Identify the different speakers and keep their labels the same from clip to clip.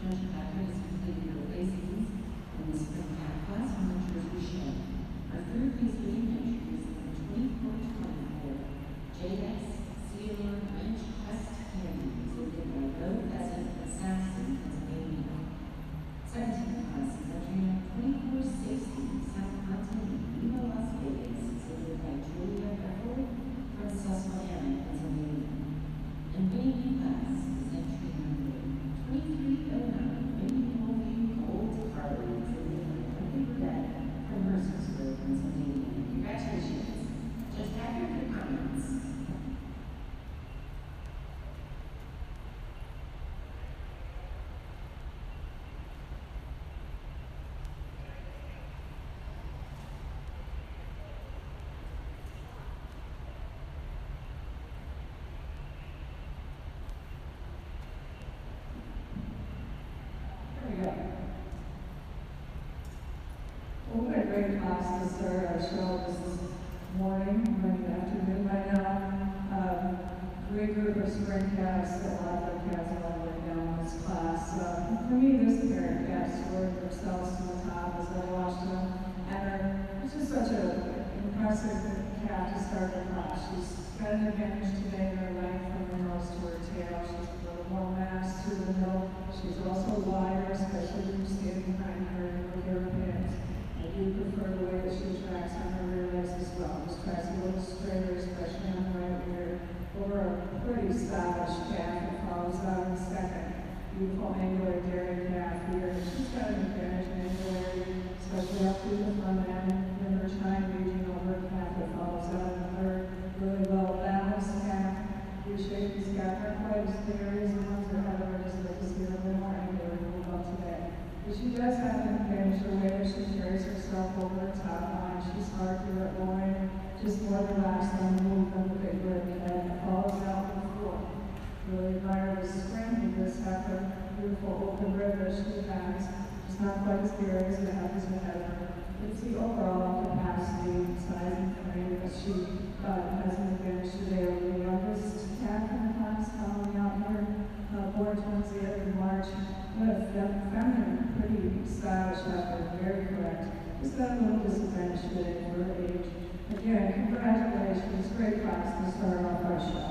Speaker 1: Georgia Heifer has completed her races in the spring calf class on the Jersey Show. Our third place winning entry is number 2424, JX Sealer Ranch Quest Candy, exhibited by Roe Pheasant Assassin, Pennsylvania. 17th class is entry number 2460, South Continent, Viva Las Vegas, exhibited by Julia Bethel from Susquehanna, Pennsylvania. And winning class is entry number 2309, Winnie Hillview Gold Harley, exhibited by Wendy Burdett from Mercersburg, Pennsylvania. Congratulations. Just have your comments.
Speaker 2: Well, what a great class to start our show this morning, afternoon by now. Great group of spring calves, a lot of calves all the way down this class. For me, this pair of calves scored themselves to the top as I watched them. And it's just such an impressive calf to start the class. She's got an advantage today in her length from her nose to her tail. She's a little more mass through the middle. She's also wider, especially when you're standing behind her and look at her pins. I do prefer the way that she tracks on her rear legs as well. Just tracks a little straighter, especially on the right rear. Over a pretty stylish calf that follows out in second. Beautiful angular dairy calf here. She's got an advantage in angularity, especially up through the front end. In her chine region over a calf that follows out in third. Really well balanced calf. Your shape has got her quite as clear as the ones that have her just like to see a little more angular move up today. But she does have an advantage the way that she carries herself over the top line. She's hard to get going, just more relaxed on the move than the big red head that follows out before. Really admire the strength of this heifer, beautiful open rib that she has. It's not quite as scary as the heifers ahead of her. It's the overall capacity, size, and frame that she has an advantage today over the youngest calf in the class following out here. Born towards the end of March. But feminine, pretty stylish heifer, very correct. Just got a little disadvantage today for her age. Again, congratulations, great class to start off our show.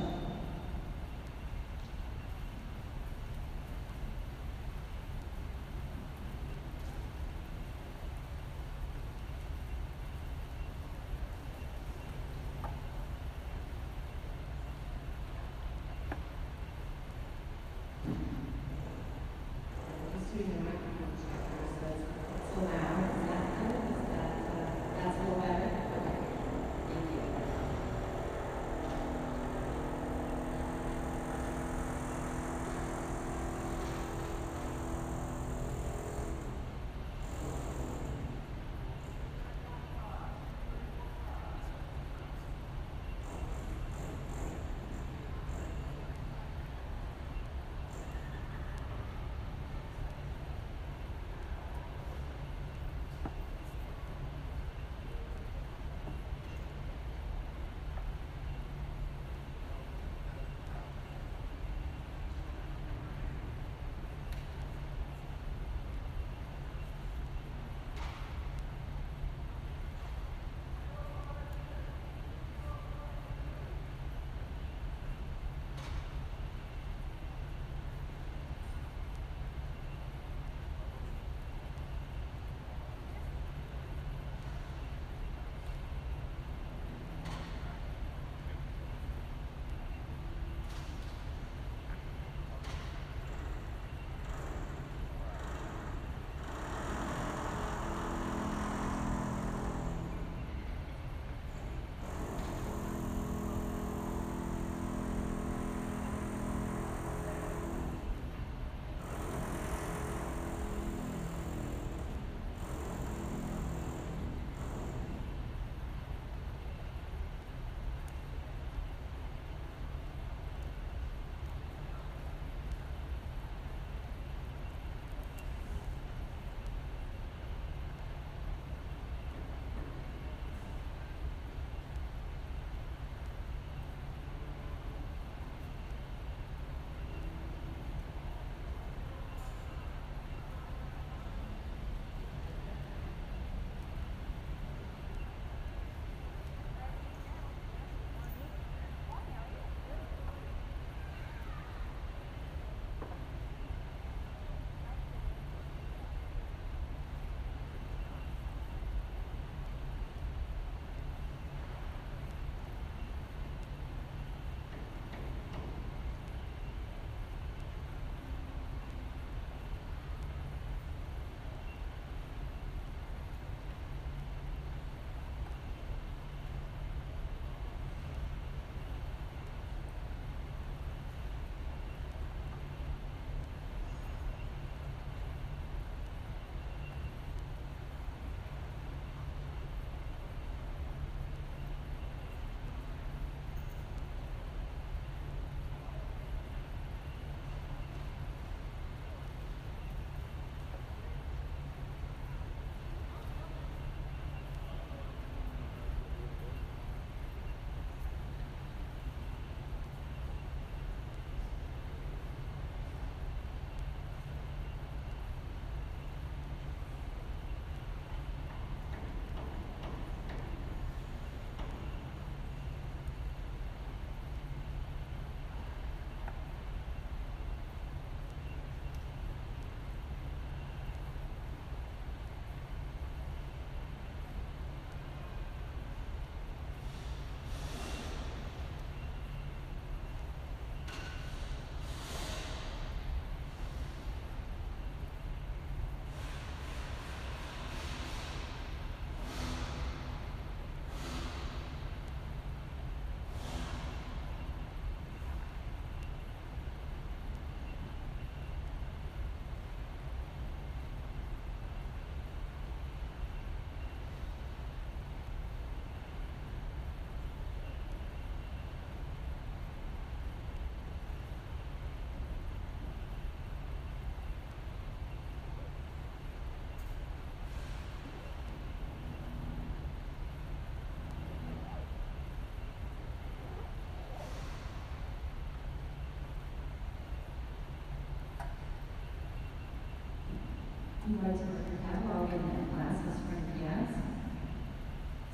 Speaker 1: You'd like to learn your catalog in that class with spring cats.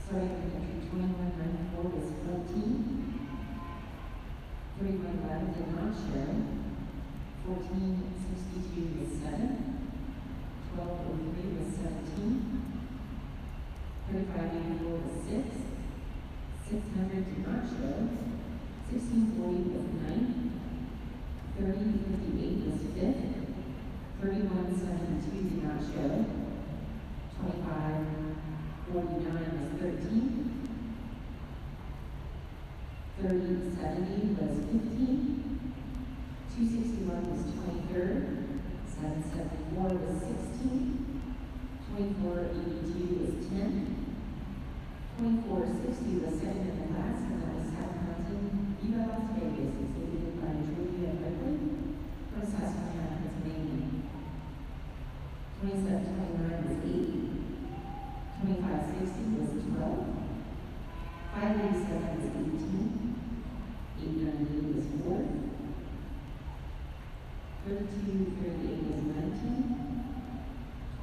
Speaker 1: Starting with entry 2194 was 14. 3111 did not show. 1462 was 7. 1203 was 17. 3584 was 6. 600 did not show. 1640 was 9. 3058 was 5th. 3172 did not show. 2549 was 13th. 3070 was 15th. 261 was 23rd. 774 was 16th. 2482 was 10th. 2460 was 2nd in the class, and that was Southampton, Las Vegas, exhibited by Julia Ripley from Susquehanna, Pennsylvania. 2729 was 8. 2560 was 12. 587 was 18. 898 was 4. 3238 was 19.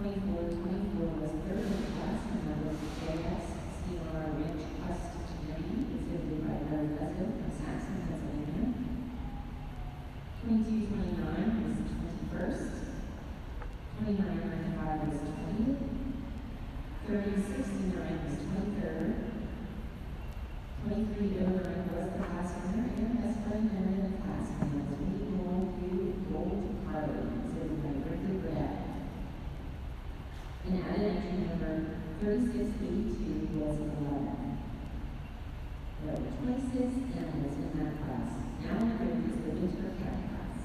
Speaker 1: 2424 was 3rd in the class, and that was JS CR Ranch Quest Community, exhibited by Larry Leslie from Saxon, Pennsylvania. 2229 was 21st. 2995 was 20th. 3069 was 23rd. 2309 was the class winner, and best friend in the class, and that was We Gold Carly, exhibited by Berkeley Brad. And added entry number 3682 was 11. There were 26 animals in that class. Now entering is the winter cat class.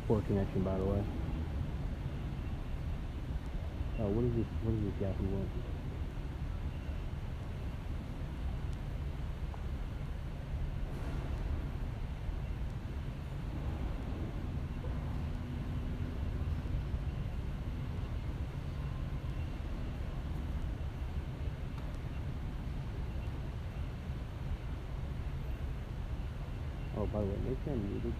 Speaker 3: Poor connection, by the way. Oh, what is this? What is this guy who wants? Oh, by the way, make sure I'm muted.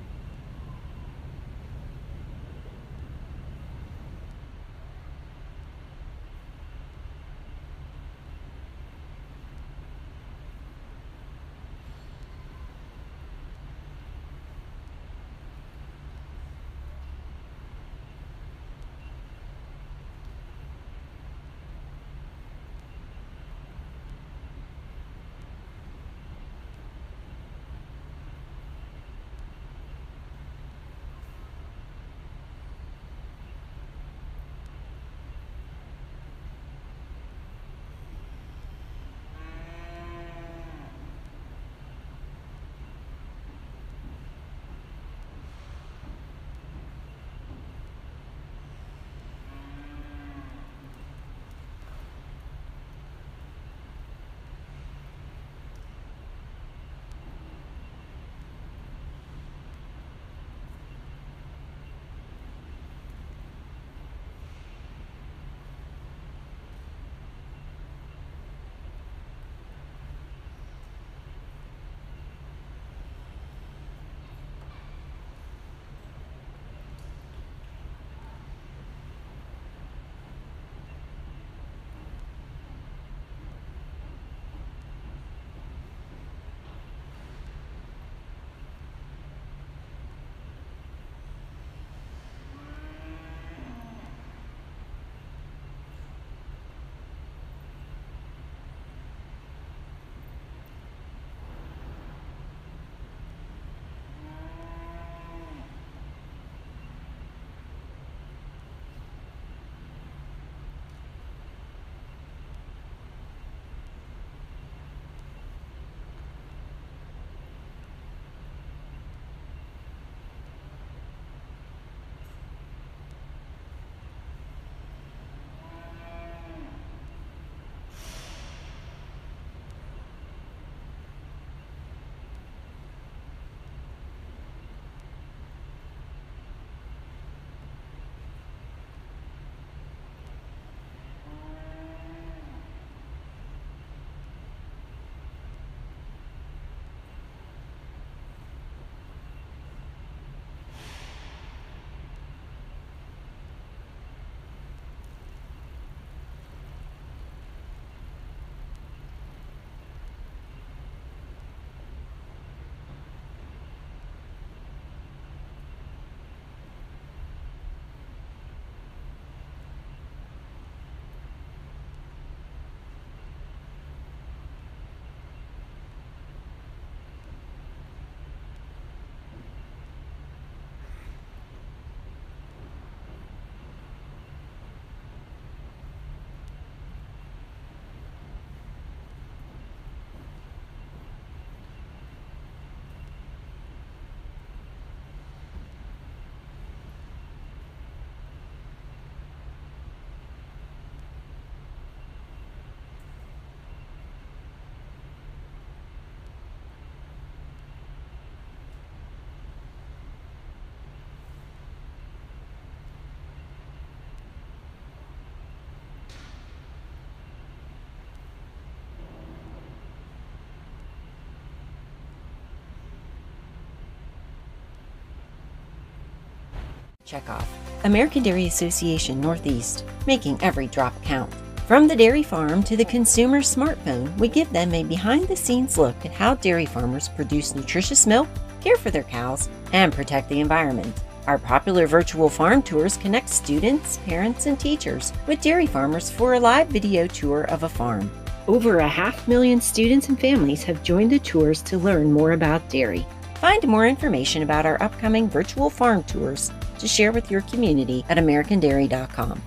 Speaker 4: Check off. American Dairy Association Northeast, making every drop count. From the dairy farm to the consumer smartphone, we give them a behind-the-scenes look at how dairy farmers produce nutritious milk, care for their cows, and protect the environment. Our popular virtual farm tours connect students, parents, and teachers with dairy farmers for a live video tour of a farm. Over 500,000 students and families have joined the tours to learn more about dairy. Find more information about our upcoming virtual farm tours to share with your community at americandairy.com.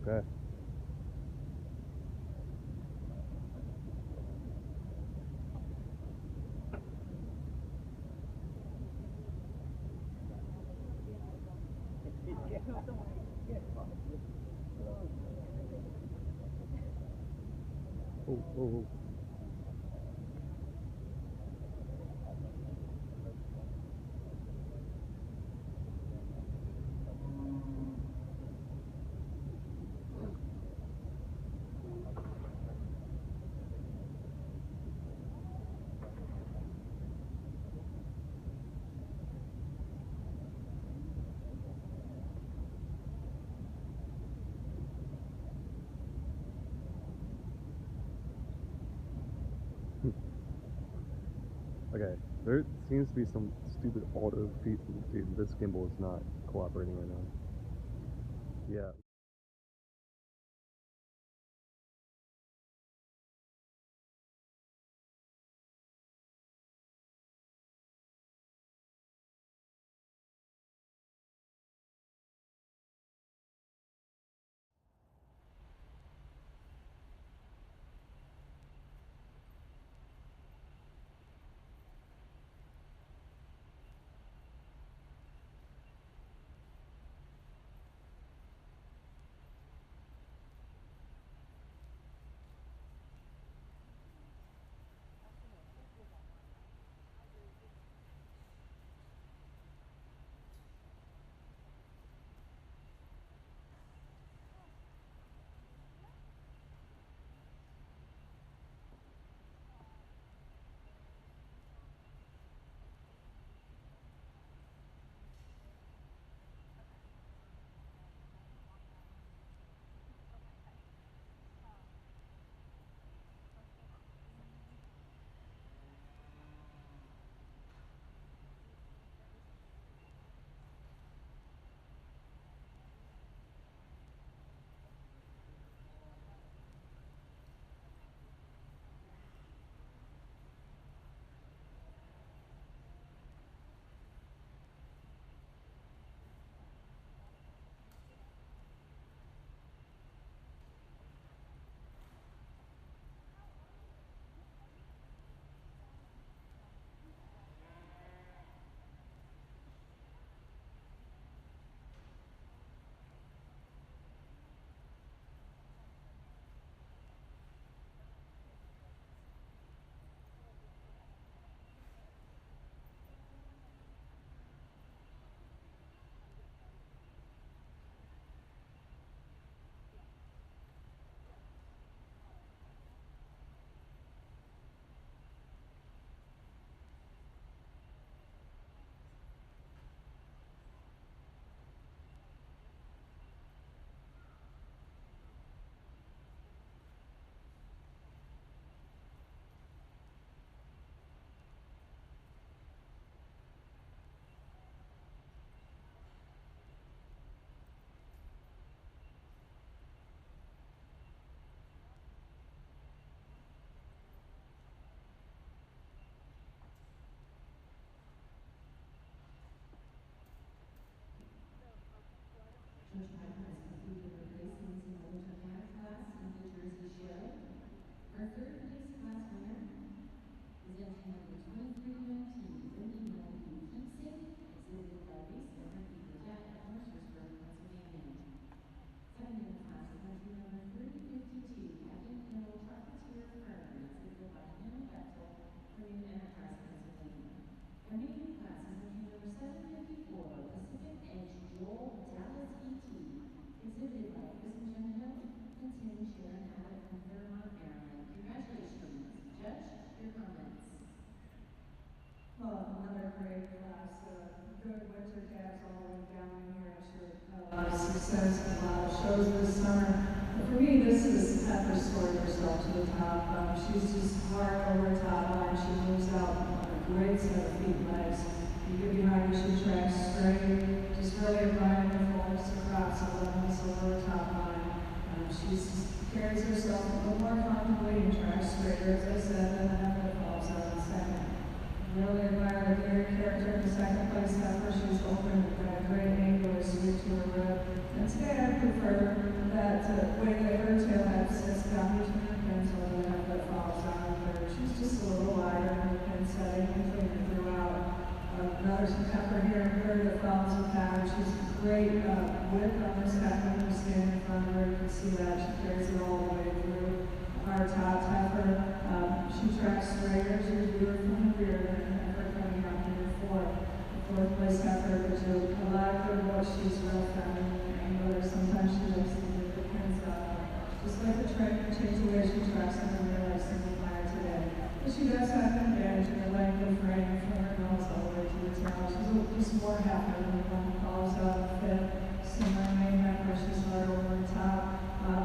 Speaker 3: Okay. Oh, oh, oh. Okay, there seems to be some stupid auto feed. Dude, this gimbal is not cooperating right now. Yeah.
Speaker 1: Georgia Heifer has completed her placements in the winter calf class in the Jersey Show. Our third place class winner is entry number 2319, Windy Millview Keepsake, exhibited by racer Ricky Burdett of Mercersburg, Pennsylvania. Second in the class is entry number 3052, Cabin Hill Chocolatier Fern, exhibited by Hannah Bechtel from New Enterprise, Pennsylvania. Our maiden class is entry number 754, Pacific Edge Joel Dallas ET, exhibited by Kristen Gentill and Tim Sharon Abbott from Fairmont, Maryland. Congratulations. Judge, your comments.
Speaker 2: Well, another great class, good winter calves all the way down here. I'm sure a lot of success and a lot of shows this summer. But for me, this is Heifer scored herself to the top. She's just hard over the top line. She moves out a great set of feet and legs. You get behind her, she tracks straight, just really admiring the force across the levels over the top line. She carries herself a little more comfortably and tracks straighter, as I said, and then Heifer falls out in second. Really admire the dairy character in the second place Heifer. She's open, got a great angle really sweet to her rib. And today I prefer that way that her tail head sits down between her pins or the head that falls down with her. She's just a little wider in the pin setting and clean her throughout. Another heifer here in her that follows the pattern. She's great width on this heifer. When you stand in front of her, you can see that she carries it all the way through. Our top heifer, she tracks straighter. She's viewer from the rear and heifer coming out here fourth place heifer, but a lot of her voice, she's real feminine and angular. Sometimes she likes to do the pins up. Just like the trainer, change the way she tracks on the rear like single fire today. But she does have an advantage in her length of frame from her nose all the way to the tail. She's just more heifer than the one who follows out the fit. Similar main heifer, she's hard over the top.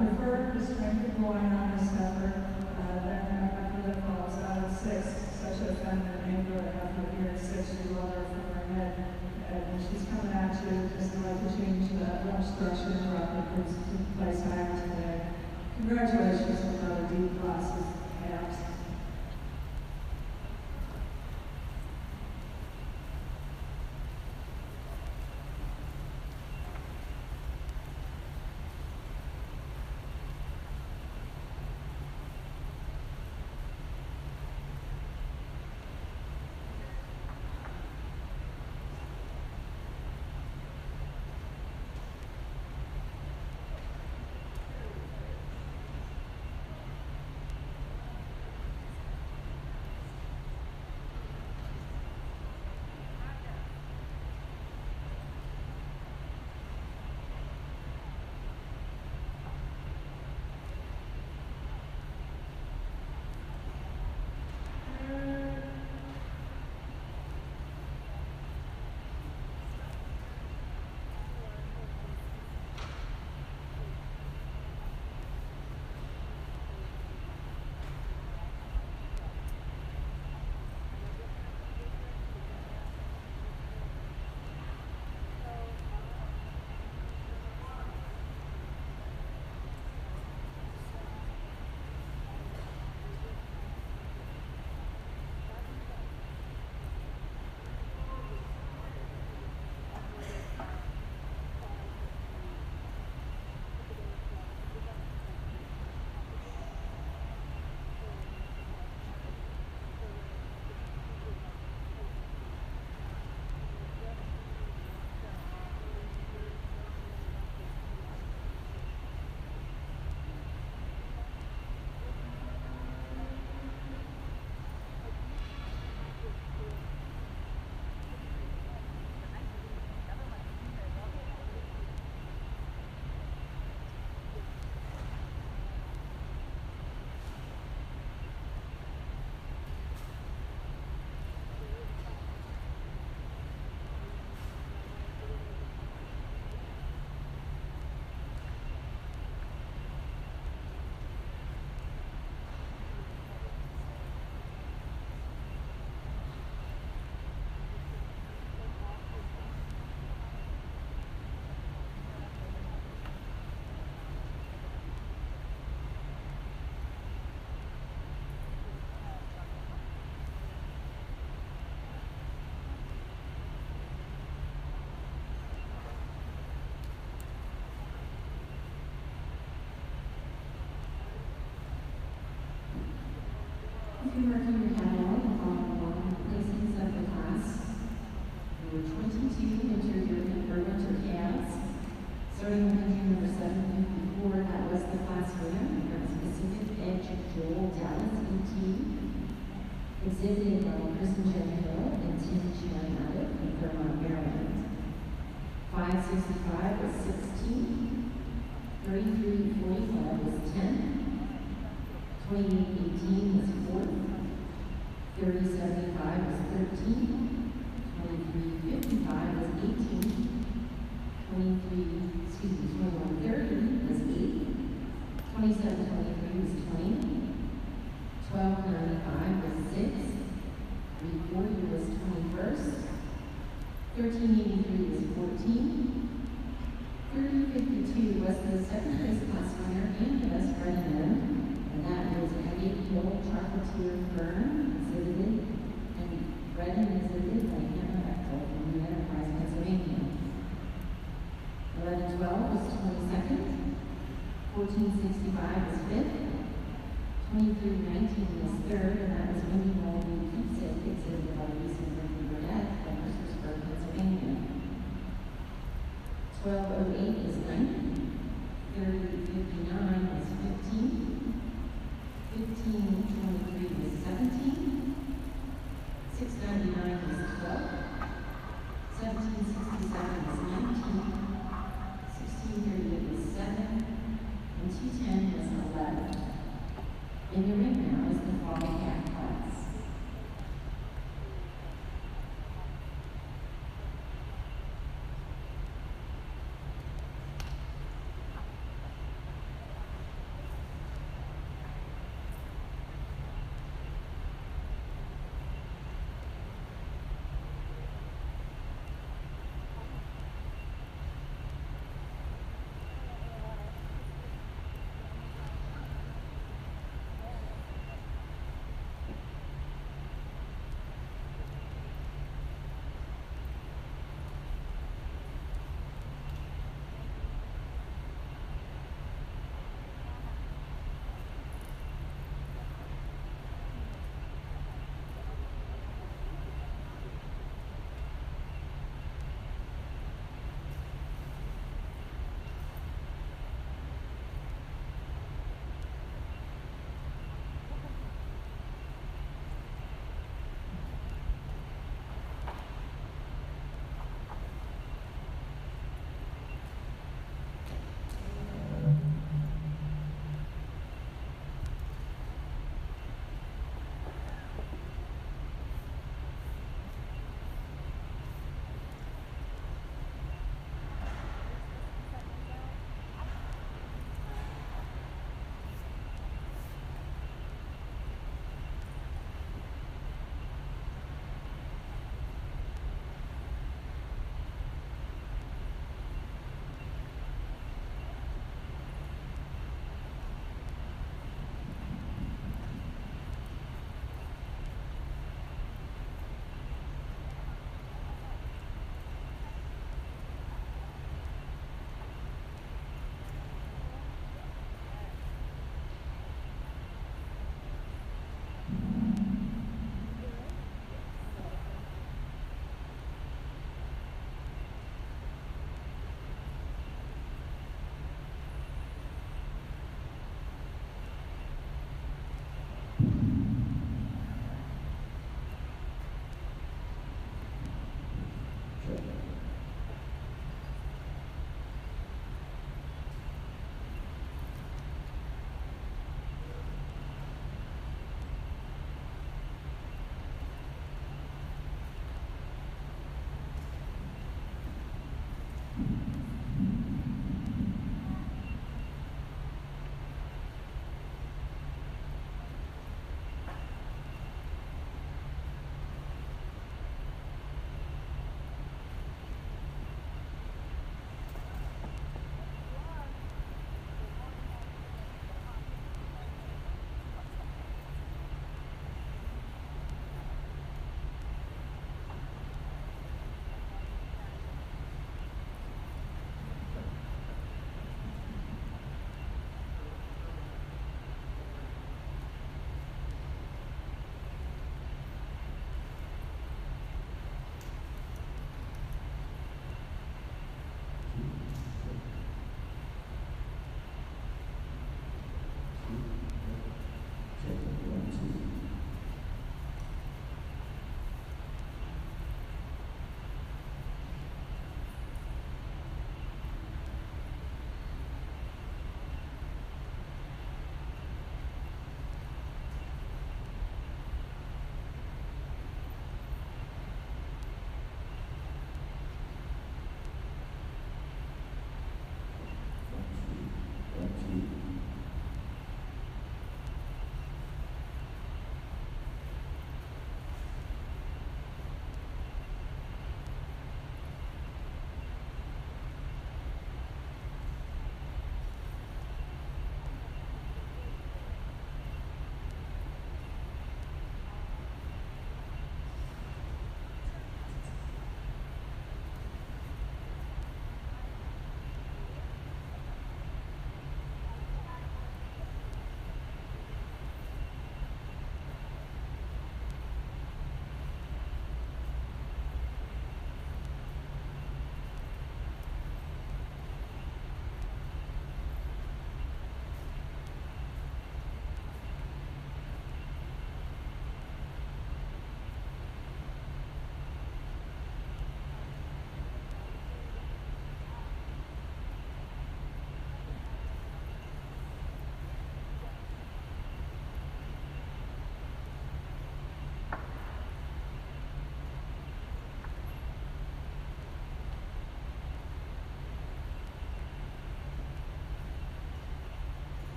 Speaker 2: Prefer the strength of loin on this heifer than a heifer that follows out at 6. Such a feminine angular heifer here at 6. She's lower from her head. And when she's coming at you, just like to change the rump structure and rough it to place higher today. Congratulations on another deep classes, abs.
Speaker 1: If you mark in your catalog the following placings of the class, there were 22 winter calves. Starting with entry number 754, that was the class winner. That was Pacific Edge Joel Dallas ET. Exhibited by Kristen Jen Hill and Tim Chien Abbott in Claremont, Maryland. 565 was 16. 3345 was 10. 2818 was 4th, 3075 was 13th, 2355 was 18th, 2130 was 8th, 2723 was 20th, 1295 was 6th, 340 was 21st, 1383 was 14th, 3052 was the second place class winner and the best running man. And that was Agate Hill Chocolatier Fern, exhibited and bred and exhibited by Hannah Bechtel from New Enterprise, Pennsylvania. was 22nd, 1465 was 5th, 2319 was 3rd, and that was Windy Moldy Keepsake exhibited by Lisa Murphy Burnett from Christophersburg, Pennsylvania. 1208 was 9th, 3059 was 15th, 1523 was 17th, 699 was 12th, 1767 was 19th, 1638 was 7th, and 210 was 11th. In the ring now is the fall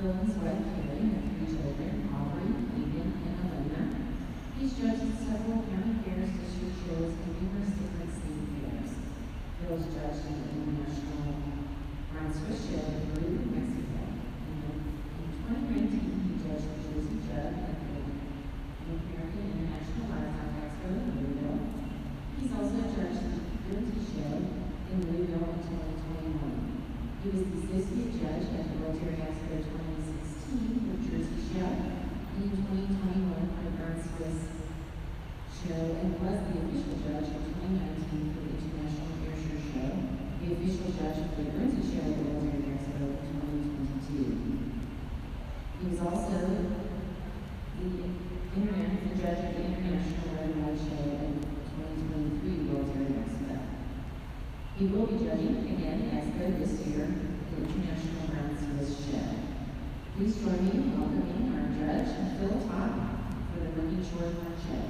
Speaker 1: Phil and his wife Carrie have 3 children, Aubrey, Megan, and Elena. He's judged at several county fairs, district shows, and numerous different state fairs. Phil's judged at the International Brown Swiss Show in Peru, Mexico. In 2019, he judged the Jersey Jug at the American International Livestock Expo in Louisville. He's also judged the Guernsey Show in Louisville in 2021. He was the associate judge at the World Dairy Expo 2016 for Jersey Show, and in 2021 for the Brown Swiss Show, and was the official judge in 2019 for the International Ayrshire Show, the official judge for the Guernsey Show at the World Dairy Expo in 2022. He was also the judge at the International Red and White Show in 2023 World Dairy Expo. He will be judging again at Expo this year, the International Brown Swiss Show. Please join me in welcoming our judge, Phil Todd, for the Rookie Shorthorn Show.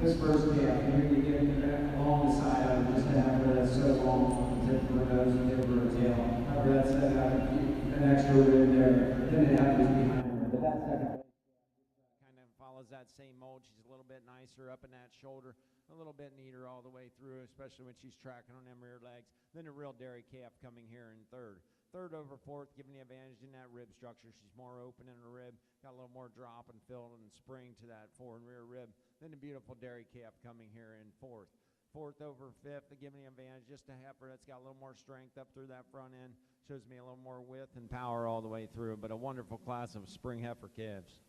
Speaker 5: This first calf, you're going to get it along the side of it, just to have her that's so long, the tip of her nose and tip of her tail. However, that's an extra rib there, then it happens behind her. But that second kind of follows that same mold. She's a little bit nicer up in that shoulder, a little bit neater all the way through, especially when she's tracking on them rear legs. Then a real dairy calf coming here in third. Third over fourth, giving the advantage in that rib structure. She's more open in her rib, got a little more drop and fill and spring to that fore and rear rib. Then a beautiful dairy calf coming here in fourth. Fourth over fifth, giving the advantage just a heifer that's got a little more strength up through that front end. Shows me a little more width and power all the way through, but a wonderful class of spring heifer calves.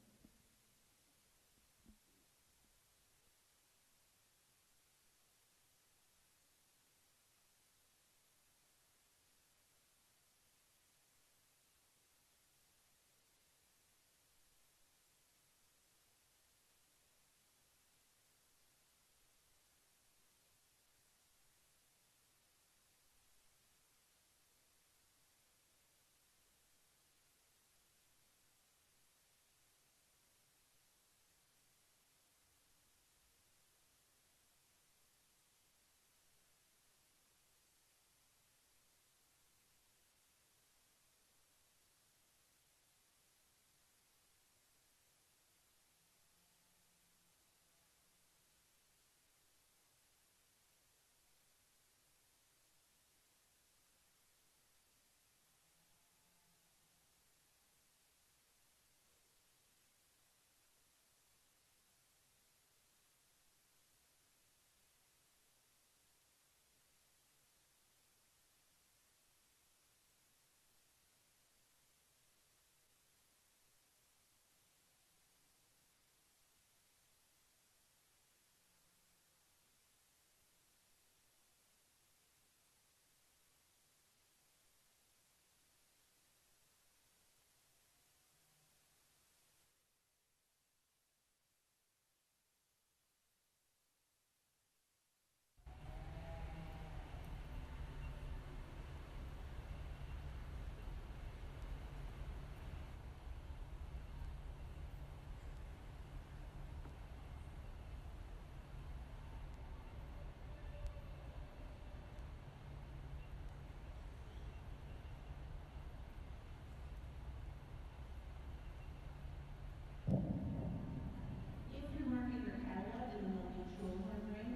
Speaker 1: If you're marking your catalog, you will note Shorthorn ring.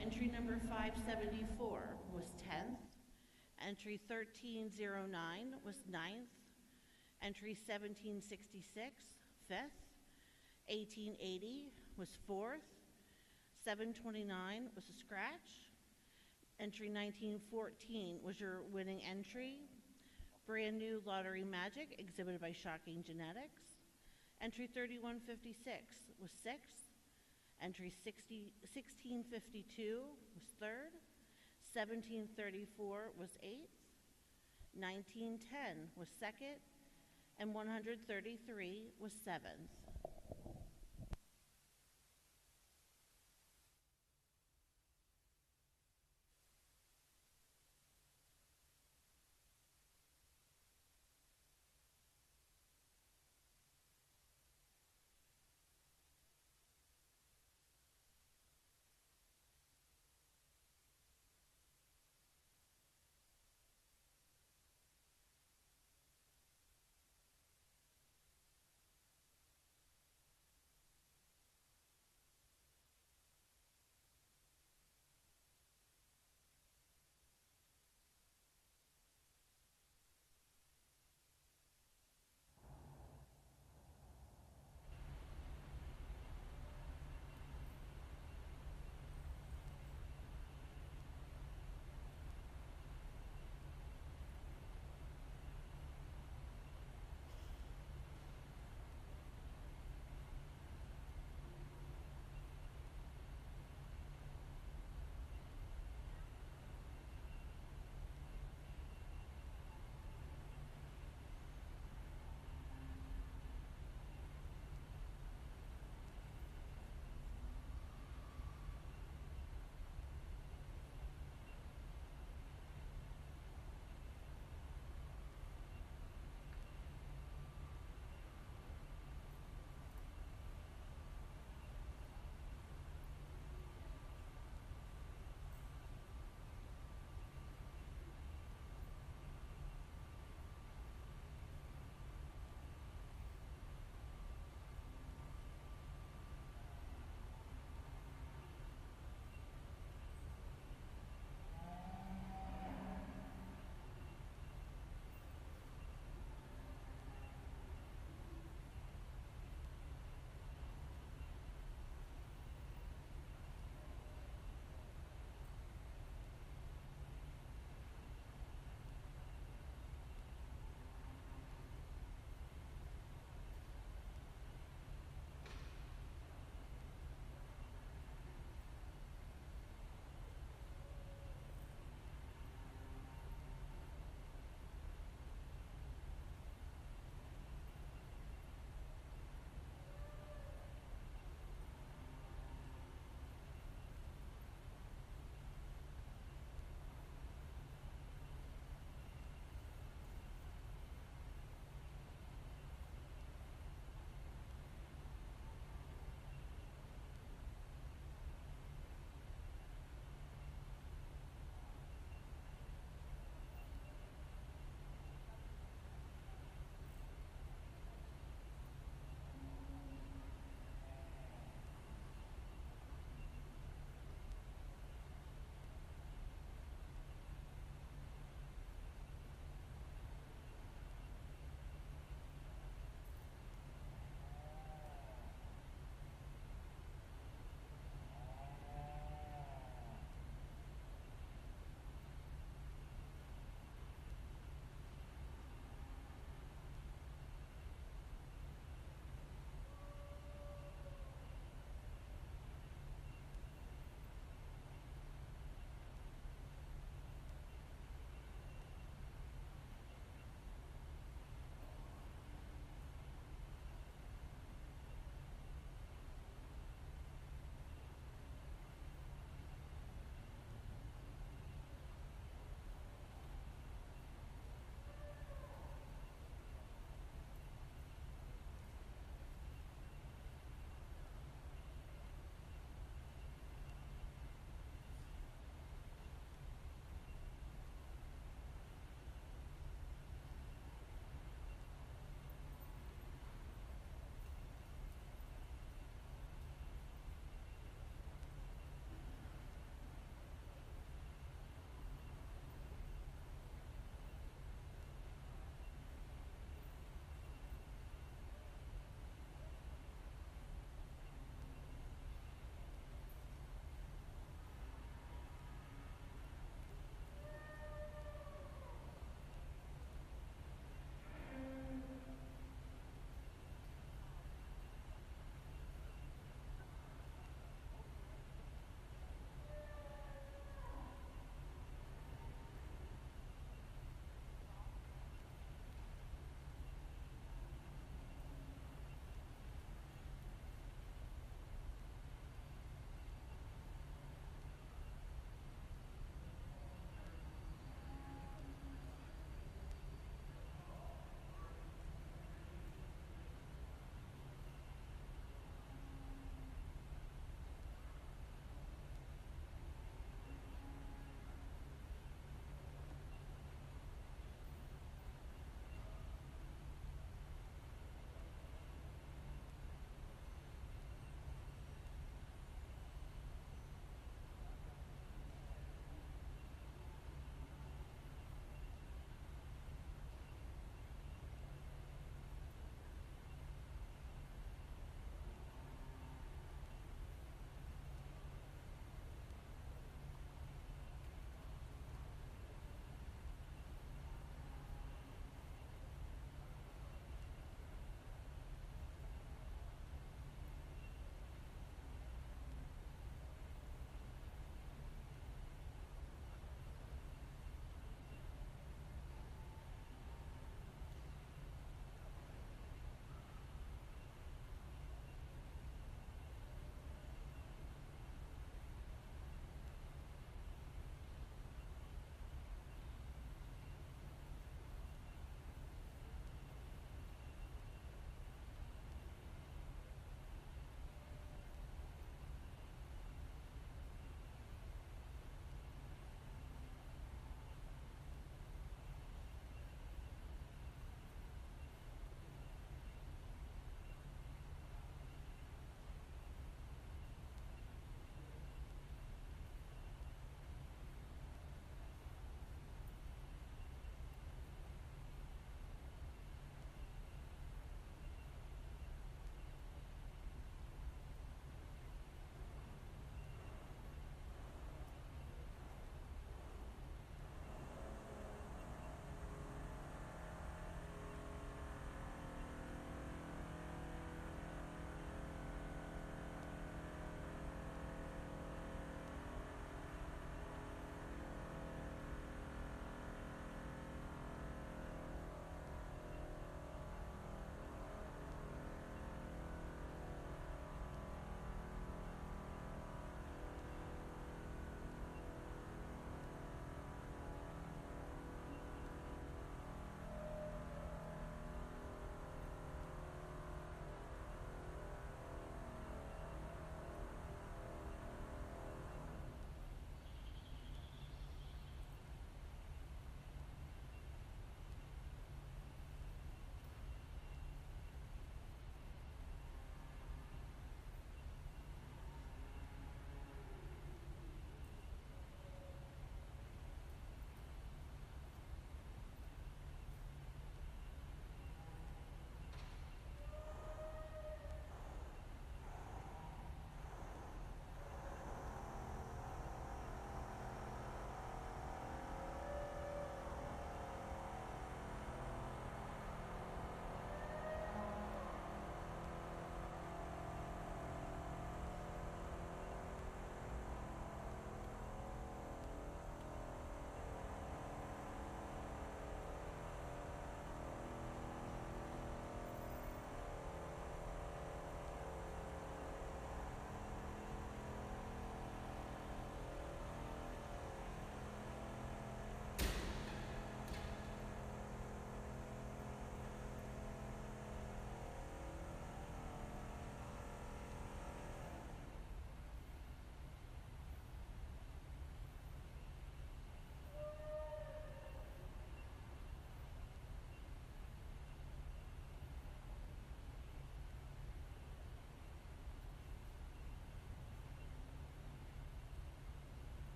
Speaker 1: Entry number 574 was 10th. Entry 1309 was 9th. Entry 1766, 5th. 1880 was 4th. 729 was a scratch. Entry 1914 was your winning entry. Brand new Lottery Magic, exhibited by Shocking Genetics. Entry 3156 was 6th. Entry 1652 was 3rd. 1734 was 8th. 1910 was 2nd. And 133 was 7th.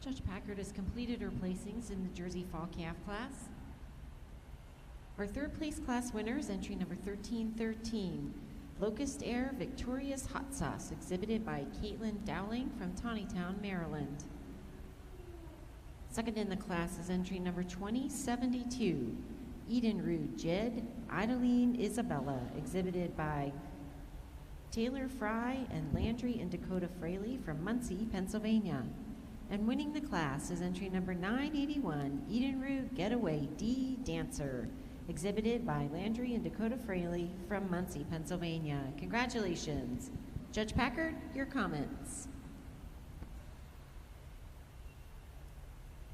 Speaker 6: Judge Packard has completed her placings in the Jersey Fall Calf class. Our third place class winner is entry number 1313, Locust Air Victorious Hot Sauce, exhibited by Caitlin Dowling from Tawnytown, Maryland. Second in the class is entry number 2072, Edenrude Jed Idaline Isabella, exhibited by Taylor Fry and Landry and Dakota Fraley from Muncie, Pennsylvania. And winning the class is entry number 981, Edenrude Getaway D Dancer, exhibited by Landry and Dakota Fraley from Muncie, Pennsylvania. Congratulations. Judge Packard, your comments.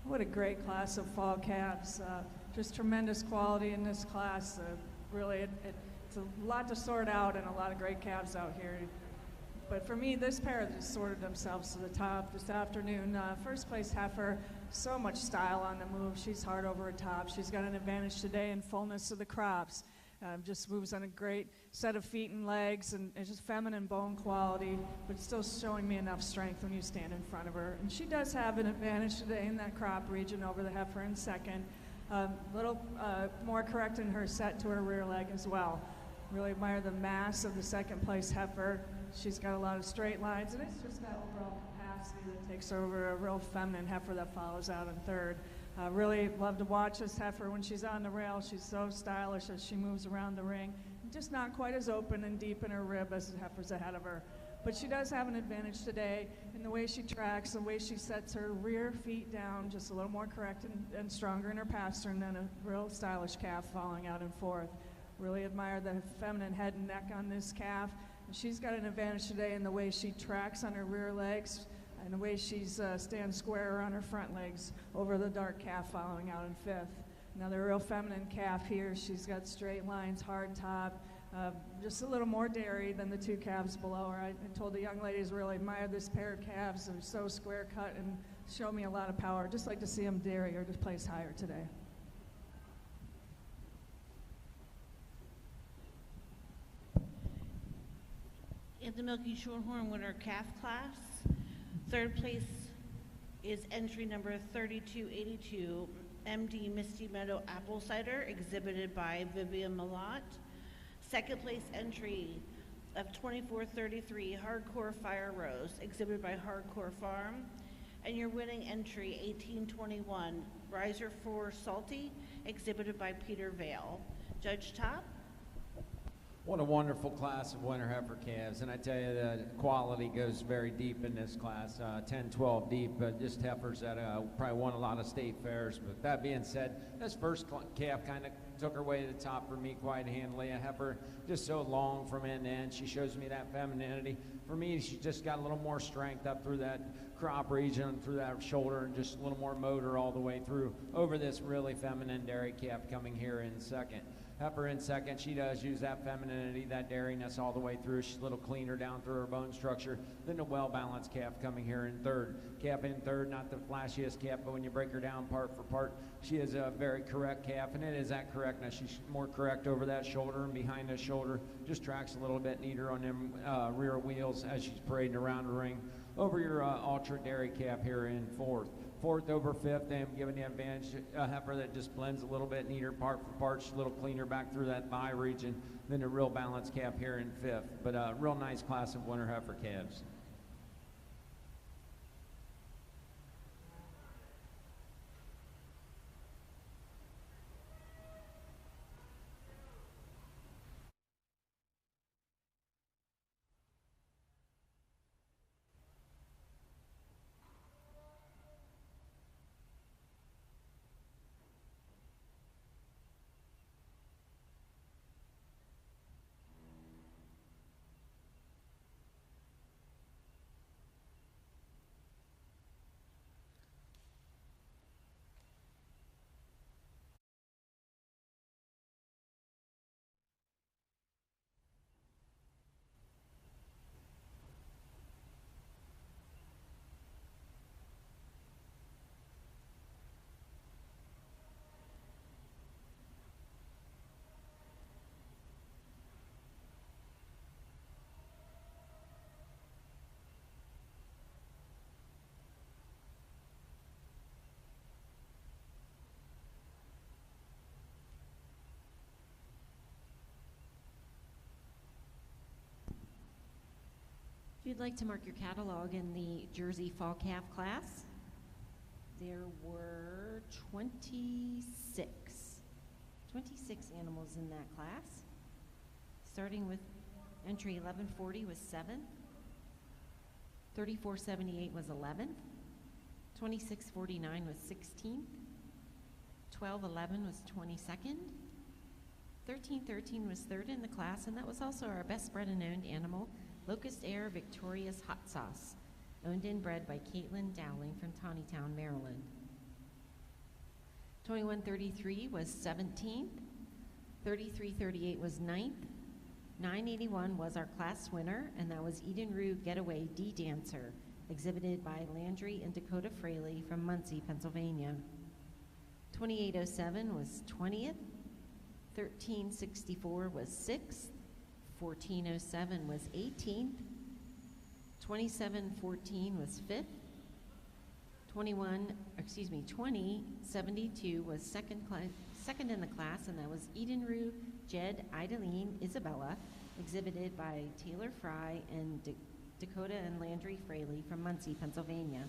Speaker 2: What a great class of fall calves. Just tremendous quality in this class. Really, it's a lot to sort out and a lot of great calves out here. But for me, this pair just sorted themselves to the top this afternoon. First place Heifer, so much style on the move. She's hard over her top. She's got an advantage today in fullness of the crops. Just moves on a great set of feet and legs, and it's just feminine bone quality, but still showing me enough strength when you stand in front of her. And she does have an advantage today in that crop region over the Heifer in second. A little more correct in her set to her rear leg as well. Really admire the mass of the second place Heifer. She's got a lot of straight lines, and it's just that overall capacity that takes over a real feminine Heifer that follows out in third. Really love to watch this Heifer when she's on the rail. She's so stylish as she moves around the ring. Just not quite as open and deep in her rib as the Heifer's ahead of her. But she does have an advantage today in the way she tracks, the way she sets her rear feet down, just a little more correct and stronger in her pastern than a real stylish calf falling out in fourth. Really admire the feminine head and neck on this calf. And she's got an advantage today in the way she tracks on her rear legs and the way she's stands square on her front legs over the dark calf following out in fifth. Another real feminine calf here. She's got straight lines, hard top, just a little more dairy than the two calves below her. I told the young ladies really admire this pair of calves. They're so square cut and show me a lot of power. Just like to see them dairy or just place higher today.
Speaker 7: In the Milky Shorthorn winner calf class, third place is entry number 3282, MD Misty Meadow Apple Cider, exhibited by Vivian Malott. Second place entry of 2433, Hardcore Fire Rose, exhibited by Hardcore Farm. And your winning entry, 1821, Riser for Salty, exhibited by Peter Vale. Judge Top?
Speaker 5: What a wonderful class of winter heifer calves, and I tell you the quality goes very deep in this class, 10, 12 deep, just heifers that probably won a lot of state fairs. But that being said, this first calf kind of took her way to the top for me quite handily. A heifer just so long from end to end. She shows me that femininity. For me, she just got a little more strength up through that crop region, through that shoulder, and just a little more motor all the way through over this really feminine dairy calf coming here in second. Heifer in second, she does use that femininity, that dairiness all the way through. She's a little cleaner down through her bone structure than the well-balanced calf coming here in third. Calf in third, not the flashiest calf, but when you break her down part for part, she is a very correct calf, and it is that correctness. She's more correct over that shoulder and behind the shoulder. Just tracks a little bit neater on them rear wheels as she's parading around the ring. Over your ultra dairy calf here in fourth. Fourth over fifth, I'm giving the advantage a heifer that just blends a little bit neater part for part. She's a little cleaner back through that thigh region than a real balanced calf here in fifth. But a real nice class of winter heifer calves.
Speaker 6: you'd like to mark your catalog in the Jersey Fall Calf class, there were 26 animals in that class. Starting with entry 1140 was 7th, 3478 was 11th, 2649 was 16th, 1211 was 22nd, 1313 was 3rd in the class, and that was also our best bred and owned animal, Locust Air Victoria's Hot Sauce, owned and bred by Caitlin Dowling from Tawnytown, Maryland. 2133 was 17th, 3338 was 9th, 981 was our class winner, and that was Eden Rue Getaway D Dancer, exhibited by Landry and Dakota Fraley from Muncie, Pennsylvania. 2807 was 20th, 1364 was 6th, 1407 was 18th, 2714 was 5th, 2072 was second in the class, and that was Eden Rue Jed Idaline Isabella, exhibited by Taylor Fry and Dakota and Landry Fraley from Muncie, Pennsylvania.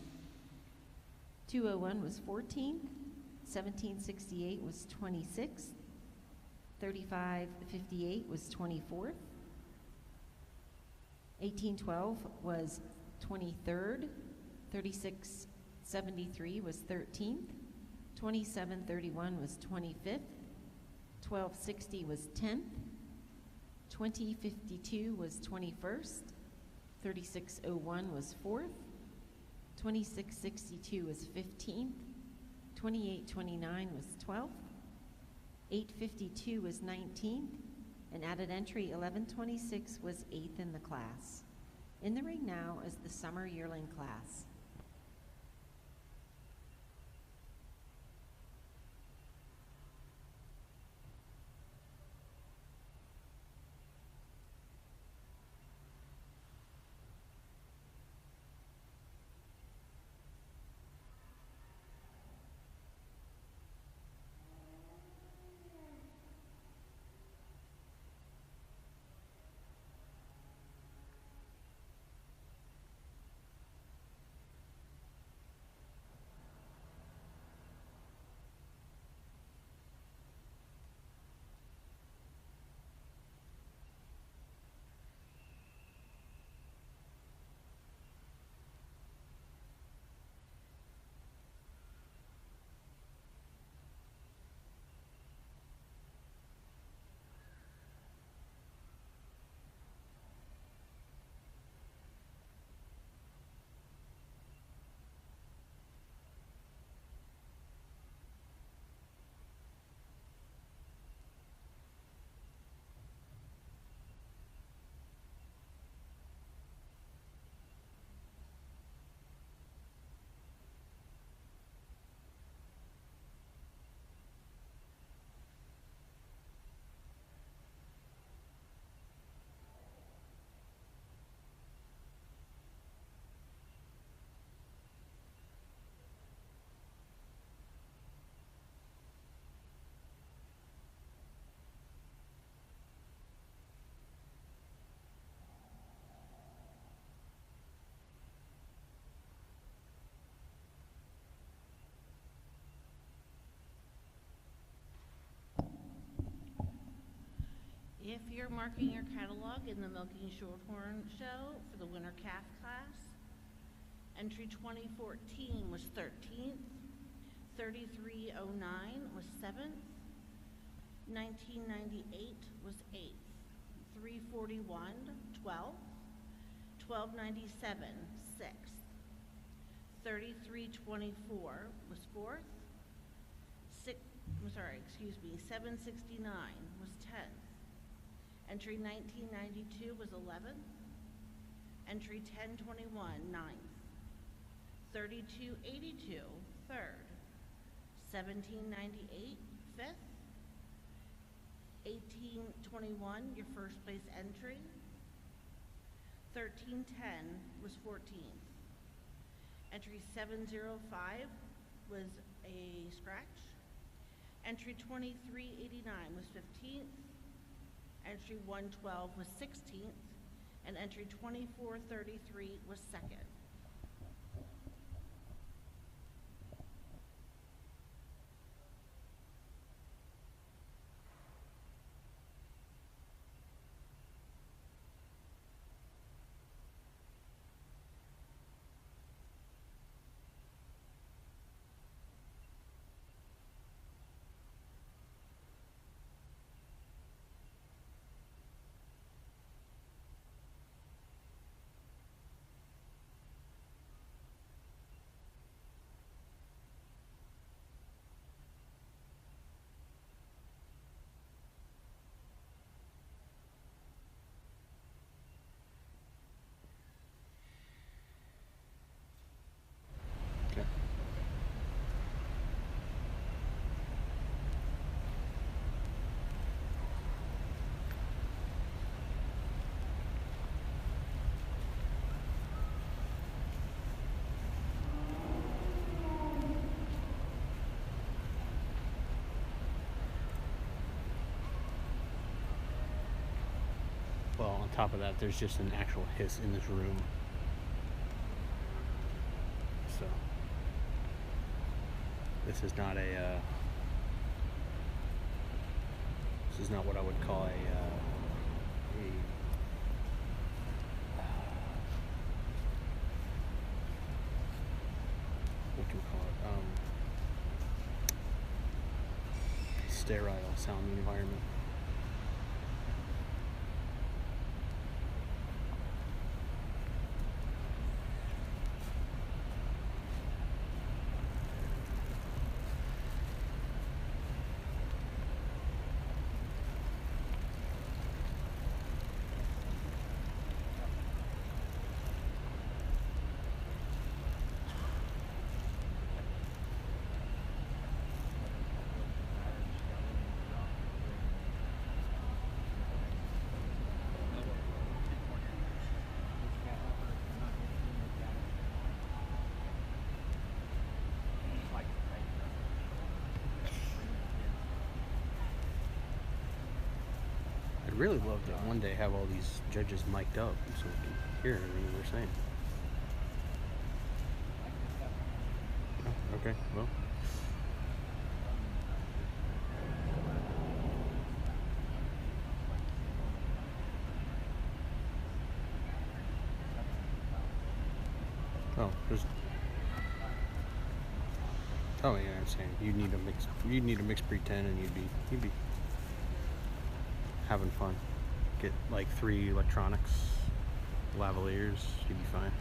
Speaker 6: 201 was 14th, 1768 was 26th, 3558 was 24th, 1812 was 23rd, 3673 was 13th, 2731 was 25th, 1260 was 10th, 2052 was 21st, 3601 was 4th, 2662 was 15th, 2829 was 12th, 852 was 19th, and added entry 1126 was 8th in the class. In the ring now is the summer yearling class.
Speaker 7: If you're marking your catalog in the Milking Shorthorn show for the winter calf class, entry 2014 was 13th, 3309 was 7th, 1998 was 8th, 341 12th, 1297 6th, 3324 was 4th, 769 was 10th. Entry 1992 was 11th. Entry 1021, 9th. 3282, 3rd. 1798, 5th. 1821, your first place entry. 1310 was 14th. Entry 705 was a scratch. Entry 2389 was 15th. Entry 112 was 16th, and entry 2433 was second.
Speaker 3: Okay. Well, on top of that, there's just an actual hiss in this room. So, this is not a, this is not what I would call a what can we call it? Sterile sounding environment. I'd really love to one day have all these judges mic'd up so we can hear everything they're saying. Oh, okay, well. Oh, there's. Oh yeah, I'm saying you need a mix pre-10 and you'd be having fun. Get like 3 electronics, lavaliers, you'd be fine.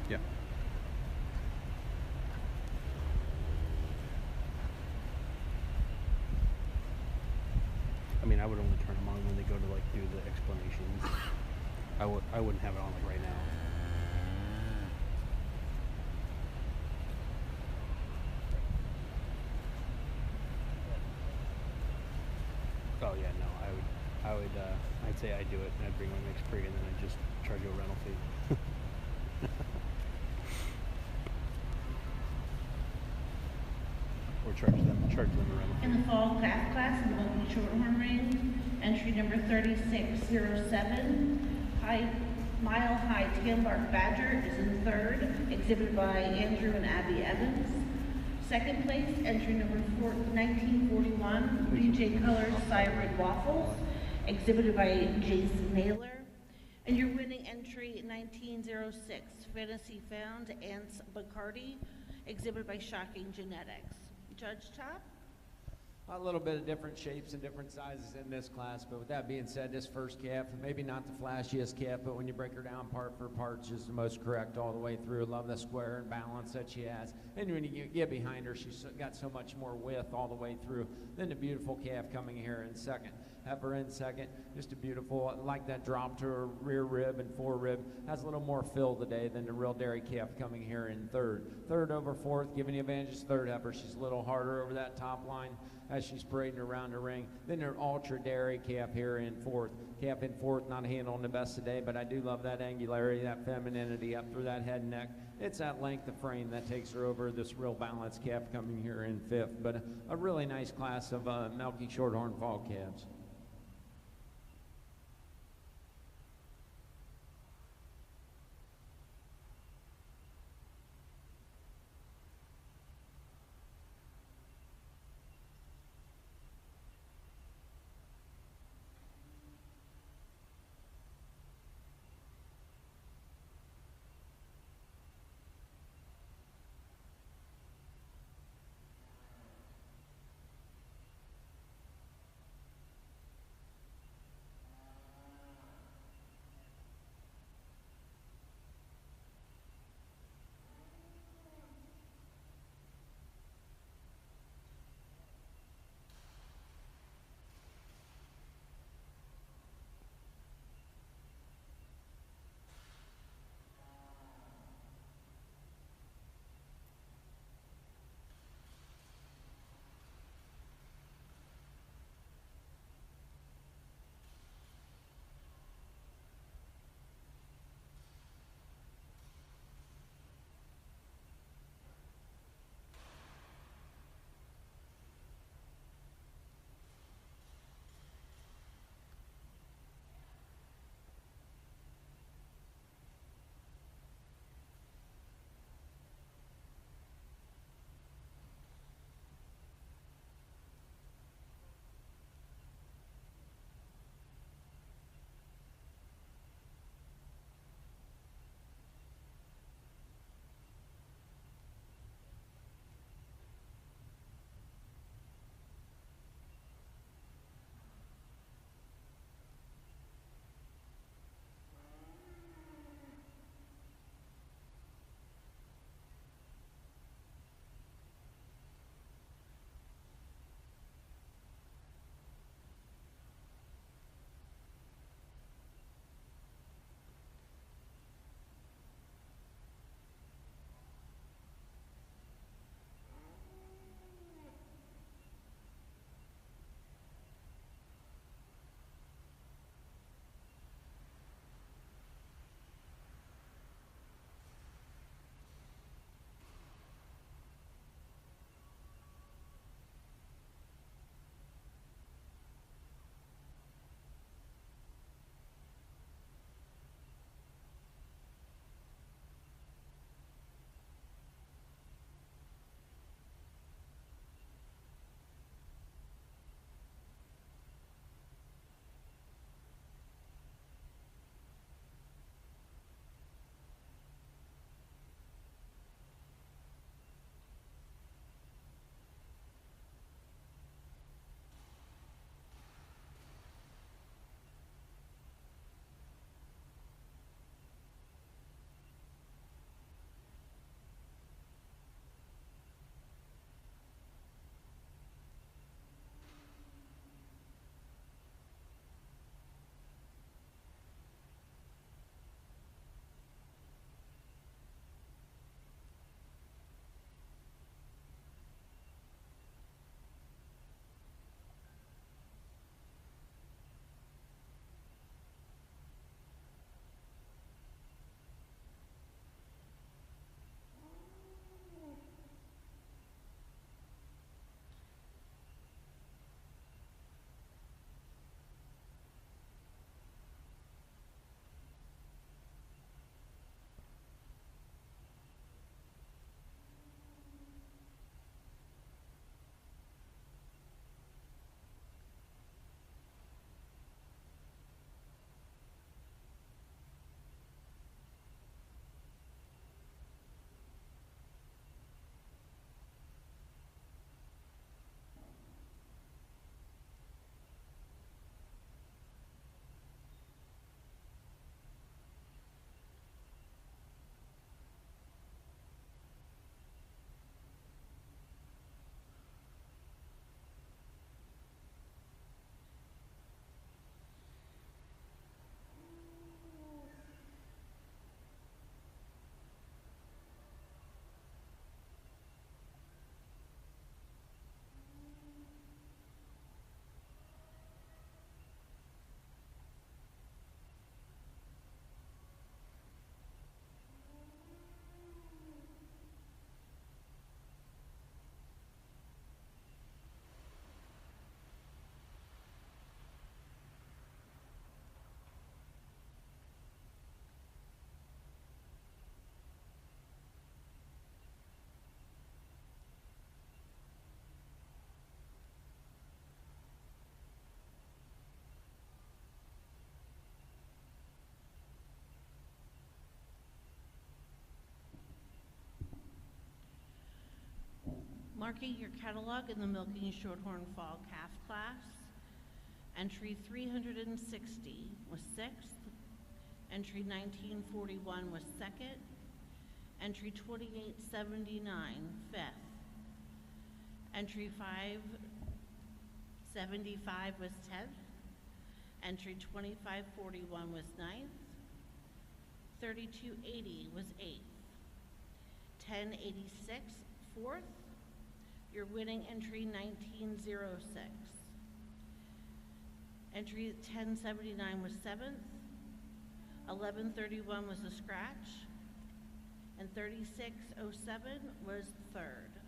Speaker 3: Yeah. I mean, I would only turn them on when they go to like do the explanations. I wouldn't have it on like right now. Oh yeah, no, I'd say I'd do it and I'd bring my mix pre and then I'd just charge you a rental fee. Or charge them a rental fee.
Speaker 7: In the fall calf class in the Milky Shorthorn range, entry number 3607, Mile High Tailbark Badger is in third, exhibited by Andrew and Abby Evans. Second place, entry number 1941, BJ Colors Cybrid Waffles, exhibited by Jason Naylor. And your winning entry, 1906, Fantasy Found Ants Bacardi, exhibited by Shocking Genetics. Judge Top?
Speaker 5: A little bit of different shapes and different sizes in this class, but with that being said, this first calf, maybe not the flashiest calf, but when you break her down part for part, she's the most correct all the way through. Love the square and balance that she has. And when you get behind her, she's got so much more width all the way through. Then the beautiful calf coming here in second. Heifer in second, just a beautiful, I like that drop to her rear rib and fore rib. Has a little more fill today than the real dairy calf coming here in third. Third over fourth, giving the advantage is third Heifer. She's a little harder over that top line as she's parading around the ring. Then her ultra dairy calf here in fourth,
Speaker 8: calf in fourth, not handling the best today, but I do love that angularity, that femininity up through that head and neck. It's that length of frame that takes her over this real balanced calf coming here in fifth, but a really nice class of milky Shorthorn fall calves.
Speaker 7: Marking your catalog in the Milking Shorthorn Fall Calf class. Entry 360 was 6th. Entry 1941 was 2nd. Entry 2879, 5th. Entry 575 was 10th. Entry 2541 was 9th. 3280 was 8th. 1086, 4th. Your winning entry 1906. Entry 1079 was 7th. 1131 was a scratch. And 3607 was 3rd.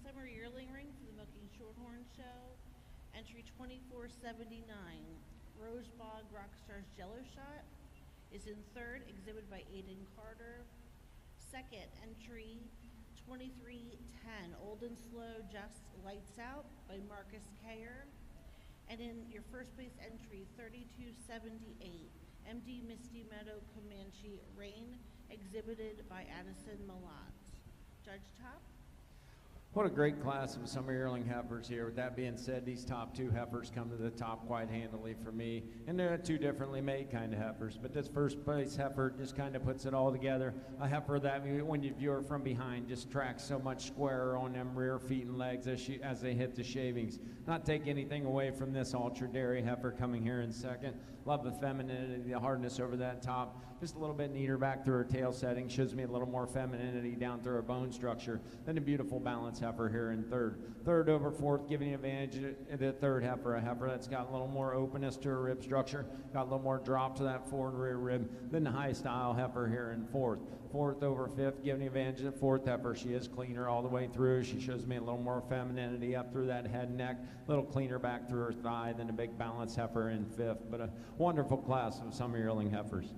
Speaker 7: Summer yearling ring for the Milking Shorthorn show. Entry 2479, Rosebog Rockstar's Jello Shot is in third, exhibited by Aiden Carter. Second entry, 2310, Old and Slow Just Lights Out by Marcus Kayer. And in your first place entry, 3278, MD Misty Meadow Comanche Rain, exhibited by Addison Malat. Judge Top?
Speaker 8: What a great class of summer yearling heifers here. With that being said, these top two heifers come to the top quite handily for me. And they're two differently made kind of heifers. But this first place heifer just kind of puts it all together. A heifer that, when you view her from behind, just tracks so much squarer on them rear feet and legs as they hit the shavings. Not take anything away from this ultra dairy heifer coming here in second. Love the femininity, the hardness over that top. Just a little bit neater back through her tail setting. Shows me a little more femininity down through her bone structure. Then a beautiful balance heifer here in third. Third over fourth, giving advantage to the third heifer, a heifer that's got a little more openness to her rib structure, got a little more drop to that forward rear rib than the high style heifer here in fourth. Fourth over fifth, giving advantage to the fourth heifer. She is cleaner all the way through. She shows me a little more femininity up through that head and neck, a little cleaner back through her thigh than a big balance heifer in fifth. But a wonderful class of summer yearling heifers.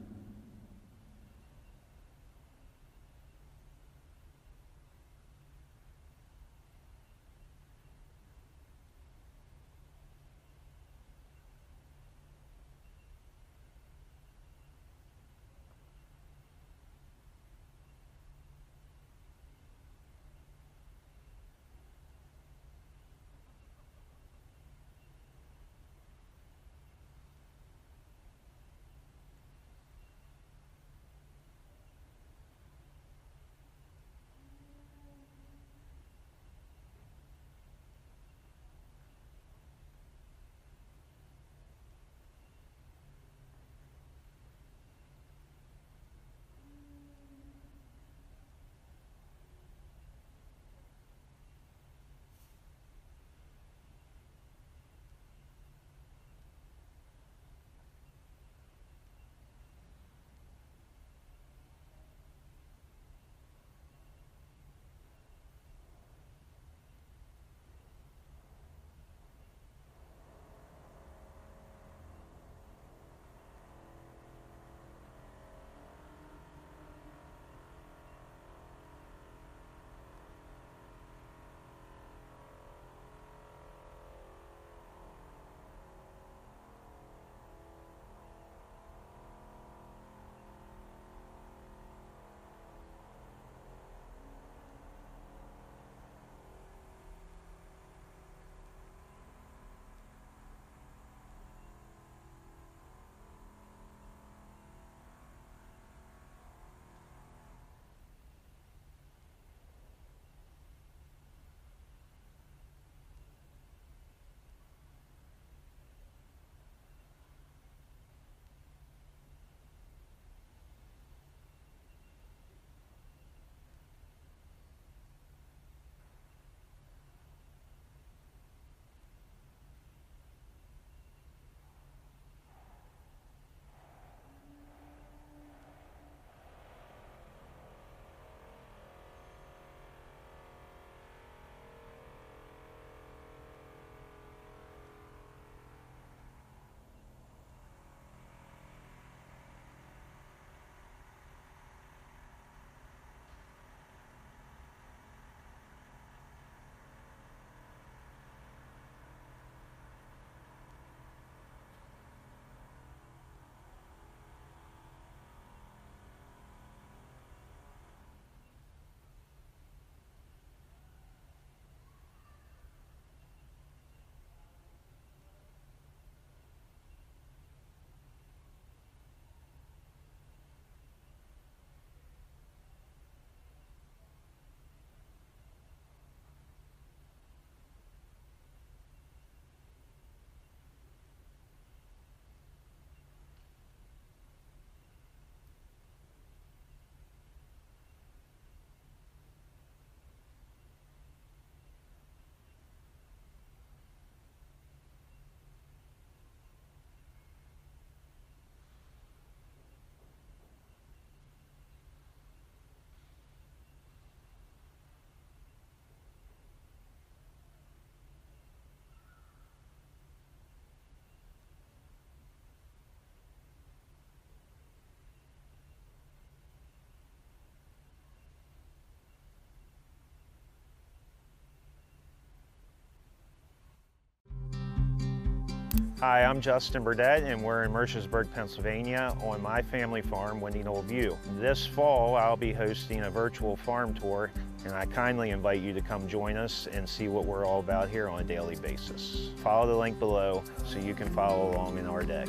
Speaker 9: Hi, I'm Justin Burdett, and we're in Mercersburg, Pennsylvania on my family farm, Windy Knoll View. This fall, I'll be hosting a virtual farm tour, and I kindly invite you to come join us and see what we're all about here on a daily basis. Follow the link below so you can follow along in our day.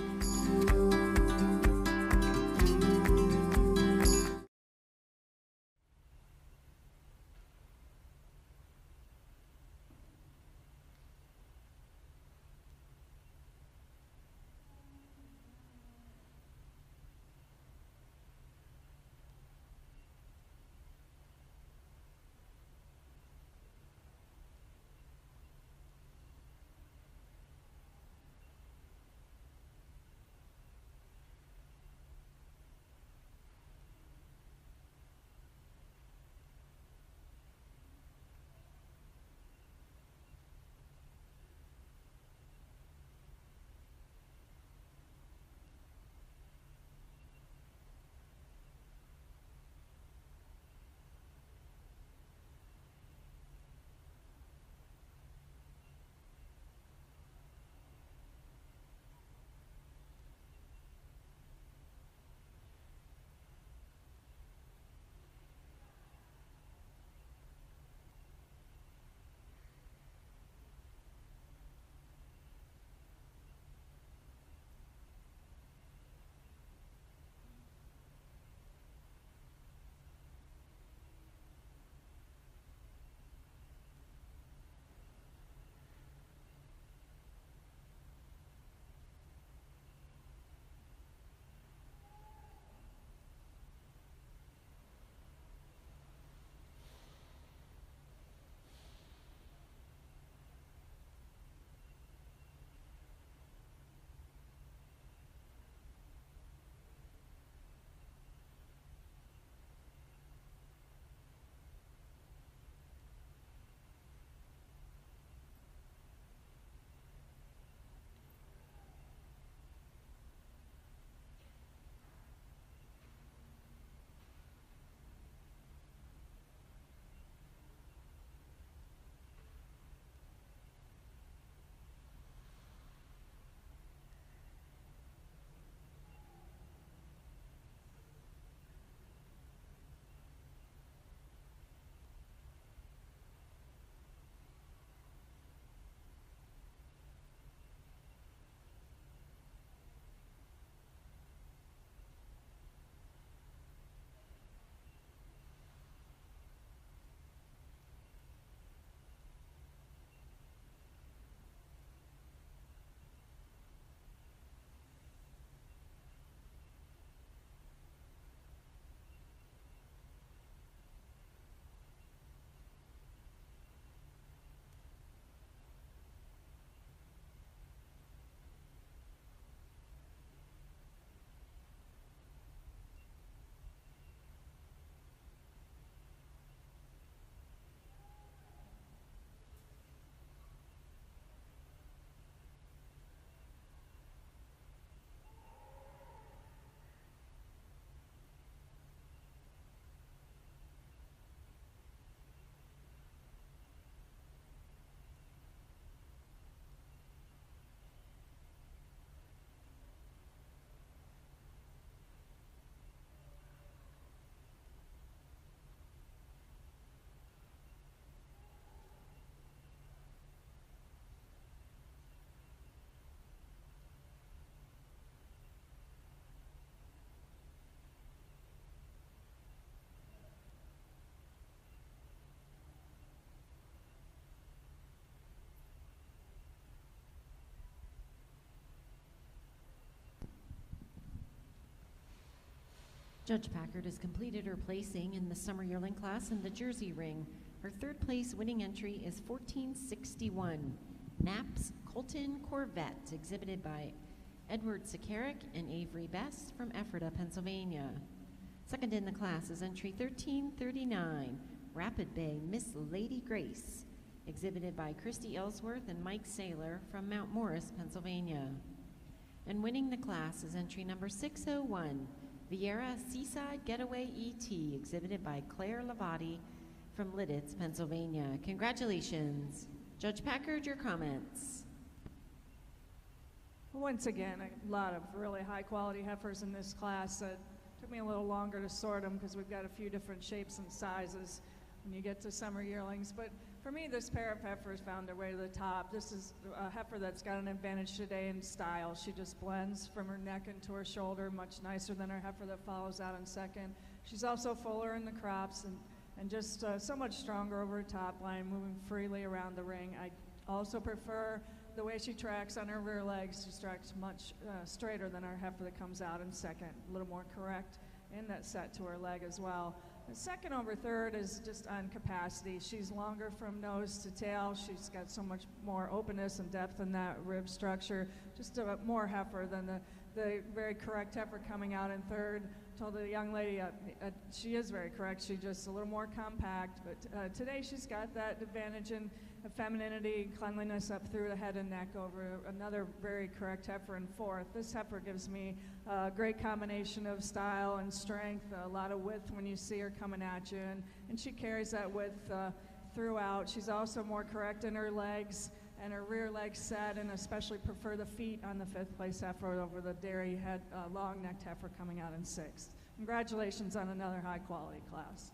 Speaker 6: Judge Packard has completed her placing in the summer yearling class in the Jersey Ring. Her third place winning entry is 1461, Knapp's Colton Corvette, exhibited by Edward Sakarik and Avery Best from Ephrata, Pennsylvania. Second in the class is entry 1339, Rapid Bay Miss Lady Grace, exhibited by Christy Ellsworth and Mike Saylor from Mount Morris, Pennsylvania. And winning the class is entry number 601, Vieira Seaside Getaway ET, exhibited by Claire Lavati from Lidditz, Pennsylvania. Congratulations. Judge Packard, your comments.
Speaker 2: Once again, a lot of really high quality heifers in this class. Took me a little longer to sort them because we've got a few different shapes and sizes when you get to summer yearlings. But for me, this pair of heifers found their way to the top. This is a heifer that's got an advantage today in style. She just blends from her neck into her shoulder, much nicer than her heifer that follows out in second. She's also fuller in the crops and just so much stronger over her top line, moving freely around the ring. I also prefer the way she tracks on her rear legs. She tracks much straighter than our heifer that comes out in second, a little more correct in that set to her leg as well. The second over third is just on capacity. She's longer from nose to tail. She's got so much more openness and depth in that rib structure. Just a more heifer than the very correct heifer coming out in third. Told the young lady she is very correct. She's just a little more compact, but today she's got that advantage in femininity, cleanliness up through the head and neck over another very correct heifer in fourth. This heifer gives me a great combination of style and strength, a lot of width when you see her coming at you, and she carries that width throughout. She's also more correct in her legs and her rear legs set, and especially prefer the feet on the fifth place heifer over the dairy head long-necked heifer coming out in sixth. Congratulations on another high quality class.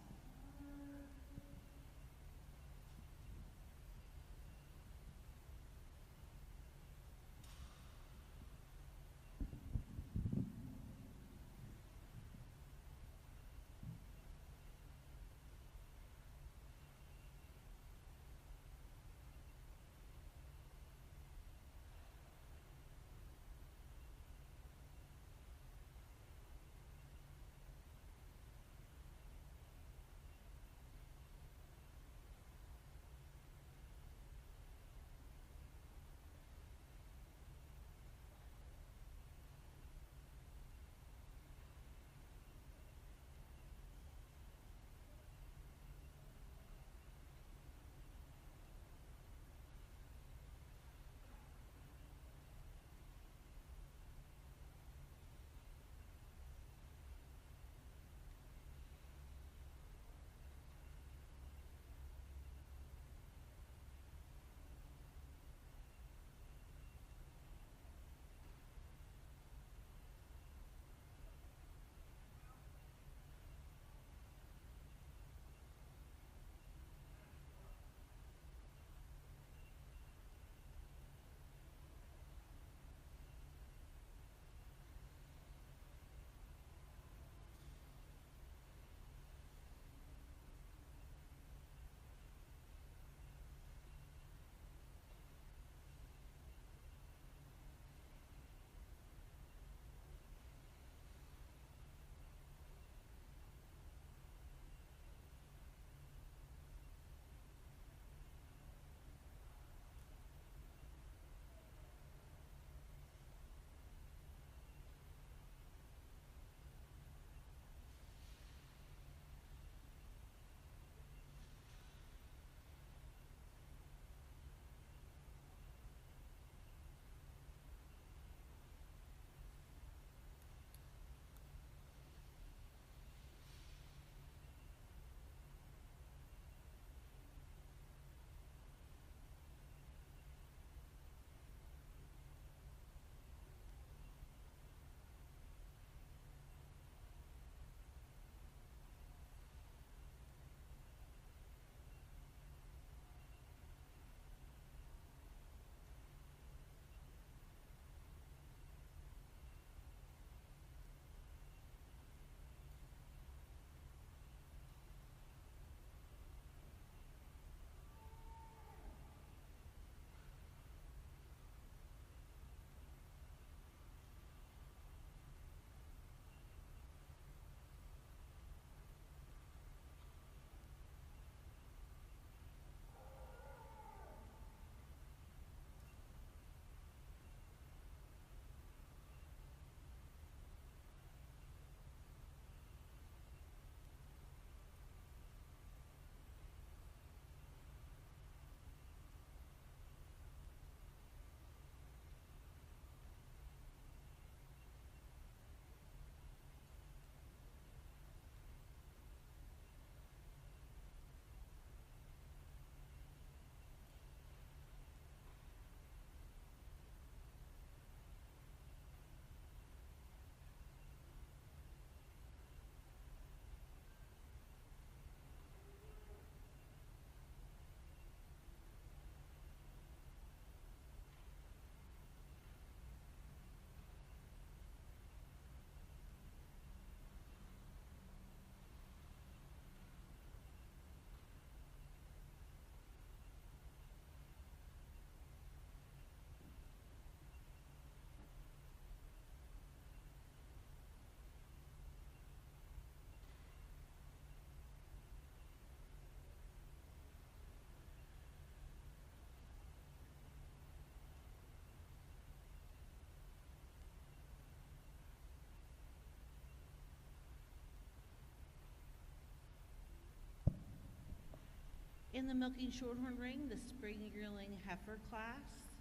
Speaker 7: In the milking shorthorn ring, the spring yearling heifer class,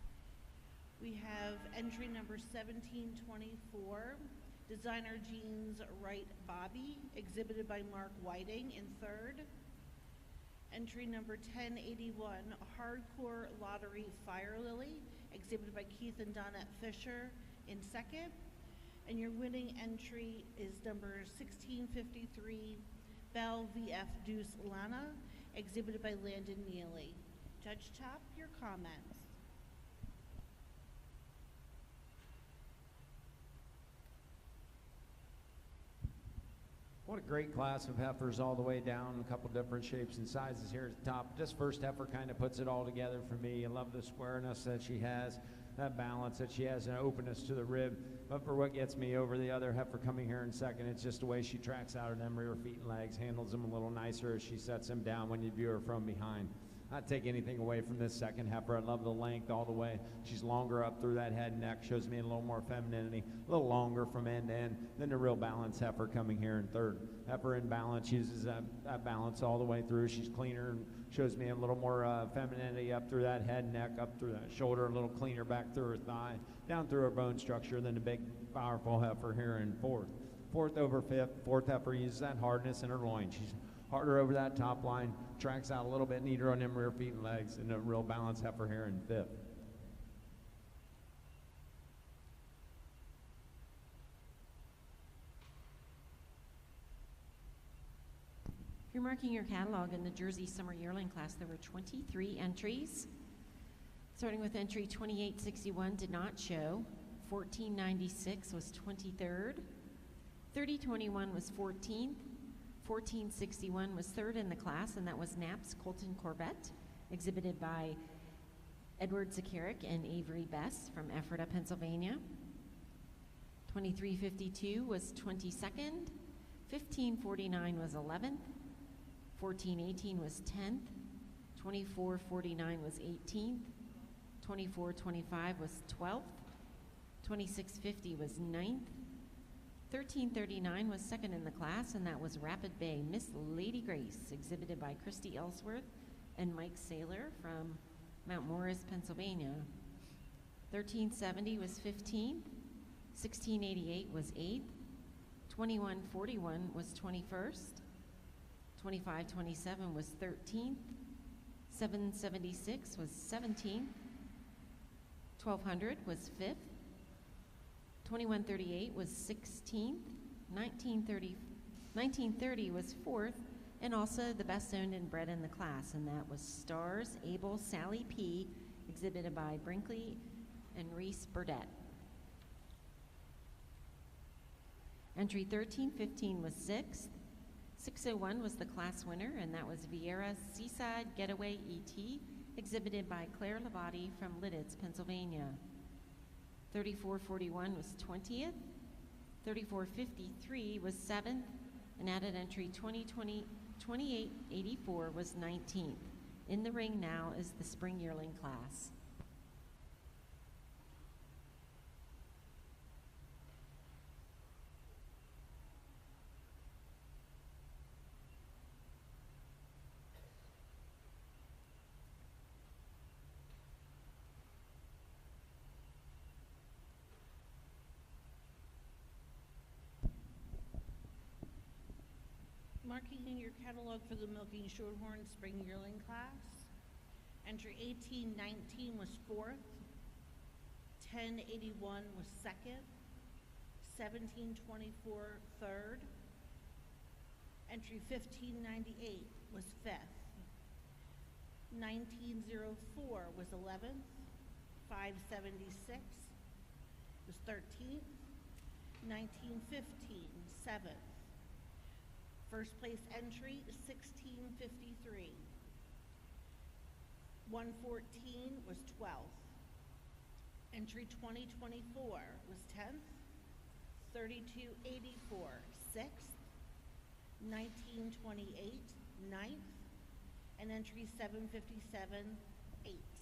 Speaker 7: we have entry number 1724, designer jeans right Bobby, exhibited by Mark Whiting in third. Entry number 1081, hardcore lottery fire lily, exhibited by Keith and Donette Fisher in second. And your winning entry is number 1653, Belle VF Deuce Lana, exhibited by Landon Neely. Judge Chop, your comments.
Speaker 8: What a great class of heifers all the way down, a couple different shapes and sizes here at the top. This first heifer kind of puts it all together for me. I love the squareness that she has, that balance that she has, and openness to the rib. But for what gets me over the other heifer coming here in second, it's just the way she tracks out of them rear feet and legs, handles them a little nicer as she sets them down when you view her from behind. Not take anything away from this second heifer. I love the length all the way. She's longer up through that head and neck, shows me a little more femininity, a little longer from end to end than the real balanced heifer coming here in third. Heifer in balance uses that balance all the way through. She's cleaner and shows me a little more femininity up through that head and neck, up through that shoulder, a little cleaner back through her thigh, down through her bone structure than the big, powerful heifer here in fourth. Fourth over fifth. Fourth heifer uses that hardness in her loin. She's harder over that top line, tracks out a little bit neater on them rear feet and legs, and a real balanced heifer here in fifth.
Speaker 6: If you're marking your catalog in the Jersey Summer Yearling class, there were 23 entries. Starting with entry 2861 did not show. 1496 was 23rd. 3021 was 14th. 1461 was third in the class, and that was Knapp's Colton Corvette, exhibited by Edward Zakaric and Avery Bess from Ephrata, Pennsylvania. 2352 was 22nd. 1549 was 11th. 1418 was 10th. 2449 was 18th. 2425 was 12th. 2650 was 9th. 1339 was second in the class, and that was Rapid Bay Miss Lady Grace, exhibited by Christy Ellsworth and Mike Saylor from Mount Morris, Pennsylvania. 1370 was 15th. 1688 was 8th. 2141 was 21st. 2527 was 13th. 776 was 17th. 1200 was 5th. 2138 was 16th, 1930 was 4th, and also the best owned and bred in the class, and that was Stars Able Sally P, exhibited by Brinkley and Reese Burdett. Entry 1315 was 6th. 601 was the class winner, and that was Vieira Seaside Getaway ET, exhibited by Claire Lavati from Lidditz, Pennsylvania. 3441 was 20th, 3453 was 7th, and added entry 2884 was 19th. In the ring now is the spring yearling class.
Speaker 7: Marking in your catalog for the milking shorthorn spring yearling class, entry 1819 was 4th, 1081 was 2nd, 1724 3rd, entry 1598 was 5th, 1904 was 11th, 576 was 13th, 1915 7th. First place entry, 1653. 114 was 12th. Entry 2024 was 10th. 3284, 6th. 1928, 9th. And entry 757, 8th.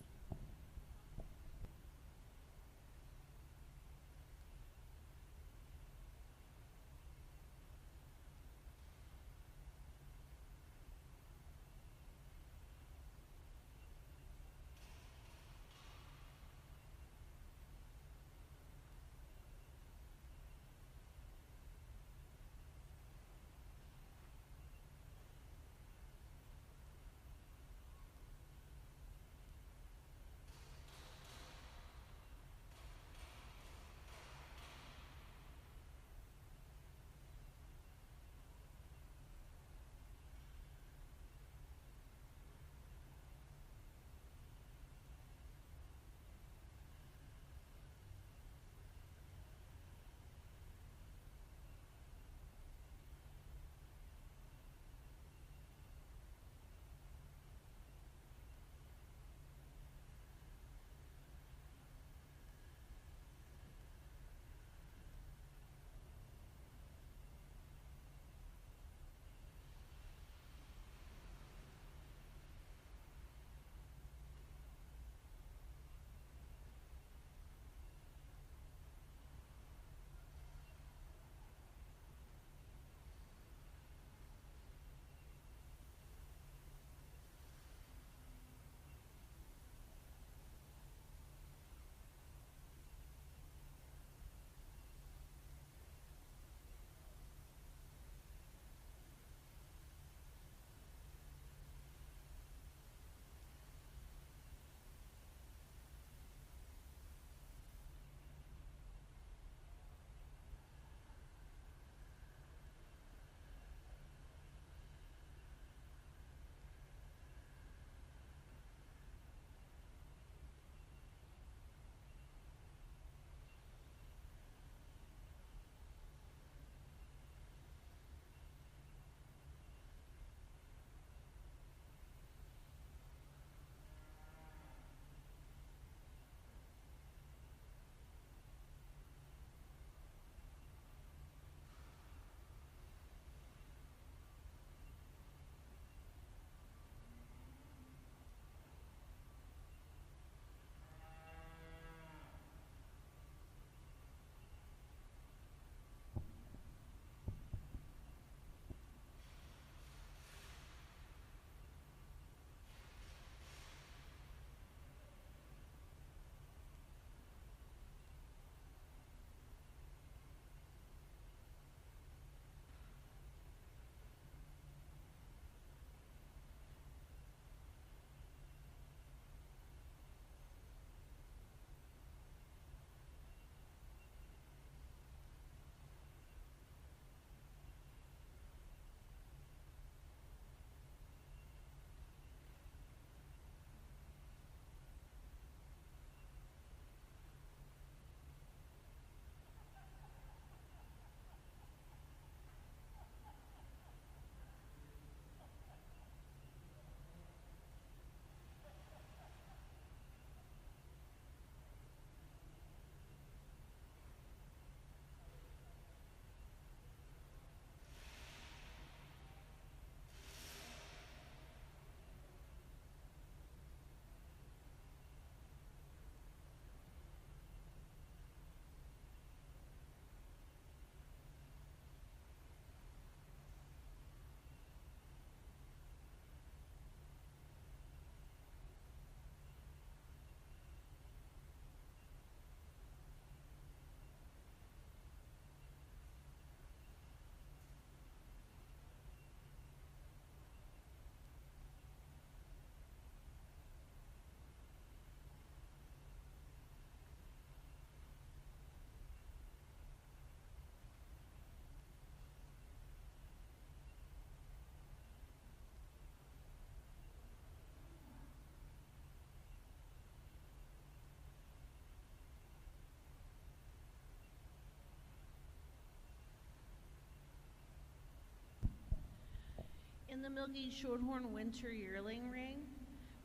Speaker 7: In the Milky Shorthorn Winter Yearling Ring,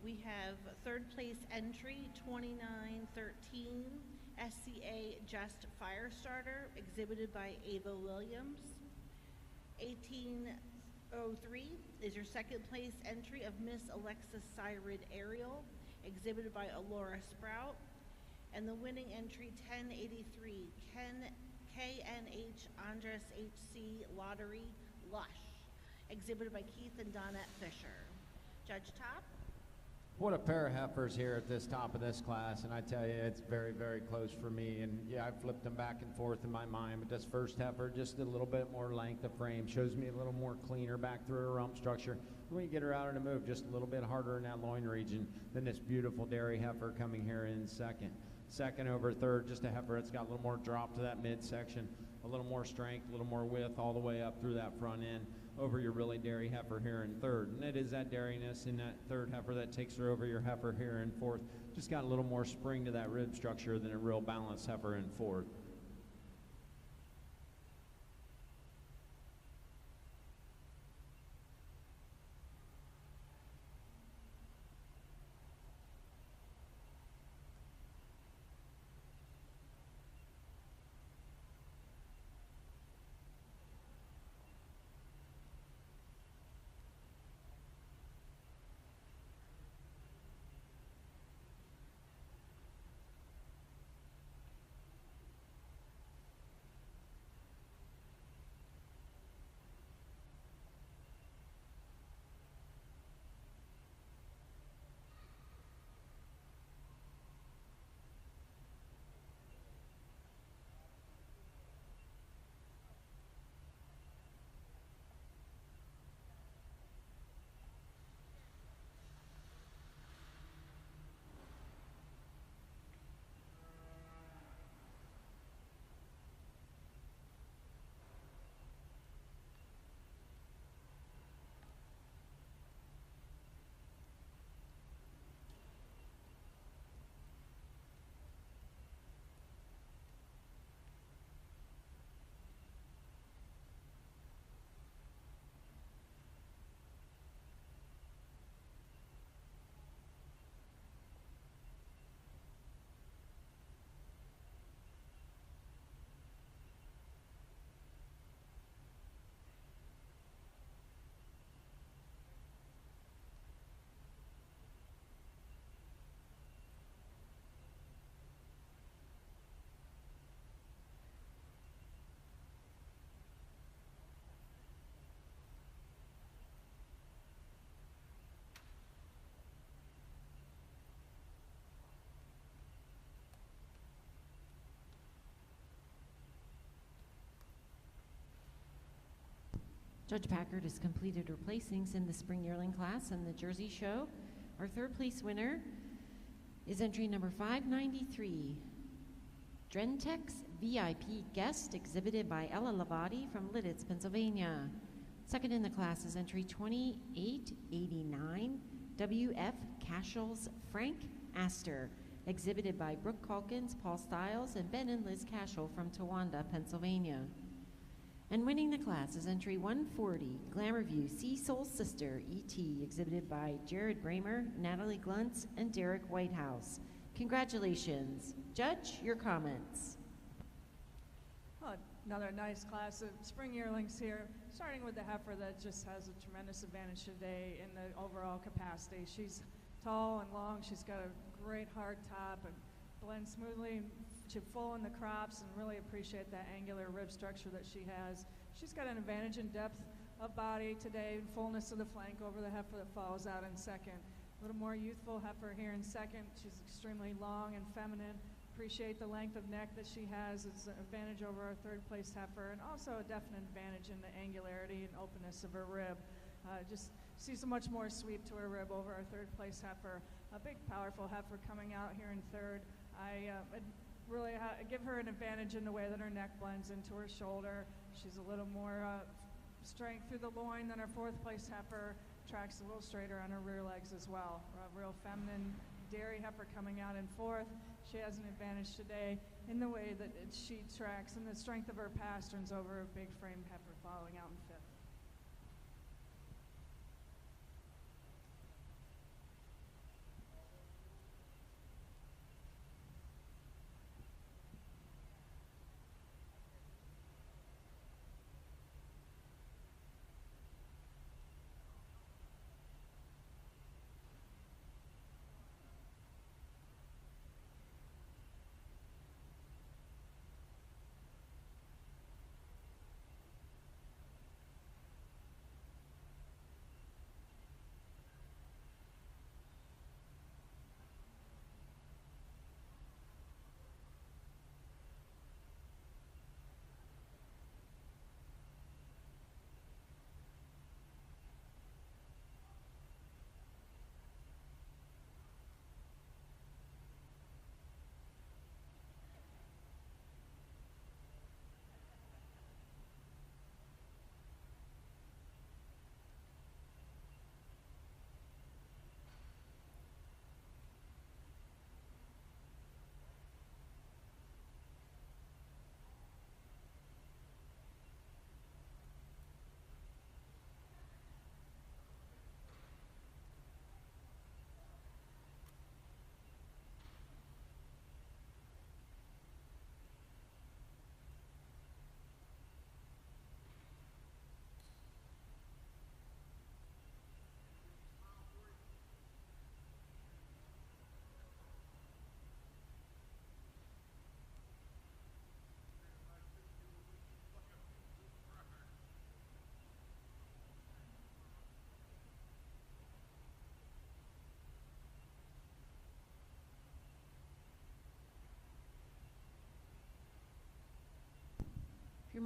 Speaker 7: we have third place entry 2913 SCA Just Firestarter, exhibited by Ava Williams. 1803 is your second place entry of Miss Alexis Syrid Ariel, exhibited by Alora Sprout. And the winning entry 1083 KNH Andres HC Lottery Lush, exhibited by Keith and Donette Fisher. Judge Top?
Speaker 8: What a pair of heifers here at this top of this class, and I tell you, it's very, very close for me. And yeah, I flipped them back and forth in my mind, but this first heifer, just a little bit more length of frame, shows me a little more cleaner back through her rump structure. When you get her out on the move, just a little bit harder in that loin region than this beautiful dairy heifer coming here in second. Second over third, just a heifer that's got a little more drop to that midsection, a little more strength, a little more width all the way up through that front end over your really dairy heifer here in third. And it is that dairiness in that third heifer that takes her over your heifer here in fourth. Just got a little more spring to that rib structure than a real balanced heifer in fourth.
Speaker 6: Judge Packard has completed her placings in the spring yearling class and the Jersey show. Our third place winner is entry number 593, Drentex VIP Guest, exhibited by Ella Lavati from Lidditz, Pennsylvania. Second in the class is entry 2889, WF Cashels Frank Astor, exhibited by Brooke Calkins, Paul Stiles, and Ben and Liz Cashel from Towanda, Pennsylvania. And winning the class is entry 140, Glamour View Sea Soul Sister, E.T., exhibited by Jared Bramer, Natalie Gluntz, and Derek Whitehouse. Congratulations. Judge, your comments.
Speaker 2: Oh, another nice class of spring yearlings here, starting with the heifer that just has a tremendous advantage today in the overall capacity. She's tall and long. She's got a great hard top and blends smoothly to full in the crops, and really appreciate that angular rib structure that she has. She's got an advantage in depth of body today, and fullness of the flank over the heifer that follows out in second. A little more youthful heifer here in second. She's extremely long and feminine. Appreciate the length of neck that she has. It's an advantage over our third place heifer, and also a definite advantage in the angularity and openness of her rib. Just see so much more sweep to her rib over our third place heifer. A big, powerful heifer coming out here in third. I'd really give her an advantage in the way that her neck blends into her shoulder. She's a little more strength through the loin than our fourth place heifer. Tracks a little straighter on her rear legs as well. A real feminine dairy heifer coming out in fourth. She has an advantage today in the way that she tracks and the strength of her pasterns over a big frame heifer following out in fifth.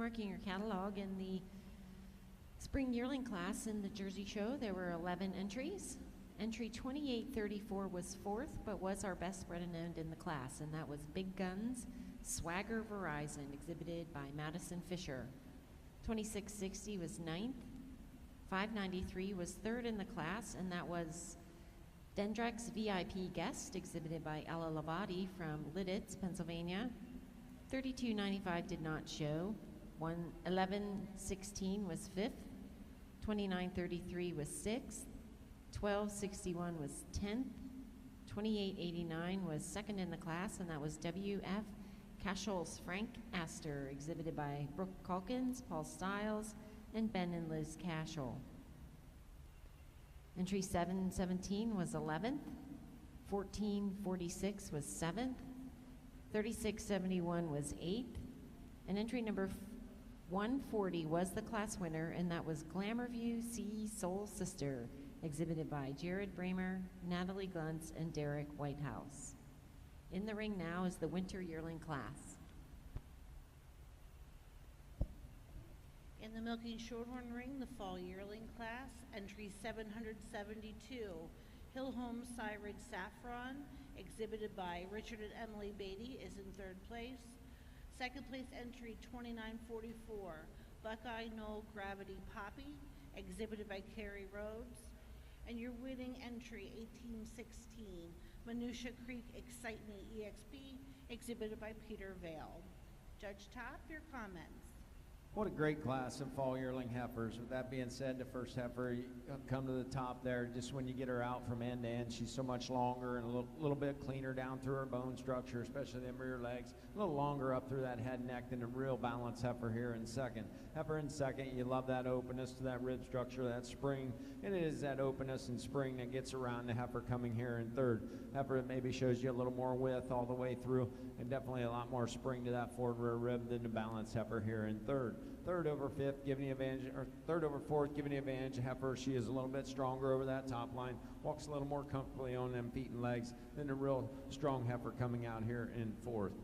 Speaker 6: marking your catalog, in the spring yearling class in the Jersey Show, there were 11 entries. Entry 2834 was fourth, but was our best bred and owned in the class, and that was Big Guns Swagger Verizon, exhibited by Madison Fisher. 2660 was ninth. 593 was third in the class, and that was Dendrex VIP Guest, exhibited by Ella Labate from Lidditz, Pennsylvania. 3295 did not show. 1116 was fifth. 2933 was sixth. 1261 was 10th. 2889 was second in the class, and that was WF Cashels Frank Astor, exhibited by Brooke Calkins, Paul Stiles, and Ben and Liz Cashel. Entry 717 was 11th. 1446 was 7th. 3671 was 8th. And entry number 140 was the class winner, and that was Glamourview Sea Soul Sister, exhibited by Jared Bramer, Natalie Guntz, and Derek Whitehouse. In the ring now is the winter yearling class.
Speaker 7: In the Milking Shorthorn ring, the fall yearling class, entry 772, Hillholm Syrid Saffron, exhibited by Richard and Emily Beatty, is in third place. Second place entry 2944, Buckeye Knoll Gravity Poppy, exhibited by Carrie Rhodes. And your winning entry 1816, Minutia Creek Excite Me EXP, exhibited by Peter Vale. Judge Top, your comments.
Speaker 8: What a great class of fall yearling heifers. With that being said, the first heifer, you come to the top there, just when you get her out from end to end, she's so much longer and a little bit cleaner down through her bone structure, especially them rear legs, a little longer up through that head and neck than a real balanced heifer here in second. Heifer in second, you love that openness to that rib structure, that spring, and it is that openness and spring that gets around the heifer coming here in third. Heifer that maybe shows you a little more width all the way through, and definitely a lot more spring to that forward rear rib than the balanced heifer here in third. Third over fifth, giving you advantage, or third over fourth, giving you advantage. Heifer, she is a little bit stronger over that top line, walks a little more comfortably on them feet and legs than a real strong heifer coming out here in fourth.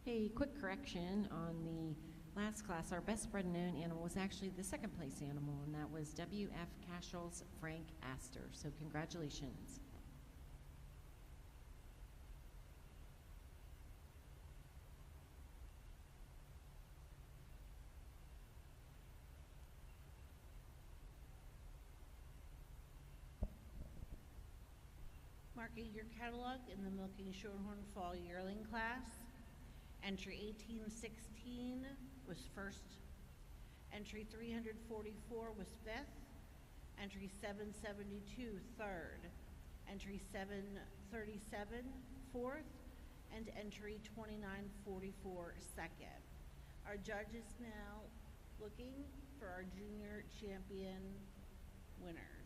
Speaker 6: A quick correction on the last class. Our best bred and known animal was actually the second place animal, and that was WF Cashels Frank Astor. So congratulations.
Speaker 7: Marking your catalog in the Milking Shorthorn Fall Yearling class. Entry 1816 was first. Entry 344 was fifth. Entry 772 third. entry 737 fourth, and entry 2944 second. Our judge is now looking for our junior champion winners.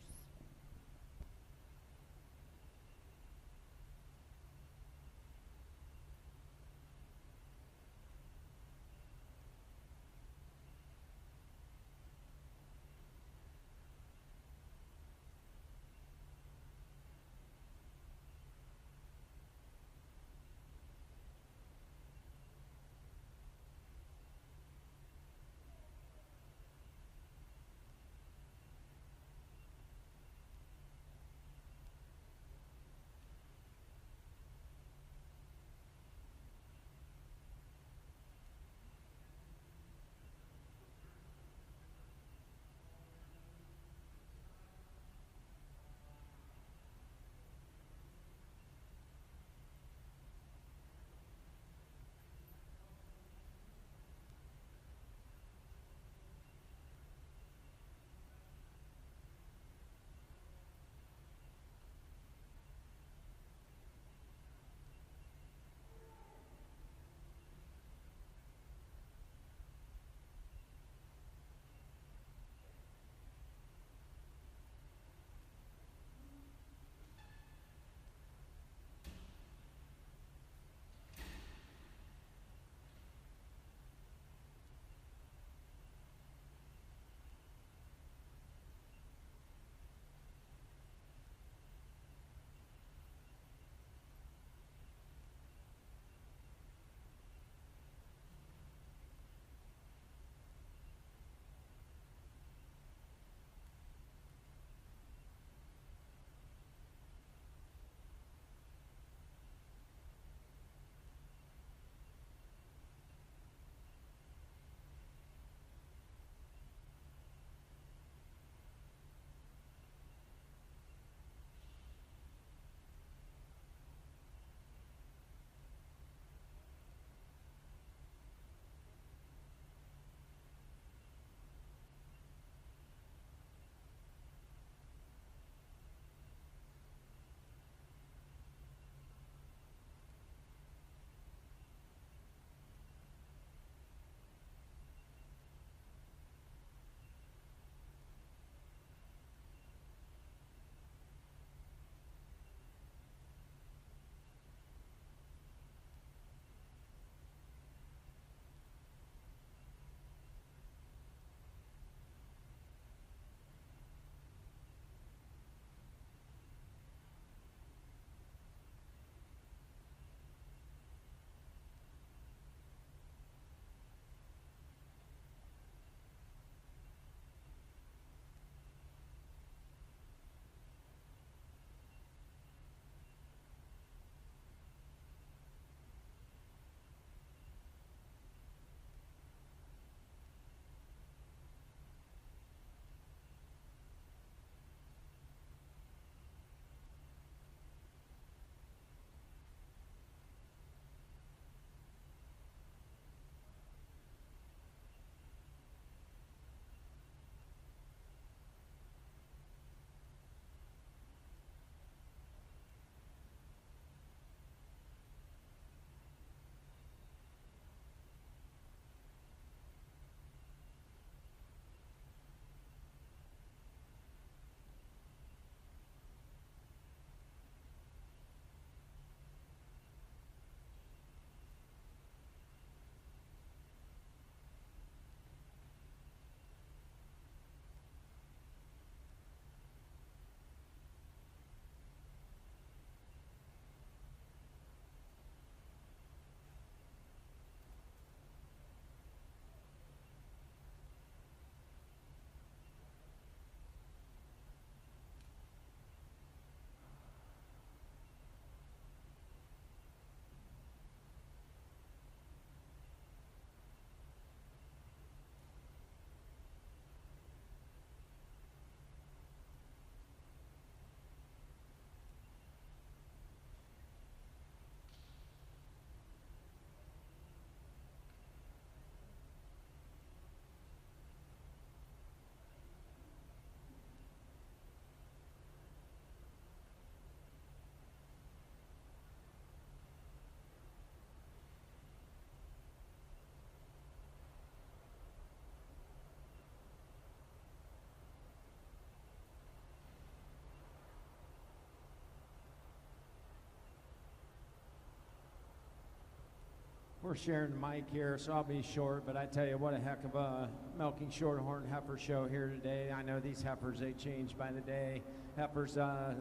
Speaker 8: we're sharing the mic here, so I'll be short, but I tell you, what a heck of a milking Shorthorn heifer show here today. I know these heifers, they change by the day. Heifers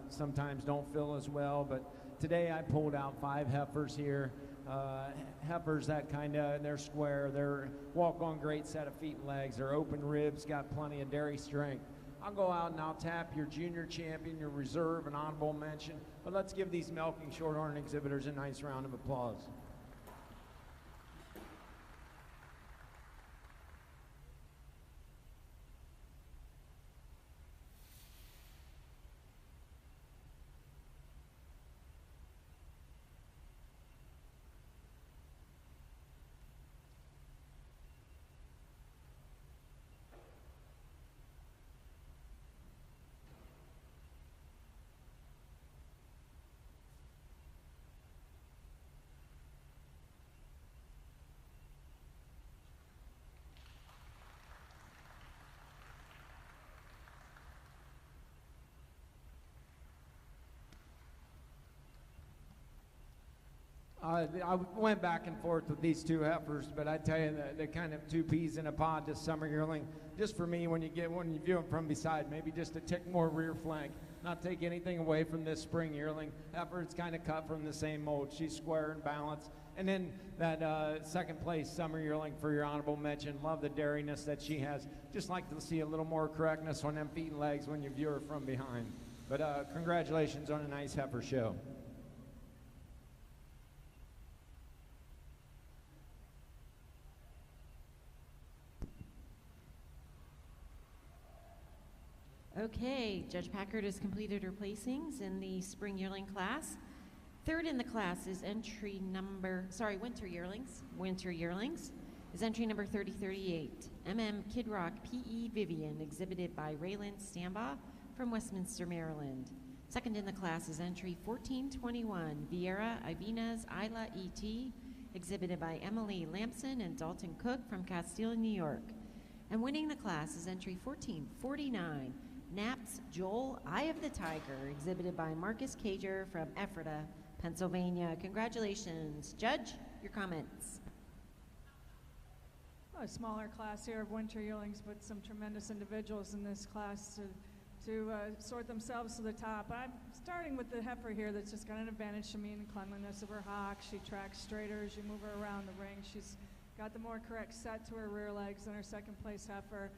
Speaker 8: sometimes don't feel as well, but today I pulled out 5 heifers here. Heifers that they're square, they're walk on great set of feet and legs, they're open ribs, got plenty of dairy strength. I'll go out and I'll tap your junior champion, your reserve, and honorable mention, but let's give these milking Shorthorn exhibitors a nice round of applause. I went back and forth with these 2 heifers, but I tell you, they're kind of 2 peas in a pod, this summer yearling. Just for me, when you view them from beside, maybe just a tick more rear flank. Not take anything away from this spring yearling. Heifer is kind of cut from the same mold. She's square and balanced. And then that second place summer yearling for your honorable mention. Love the dairiness that she has. Just like to see a little more correctness on them feet and legs when you view her from behind. But congratulations on a nice heifer show.
Speaker 6: Okay, Judge Packard has completed her placings in the spring yearling class. Third in the class is winter yearlings. Winter yearlings is entry number 3038, Kid Rock P.E. Vivian, exhibited by Raylan Stambaugh from Westminster, Maryland. Second in the class is entry 1421, Vieira Ivinez Isla E.T., exhibited by Emily Lampson and Dalton Cook from Castile, New York. And winning the class is entry 1449, Naps Joel Eye of the Tiger, exhibited by Marcus Cager from Ephrata, Pennsylvania. Congratulations. Judge, your comments.
Speaker 2: A smaller class here of winter yearlings, but some tremendous individuals in this class to sort themselves to the top. I'm starting with the heifer here that's just got an advantage to me in the cleanliness of her hock. She tracks straighter as you move her around the ring. She's got the more correct set to her rear legs than her second place heifer.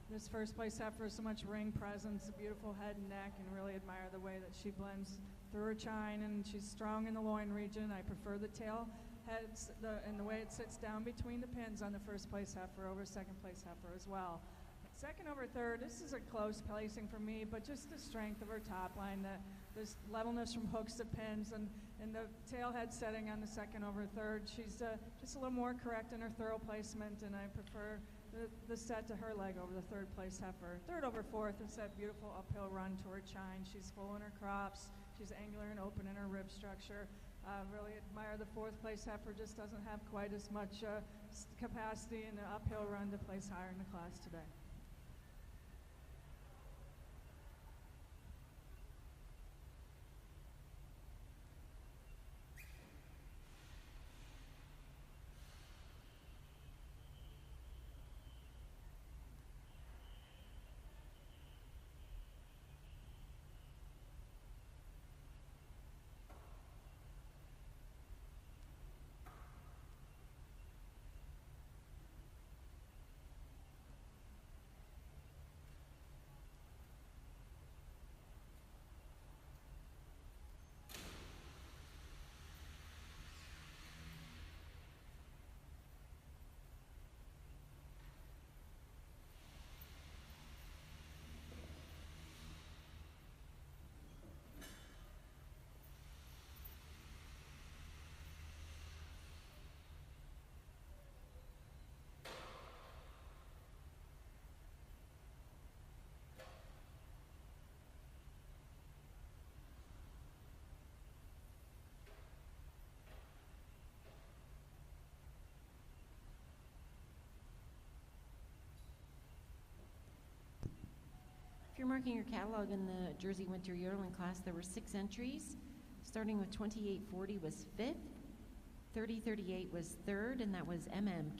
Speaker 2: This first place heifer has so much ring presence, a beautiful head and neck, and really admire the way that she blends through her chine, and she's strong in the loin region. I prefer the tail heads and the way it sits down between the pins on the first place heifer over second place heifer as well. Second over third, this is a close placing for me, but just the strength of her top line, this levelness from hooks to pins, and the tail head setting on the second over third. She's just a little more correct in her thorough placement, and I prefer the set to her leg over the third place heifer. Third over fourth is that beautiful uphill run to her chine. She's full in her crops. She's angular and open in her rib structure. Really admire the fourth place heifer, just doesn't have quite as much capacity in the uphill run to place higher in the class today.
Speaker 6: If you're marking your catalog in the Jersey Winter Yearling class, there were 6 entries. Starting with 2840 was 5th, 3038 was third, and that was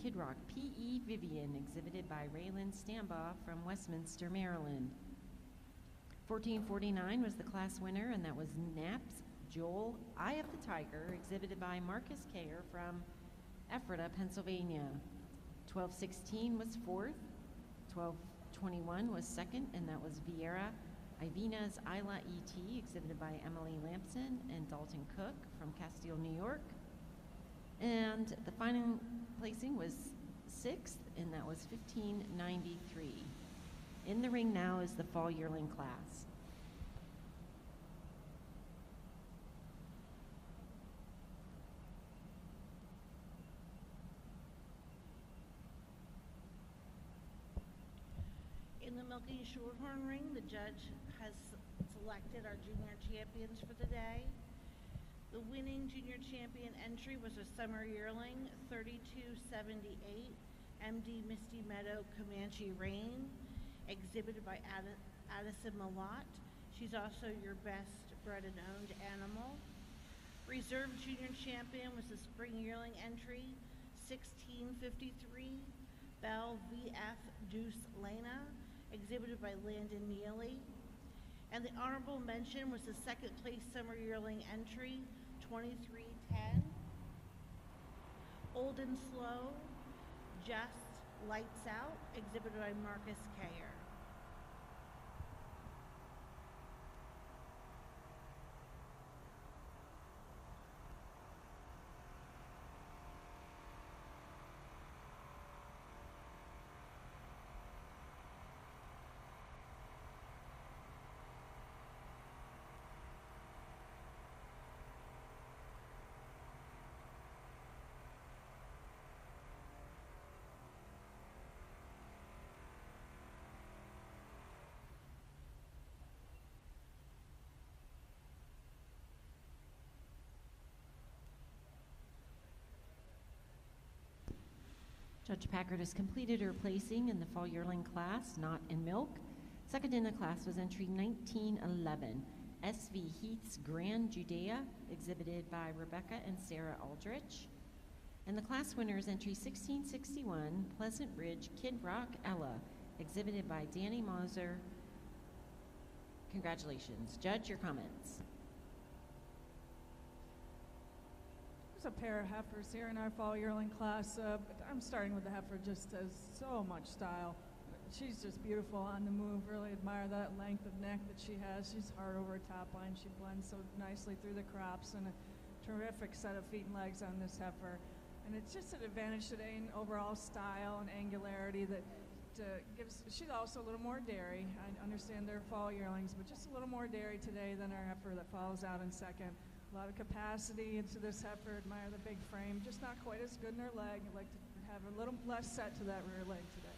Speaker 6: Kid Rock P.E. Vivian, exhibited by Raylan Stambaugh from Westminster, Maryland. 1449 was the class winner, and that was Naps Joel Eye of the Tiger, exhibited by Marcus Kayer from Ephrata, Pennsylvania. 1216 was fourth. 1221 was second, and that was Vieira Ivina's Isla E.T., exhibited by Emily Lampson and Dalton Cook from Castile, New York. And the final placing was sixth, and that was 1593. In the ring now is the fall yearling class.
Speaker 7: In the Milky Shorthorn ring, the judge has selected our junior champions for the day. The winning junior champion entry was a summer yearling, 3278, MD Misty Meadow Comanche Rain, exhibited by Addison Malott. She's also your best bred and owned animal. Reserve junior champion was the spring yearling entry, 1653, Belle VF Deuce Lena, exhibited by Landon Neely. And the honorable mention was the second place summer yearling entry, 2310, Old and Slow, Just Lights Out, exhibited by Marcus Kayer.
Speaker 6: Judge Packard has completed her placing in the fall yearling class, not in milk. Second in the class was entry 1911, SV Heath's Grand Judea, exhibited by Rebecca and Sarah Aldrich. And the class winner is entry 1661, Pleasant Ridge Kid Rock Ella, exhibited by Danny Moser. Congratulations. Judge, your comments.
Speaker 2: There's a pair of heifers here in our fall yearling class. But I'm starting with the heifer, just has so much style. She's just beautiful on the move. Really admire that length of neck that she has. She's hard over her top line. She blends so nicely through the crops, and a terrific set of feet and legs on this heifer. And it's just an advantage today in overall style and angularity that gives. She's also a little more dairy. I understand they're fall yearlings, but just a little more dairy today than our heifer that follows out in second. A lot of capacity into this heifer. Admire the big frame. Just not quite as good in her leg. I'd like to have a little less set to that rear leg today.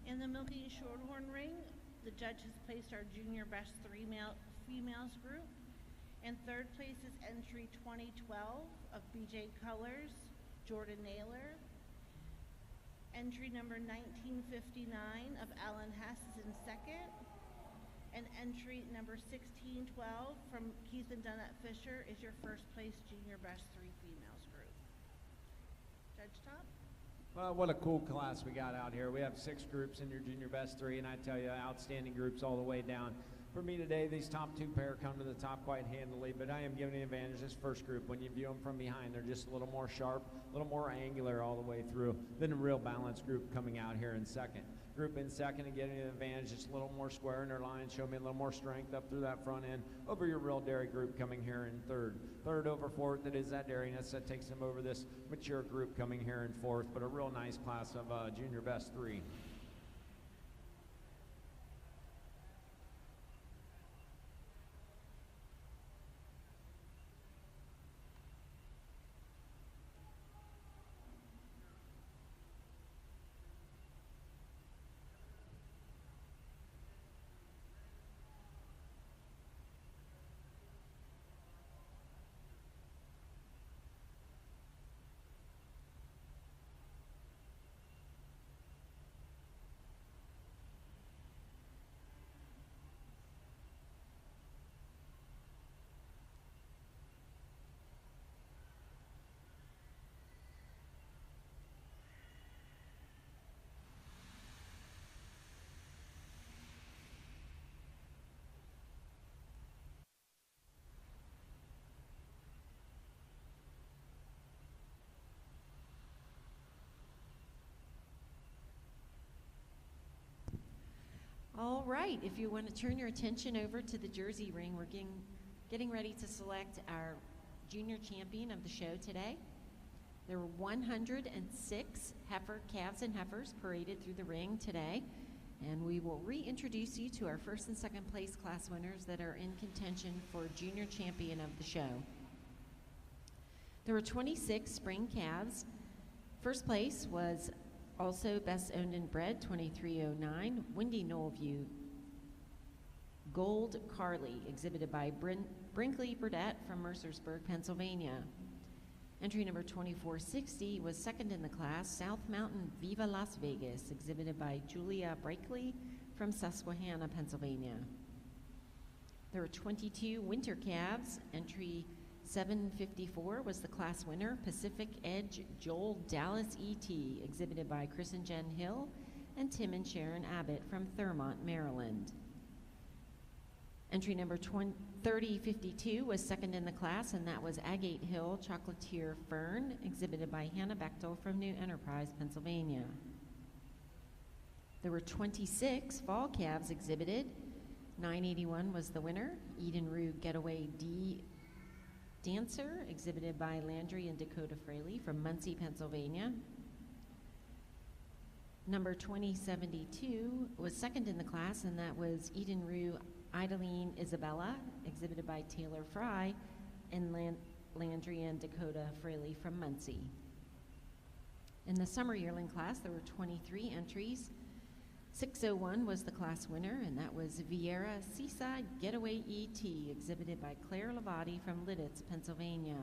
Speaker 7: In the Milky Shorthorn ring, the judge has placed our junior best females group. In third place is entry 2012 of BJ Colors, Jordan Naylor. Entry number 1959 of Alan Hess is in second. And entry number 1612 from Keith and Donette Fisher is your first place junior best three females group. Judge Top?
Speaker 8: Well, what a cool class we got out here. We have 6 groups in your junior best 3, and I tell you, outstanding groups all the way down. For me today, these top 2 pair come to the top quite handily, but I am giving the advantage this first group. When you view them from behind, they're just a little more sharp, a little more angular all the way through than a real balanced group coming out here in second. Group in second and getting an advantage, just a little more square in their line, show me a little more strength up through that front end over your real dairy group coming here in third. Third over fourth, it is that dairiness that takes them over this mature group coming here in fourth, but a real nice class of junior best 3.
Speaker 6: All right, if you want to turn your attention over to the Jersey ring, we're getting ready to select our junior champion of the show today. There were 106 heifer calves and heifers paraded through the ring today, and we will reintroduce you to our first and second place class winners that are in contention for junior champion of the show. There were 26 spring calves. First place was also best owned and bred 2309 Windy Knollview Gold Carly, exhibited by Brinkley Burdett from Mercersburg, Pennsylvania. Entry number 2460 was second in the class, South Mountain Viva Las Vegas, exhibited by Julia Brakely from Susquehanna, Pennsylvania. There were 22 winter calves. Entry 754 was the class winner, Pacific Edge Joel Dallas E.T., exhibited by Chris and Jen Hill and Tim and Sharon Abbott from Thurmont, Maryland. Entry number 3052 was second in the class, and that was Agate Hill Chocolatier Fern, exhibited by Hannah Bechtel from New Enterprise, Pennsylvania. There were 26 fall calves exhibited. 981 was the winner, Eden Rue Getaway D Dancer, exhibited by Landry and Dakota Fraley from Muncie, Pennsylvania. Number 2072 was second in the class, and that was Eden Rue Idaline Isabella, exhibited by Taylor Fry and Landry and Dakota Fraley from Muncie. In the summer yearling class, there were 23 entries. 601 was the class winner, and that was Vieira Seaside Getaway E.T., exhibited by Claire Lavati from Lidditz, Pennsylvania.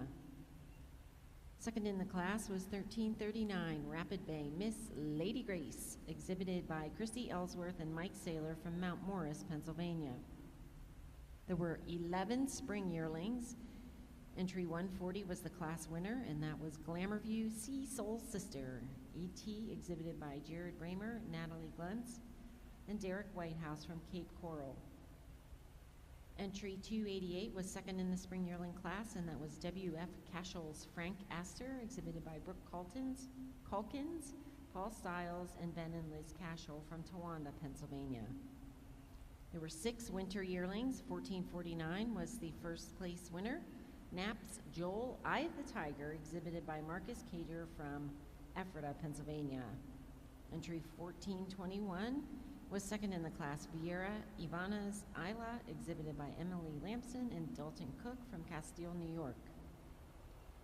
Speaker 6: Second in the class was 1339 Rapid Bay Miss Lady Grace, exhibited by Christy Ellsworth and Mike Saylor from Mount Morris, Pennsylvania. There were 11 spring yearlings. Entry 140 was the class winner, and that was Glamourview Sea Soul Sister, E.T., exhibited by Jared Raymer, Natalie Gluntz, and Derek Whitehouse from Cape Coral. Entry 288 was second in the spring yearling class, and that was W.F. Cashell's Frank Astor, exhibited by Brooke Calkins, Paul Stiles, and Ben and Liz Cashell from Towanda, Pennsylvania. There were 6 winter yearlings. 1449 was the first place winner. Knapp's Joel Eye of the Tiger, exhibited by Marcus Cater from Ephrata, Pennsylvania. Entry 1421 was second in the class. Vieira Ivana's Isla, exhibited by Emily Lampson and Dalton Cook from Castile, New York.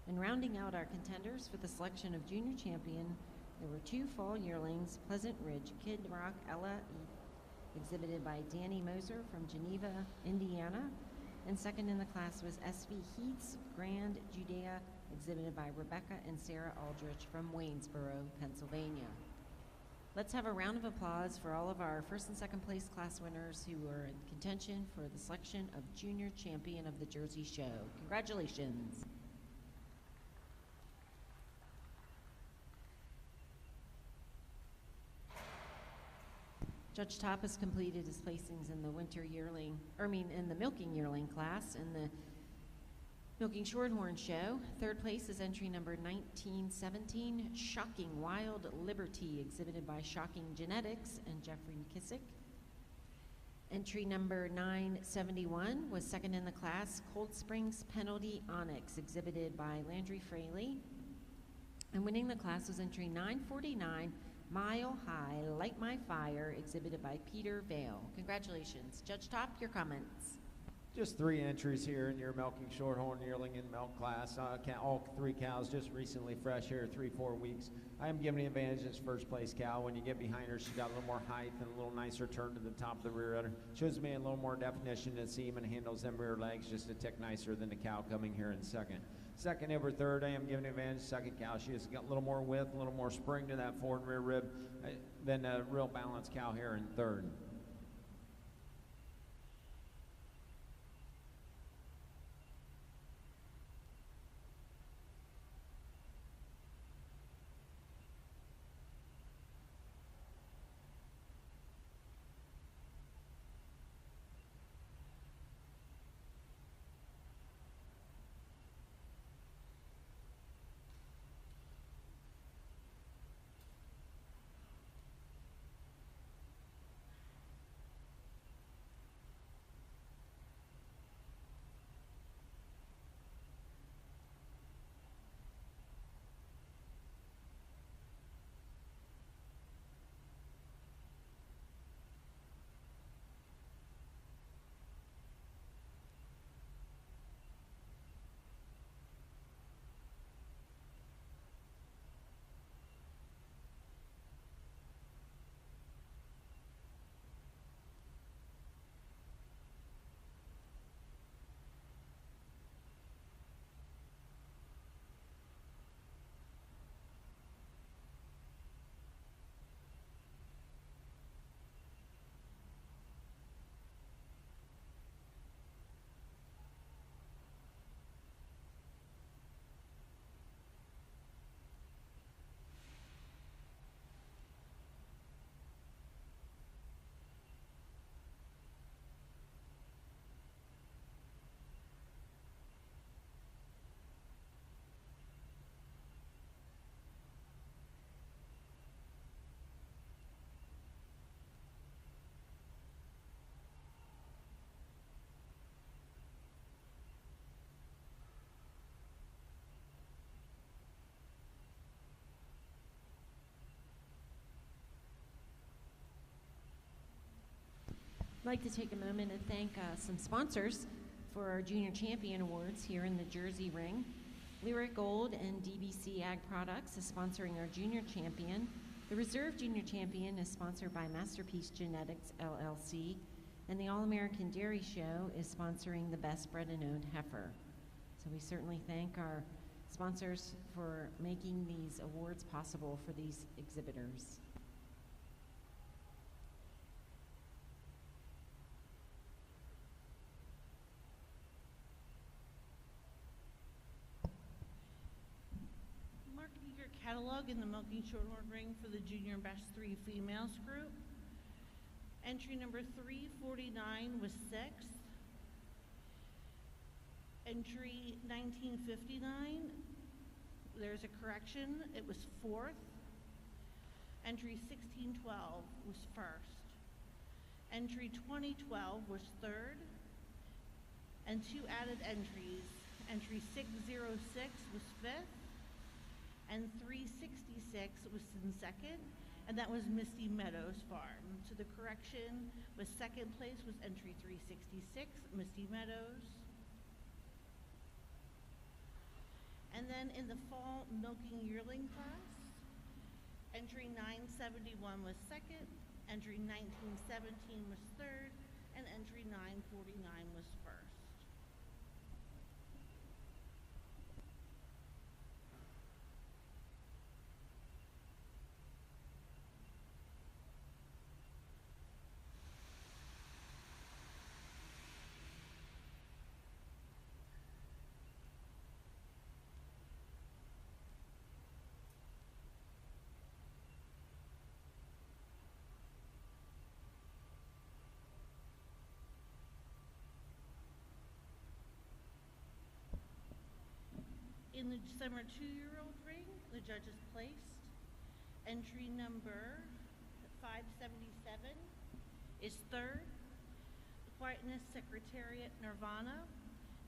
Speaker 6: And rounding out our contenders for the selection of junior champion, there were 2 fall yearlings, Pleasant Ridge Kid Rock Ella, exhibited by Danny Moser from Geneva, Indiana. And second in the class was SV Heath's Grand Judea, exhibited by Rebecca and Sarah Aldrich from Waynesboro, Pennsylvania. Let's have a round of applause for all of our first and second place class winners who are in contention for the selection of junior champion of the Jersey Show. Congratulations. Judge Top has completed his placings in the in the milking yearling class in the Milking Shorthorn Show. Third place is entry number 1917, Shocking Wild Liberty, exhibited by Shocking Genetics and Jeffrey McKissick. Entry number 971 was second in the class, Cold Springs Penalty Onyx, exhibited by Landry Fraley. And winning the class was entry 949, Mile High, Light My Fire, exhibited by Peter Vale. Congratulations. Judge Top, your comments.
Speaker 8: Just 3 entries here in your Milking Shorthorn yearling and milk class. All 3 cows just recently fresh here, 3-4 weeks. I am giving the advantage as first place cow. When you get behind her, she's got a little more height and a little nicer turn to the top of the rear udder. Shows me a little more definition to seam and handles them rear legs just a tick nicer than the cow coming here in second. Second over third, I am giving the advantage. Second cow, she has got a little more width, a little more spring to that forward and rear rib than a real balanced cow here in third.
Speaker 6: I'd like to take a moment and thank some sponsors for our Junior Champion Awards here in the Jersey Ring. Lyric Gold and DBC Ag Products is sponsoring our Junior Champion. The Reserve Junior Champion is sponsored by Masterpiece Genetics, LLC. And the All-American Dairy Show is sponsoring the Best Bred and Owned Heifer. So we certainly thank our sponsors for making these awards possible for these exhibitors.
Speaker 7: Marking your catalog in the Milking Shorthorn ring for the Junior Best 3 Females group. Entry number 349 was 6th. Entry 1959, there's a correction, it was 4th. Entry 1612 was 1st. Entry 2012 was 3rd. And 2 added entries. Entry 606 was 5th. And 366 was in 2nd. And that was Misty Meadows Farm. So the correction was 2nd place was entry 366, Misty Meadows. And then in the fall milking yearling class, entry 971 was 2nd, entry 1917 was 3rd, and entry 949 was 1st. In the summer 2-year-old ring, the judges placed entry number 577 is 3rd. Quietness Secretariat Nirvana.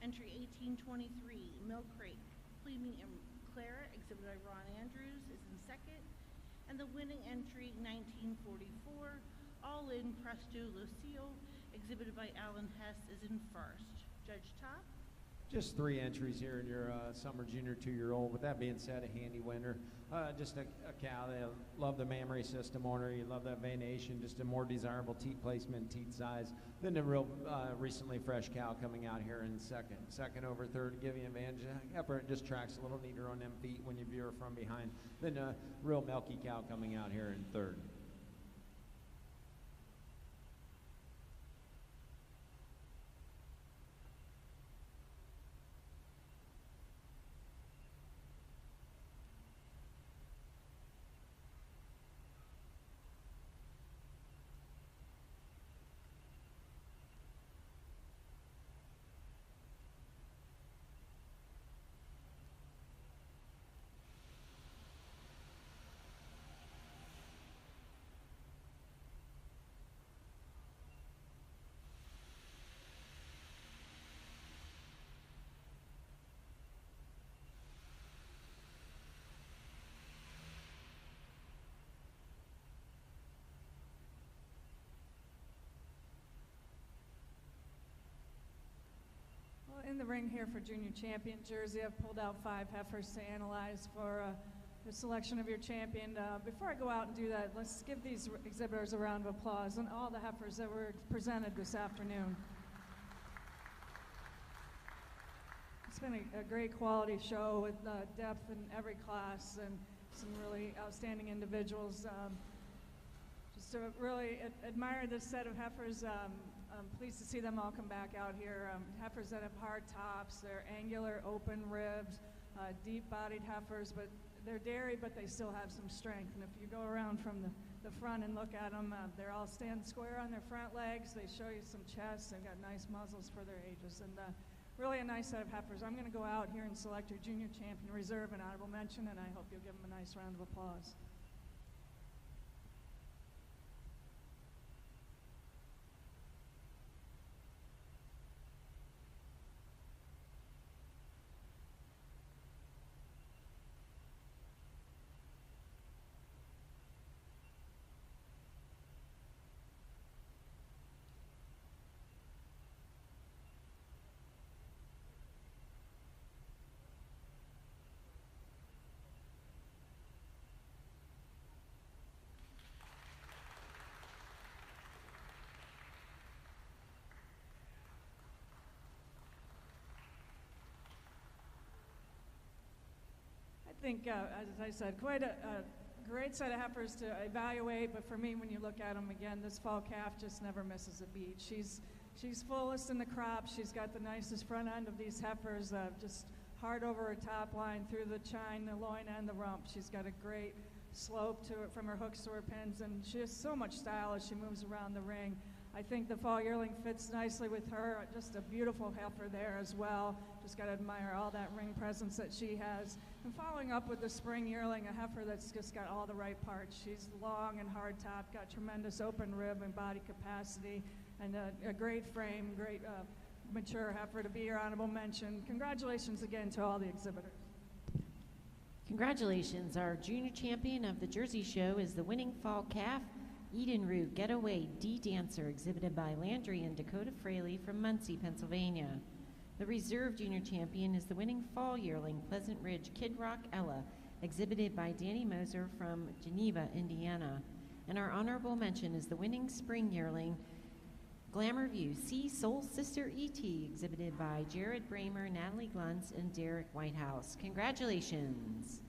Speaker 7: Entry 1823, Milk Crate Cleaning and Clara, exhibited by Ron Andrews, is in 2nd. And the winning entry 1944, All In Presto Lucille, exhibited by Alan Hess, is in 1st. Judge Top.
Speaker 8: Just 3 entries here in your summer junior 2-year-old. With that being said, a handy winner. Just a cow. They love the mammary system on her. You love that venation. Just a more desirable teat placement, teat size than the real recently fresh cow coming out here in 2nd. 2nd over 3rd, giving advantage. Heifer just tracks a little neater on them feet when you view her from behind than a real milky cow coming out here in 3rd.
Speaker 2: In the ring here for Junior Champion Jersey, I've pulled out 5 heifers to analyze for the selection of your champion. Before I go out and do that, let's give these exhibitors a round of applause and all the heifers that were presented this afternoon. It's been a great quality show with depth in every class and some really outstanding individuals. Just to really admire this set of heifers. I'm pleased to see them all come back out here. Heifers that have hard tops, they're angular, open ribs, deep-bodied heifers, but they're dairy, but they still have some strength. And if you go around from the front and look at them, they're all stand square on their front legs. They show you some chests. They've got nice muzzles for their ages. And really a nice set of heifers. I'm going to go out here and select your Junior Champion Reserve and honorable mention, and I hope you'll give them a nice round of applause. think, as I said, quite a great set of heifers to evaluate, but for me, when you look at them again, this fall calf just never misses a beat. She's fullest in the crop. She's got the nicest front end of these heifers, just hard over her top line, through the chine, the loin, and the rump. She's got a great slope to it from her hooks to her pins, and she has so much style as she moves around the ring. I think the fall yearling fits nicely with her. Just a beautiful heifer there as well. Just got to admire all that ring presence that she has. And following up with the spring yearling, a heifer that's just got all the right parts. She's long and hard top, got tremendous open rib and body capacity, and a great frame, great mature heifer to be your honorable mention. Congratulations again to all the exhibitors.
Speaker 6: Congratulations. Our junior champion of the Jersey Show is the winning fall calf, Edenrude Getaway D-Dancer, exhibited by Landry and Dakota Fraley from Muncie, Pennsylvania. The reserve junior champion is the winning fall yearling, Pleasant Ridge Kid Rock Ella, exhibited by Danny Moser from Geneva, Indiana. And our honorable mention is the winning spring yearling, Glamour View Sea Soul Sister E.T., exhibited by Jared Bramer, Natalie Gluntz, and Derek Whitehouse. Congratulations.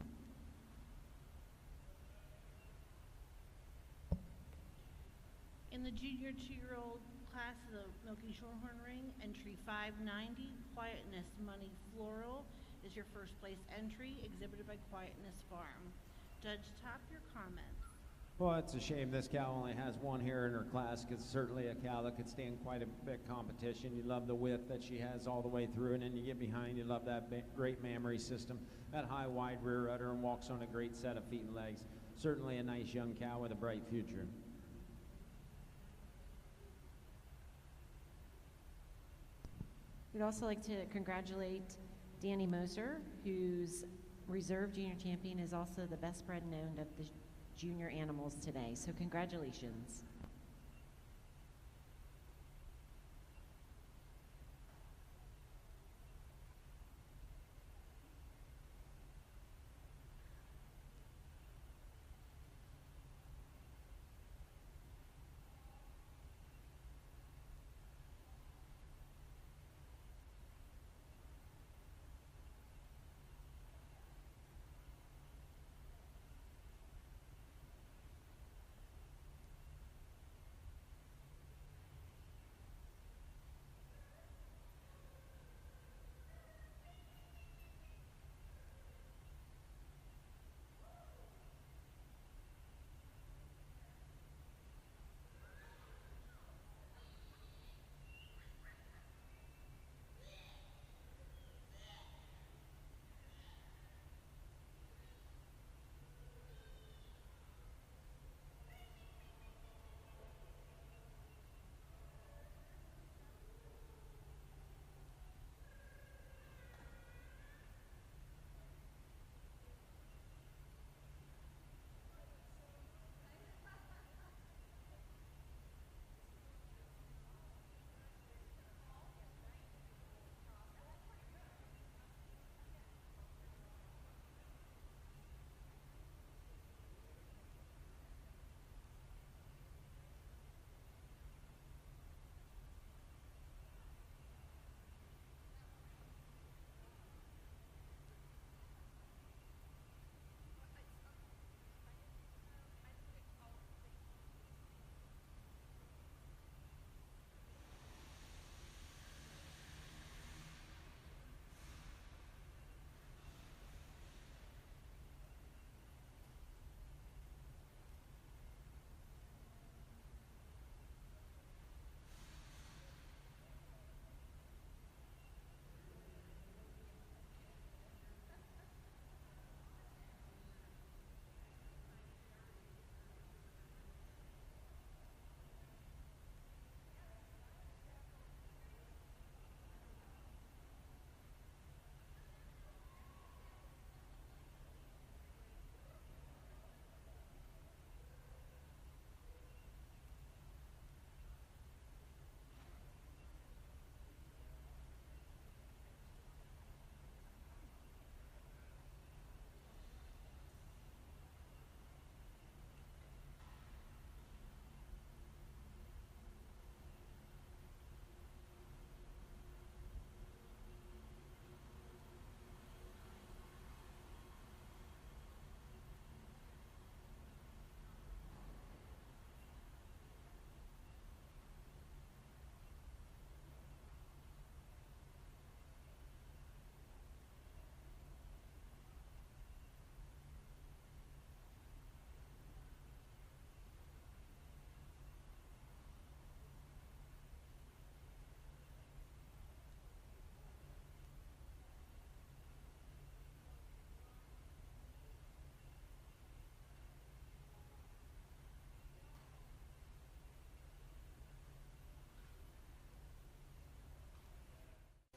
Speaker 7: In the junior 2-year-old class of the Milky Shorthorn ring, entry 590, Quietness Money Floral is your first place entry, exhibited by Quietness Farm. Judge Top, your comments.
Speaker 8: Well, it's a shame this cow only has one here in her class, because certainly a cow that could stand quite a bit competition. You love the width that she has all the way through, and then you get behind, you love that great mammary system, that high, wide rear udder, and walks on a great set of feet and legs. Certainly a nice young cow with a bright future.
Speaker 6: We'd also like to congratulate Danny Moser, whose reserve junior champion is also the best bred and owned of the junior animals today. So congratulations.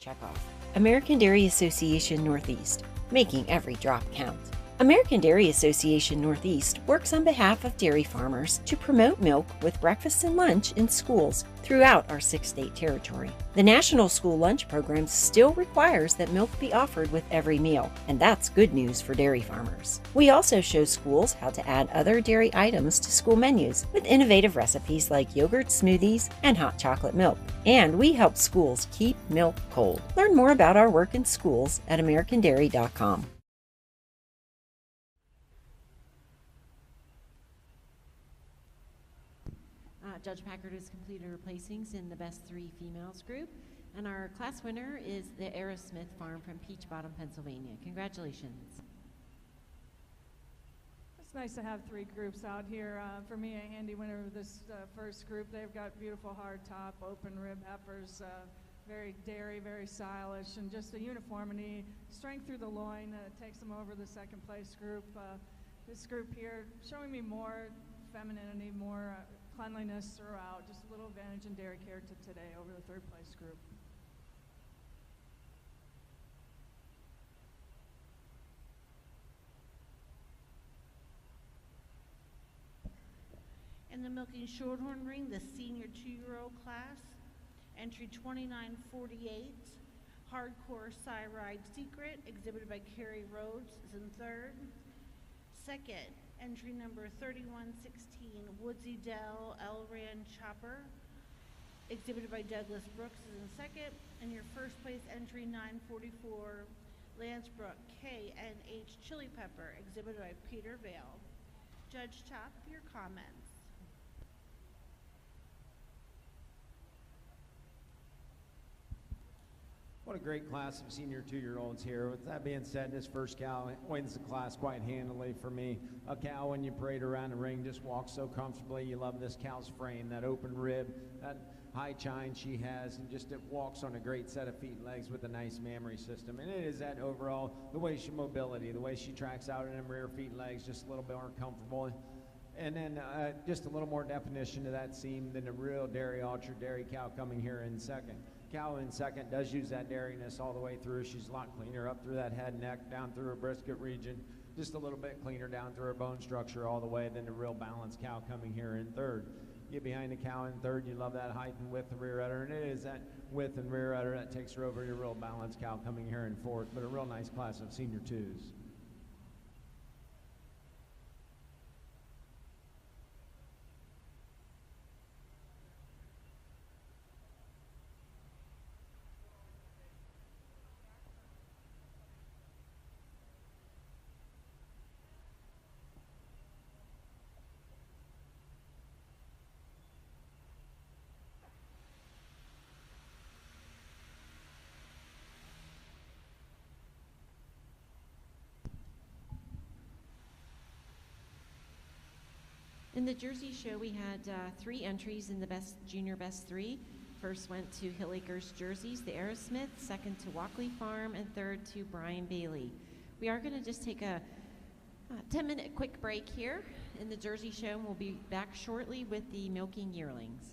Speaker 4: Check off. American Dairy Association Northeast, making every drop count. American Dairy Association Northeast works on behalf of dairy farmers to promote milk with breakfast and lunch in schools throughout our 6-state territory. The National School Lunch Program still requires that milk be offered with every meal, and that's good news for dairy farmers. We also show schools how to add other dairy items to school menus with innovative recipes like yogurt smoothies and hot chocolate milk. And we help schools keep milk cold. Learn more about our work in schools at americandairy.com.
Speaker 6: Judge Packard has completed her placings in the best 3 females group, and our class winner is the Aerosmith Farm from Peach Bottom, Pennsylvania. Congratulations.
Speaker 2: It's nice to have 3 groups out here. For me, a handy winner of this first group. They've got beautiful hardtop, open rib heifers, very dairy, very stylish, and just a uniformity, strength through the loin takes them over the second place group. This group here showing me more femininity, more cleanliness throughout, just a little advantage in dairy care today over the third place group.
Speaker 7: In the milking shorthorn ring, the senior 2-year-old class, entry 2948, Hardcore Cyride Secret, exhibited by Carrie Rhodes, is in third. Second, entry number 3116, Woodsy Dell Elran Chopper, exhibited by Douglas Brooks, is in second. And your first place entry 944, Lancebrook KNH Chili Pepper, exhibited by Peter Vale. Judge Chop, your comments.
Speaker 8: What a great class of senior 2-year-olds here. With that being said, this first cow wins the class quite handily for me. A cow, when you parade around the ring, just walks so comfortably. You love this cow's frame, that open rib, that high chine she has, and just it walks on a great set of feet and legs with a nice mammary system. And it is that overall, the way she mobility, the way she tracks out in them rear feet and legs, just a little bit more comfortable. And then just a little more definition to that seam than the real dairy ultra dairy cow coming here in second. Cow in second does use that dairiness all the way through. She's a lot cleaner up through that head, neck, down through her brisket region, just a little bit cleaner down through her bone structure all the way than the real balanced cow coming here in third. Get behind the cow in third, you love that height and width of rear udder, and it is that width and rear udder that takes her over your real balanced cow coming here in fourth, but a real nice class of senior 2s.
Speaker 6: In the Jersey show, we had 3 entries in the junior best 3. First went to Hill Acres Jerseys, the Aerosmith, second to Walkley Farm, and third to Brian Bailey. We are going to just take a 10-minute quick break here in the Jersey show, and we'll be back shortly with the milking yearlings.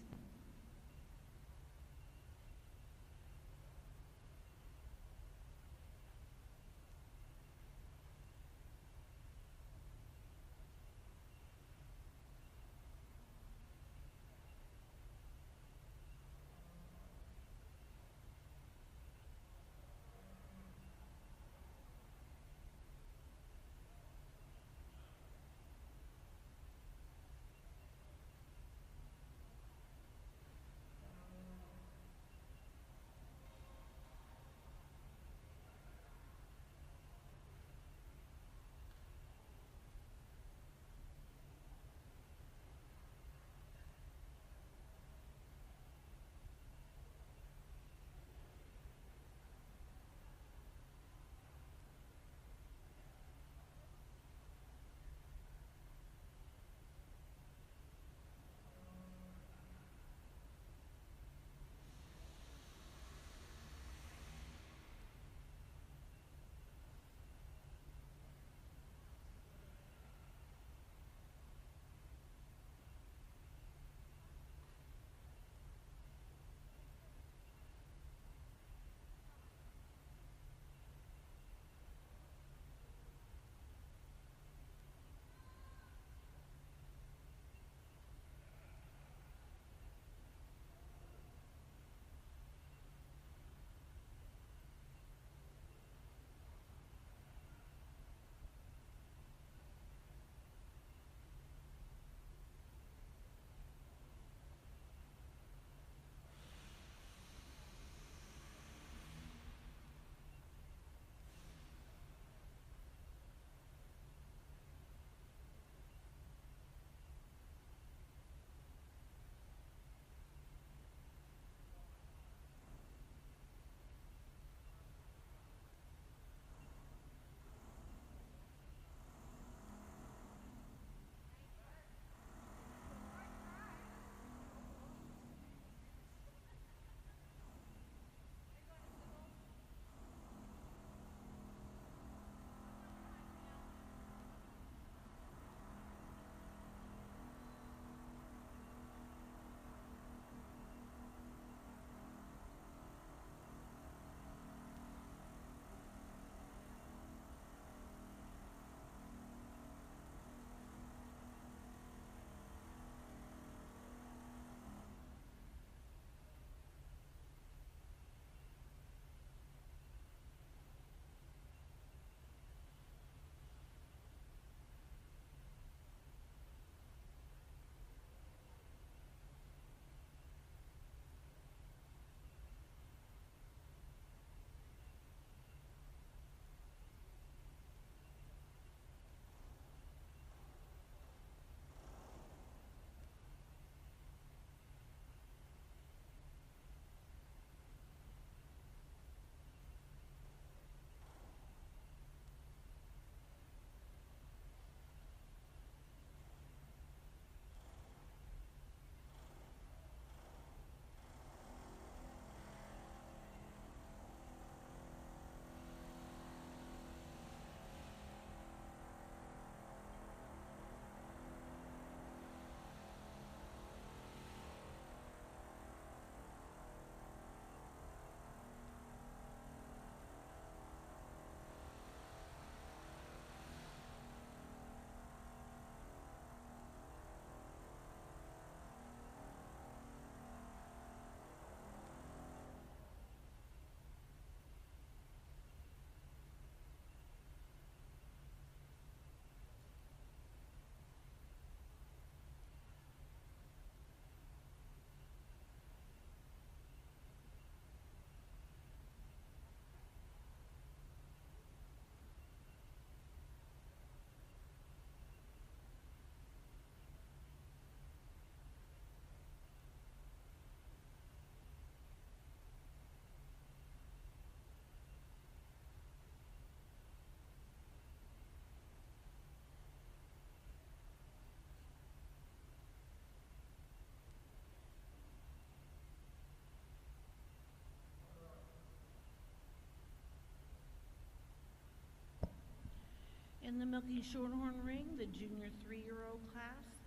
Speaker 7: In the Milky Shorthorn ring, the junior 3-year-old class,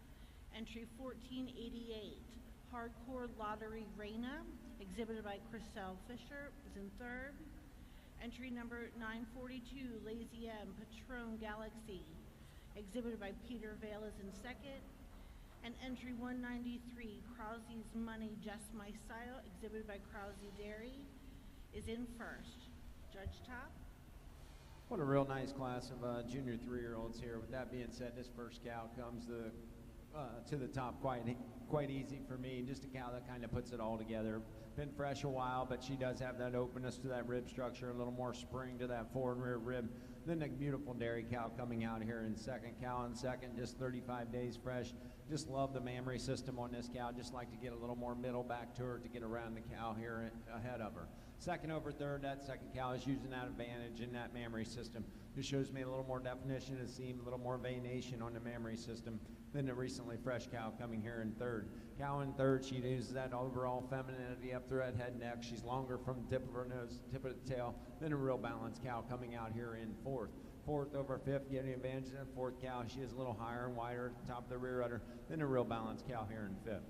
Speaker 7: entry 1488, Hardcore Lottery Reina, exhibited by Christelle Fisher, is in third. Entry number 942, Lazy M, Patron Galaxy, exhibited by Peter Vale, is in second. And entry 193, Krause's Money, Just My Style, exhibited by Krause Dairy, is in first. Judge Top.
Speaker 8: What a real nice class of junior 3-year-olds here. With that being said, this first cow comes to the top quite easy for me. Just a cow that kind of puts it all together. Been fresh a while, but she does have that openness to that rib structure, a little more spring to that forward and rear rib. Then a beautiful dairy cow coming out here in second. Cow in second, just 35 days fresh. Just love the mammary system on this cow. Just like to get a little more middle back to her to get around the cow here ahead of her. Second over third, that second cow is using that advantage in that mammary system. This shows me a little more definition of seam, a little more venation on the mammary system than the recently fresh cow coming here in third. Cow in third, she uses that overall femininity up through that head neck. She's longer from the tip of her nose, tip of the tail, than a real balanced cow coming out here in fourth. Fourth over fifth, getting advantage of that fourth cow. She is a little higher and wider at the top of the rear udder than a real balanced cow here in fifth.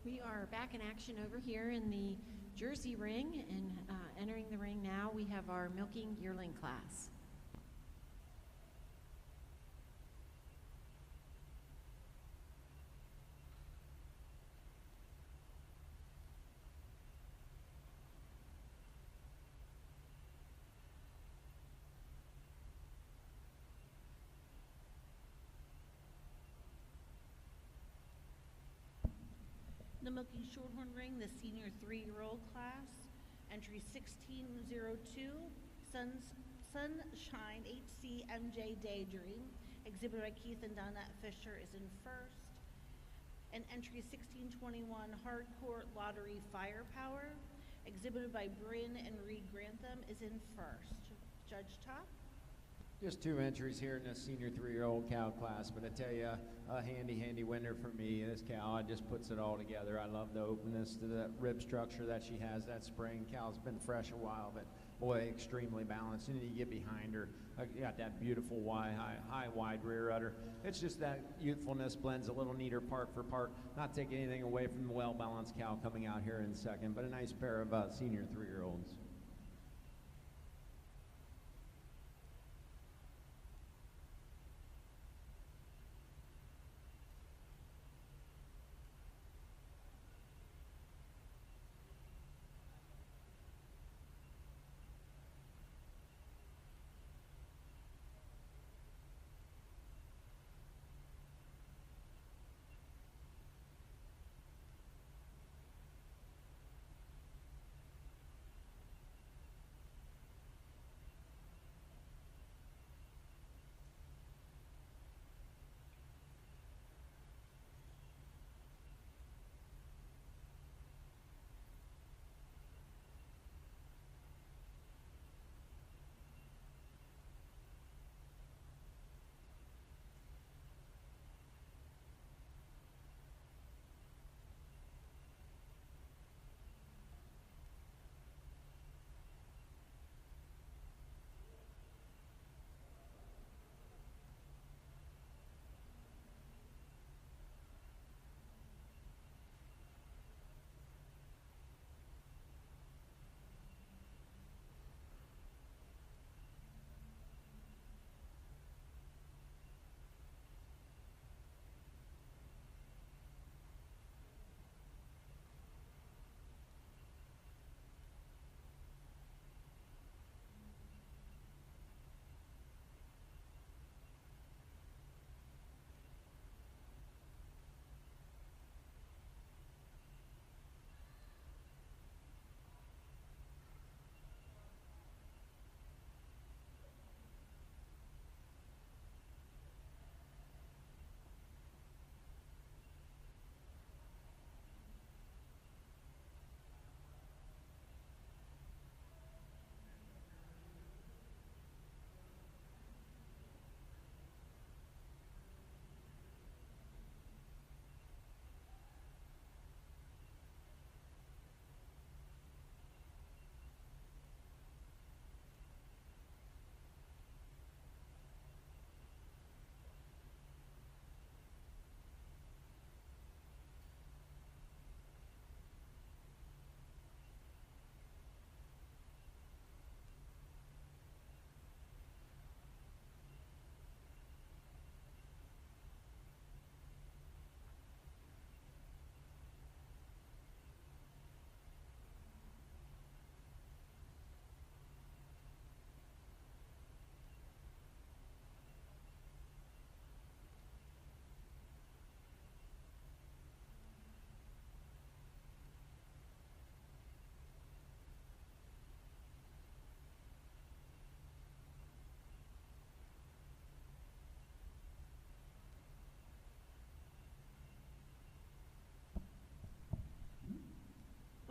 Speaker 6: We are back in action over here in the Jersey ring, and entering the ring now we have our milking yearling class.
Speaker 7: The Milky Shorthorn ring, the senior 3-year-old class, entry 1602, Sunshine HC MJ Daydream, exhibited by Keith and Donette Fisher, is in first. And entry 1621, Hardcore Lottery Firepower, exhibited by Bryn and Reed Grantham, is in first. Judge Top.
Speaker 8: Just two entries here in the senior 3-year-old cow class, but I tell you, a handy winner for me. This cow just puts it all together. I love the openness to the rib structure that she has, that spring. Cow's been fresh a while, but boy, extremely balanced. And you get behind her, you got that beautiful high wide rear udder. It's just that youthfulness blends a little neater part for part, not taking anything away from the well-balanced cow coming out here in second, but a nice pair of senior 3-year-olds.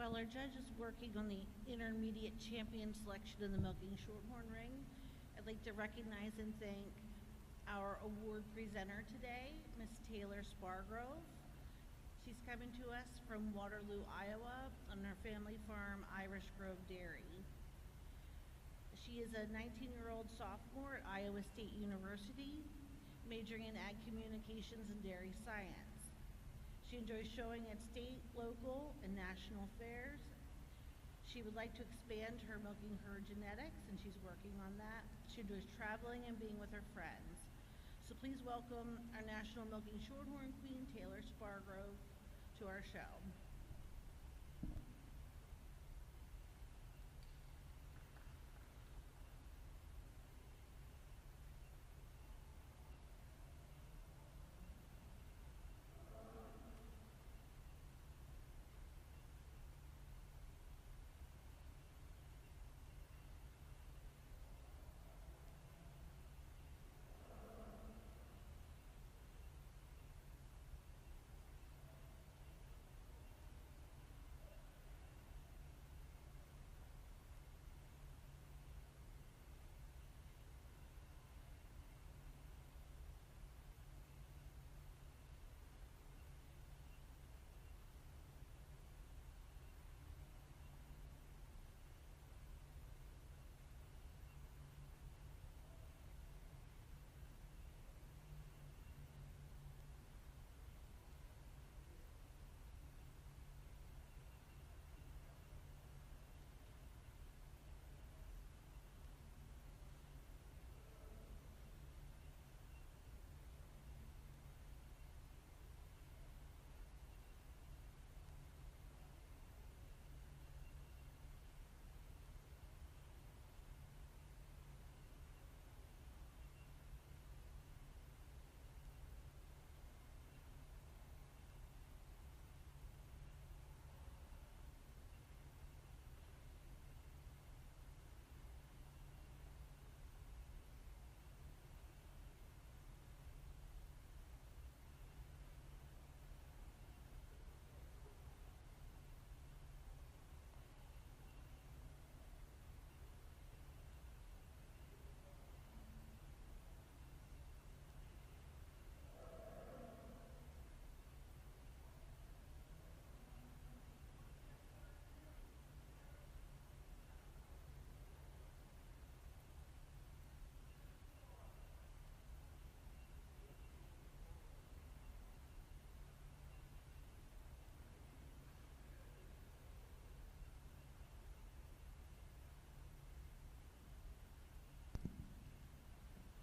Speaker 7: While our judge is working on the intermediate champion selection in the milking shorthorn ring, I'd like to recognize and thank our award presenter today, Miss Taylor Spargrove. She's coming to us from Waterloo, Iowa, on her family farm, Irish Grove Dairy. She is a 19-year-old sophomore at Iowa State University, majoring in ag communications and dairy science. She enjoys showing at state, local, and national fairs. She would like to expand her milking herd genetics, and she's working on that. She enjoys traveling and being with her friends. So please welcome our National Milking Shorthorn Queen, Taylor Spargrove, to our show.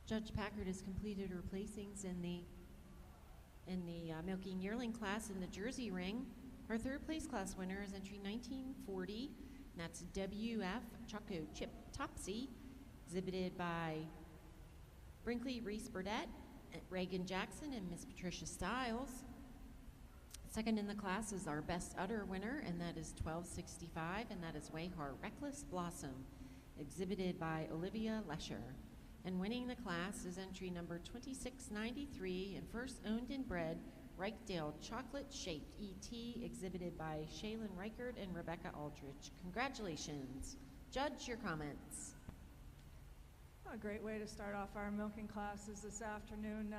Speaker 6: Judge Packard has completed her placings in the milking yearling class in the Jersey ring. Our third place class winner is entry 1940, and that's WF Choco Chip Topsy, exhibited by Brinkley Reese Burdett, Reagan Jackson, and Miss Patricia Stiles. Second in the class is our best udder winner, and that is 1265, and that is Wayhar Reckless Blossom, exhibited by Olivia Lesher. And winning the class is entry number 2693 and first owned and bred Reichdale Chocolate Shaped ET, exhibited by Shaylin Reichert and Rebecca Aldrich. Congratulations. Judge, your comments.
Speaker 2: A great way to start off our milking classes this afternoon.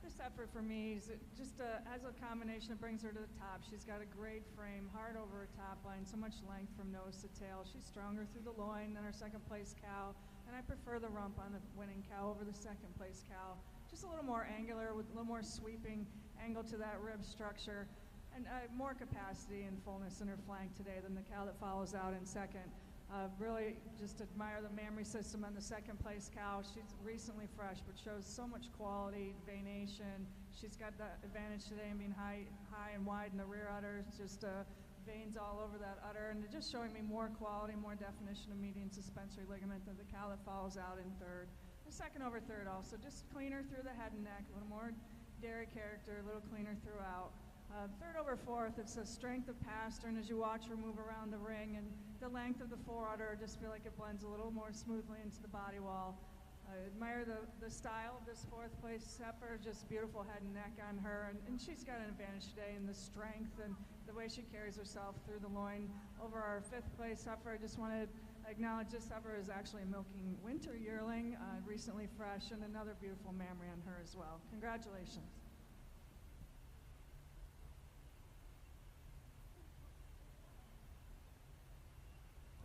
Speaker 2: This effort for me is just has a combination that brings her to the top. She's got a great frame, hard over her top line, so much length from nose to tail. She's stronger through the loin than our second place cow, and I prefer the rump on the winning cow over the second place cow. Just a little more angular with a little more sweeping angle to that rib structure, and more capacity and fullness in her flank today than the cow that follows out in second. Really just admire the mammary system on the second place cow. She's recently fresh, but shows so much quality, veination. She's got the advantage today in being high and wide in the rear udder, just veins all over that udder, and just showing me more quality, more definition of median suspensory ligament than the cow that follows out in third. The second over third also, just cleaner through the head and neck, a little more dairy character, a little cleaner throughout. Third over fourth, it's the strength of pastern as you watch her move around the ring, and the length of the fore udder, just feel like it blends a little more smoothly into the body wall. I admire the style of this fourth place heifer, just beautiful head and neck on her, and she's got an advantage today in the strength and the way she carries herself through the loin. Over our fifth place heifer, I just wanted to acknowledge this heifer is actually a milking winter yearling, recently fresh, and another beautiful mammary on her as well. Congratulations.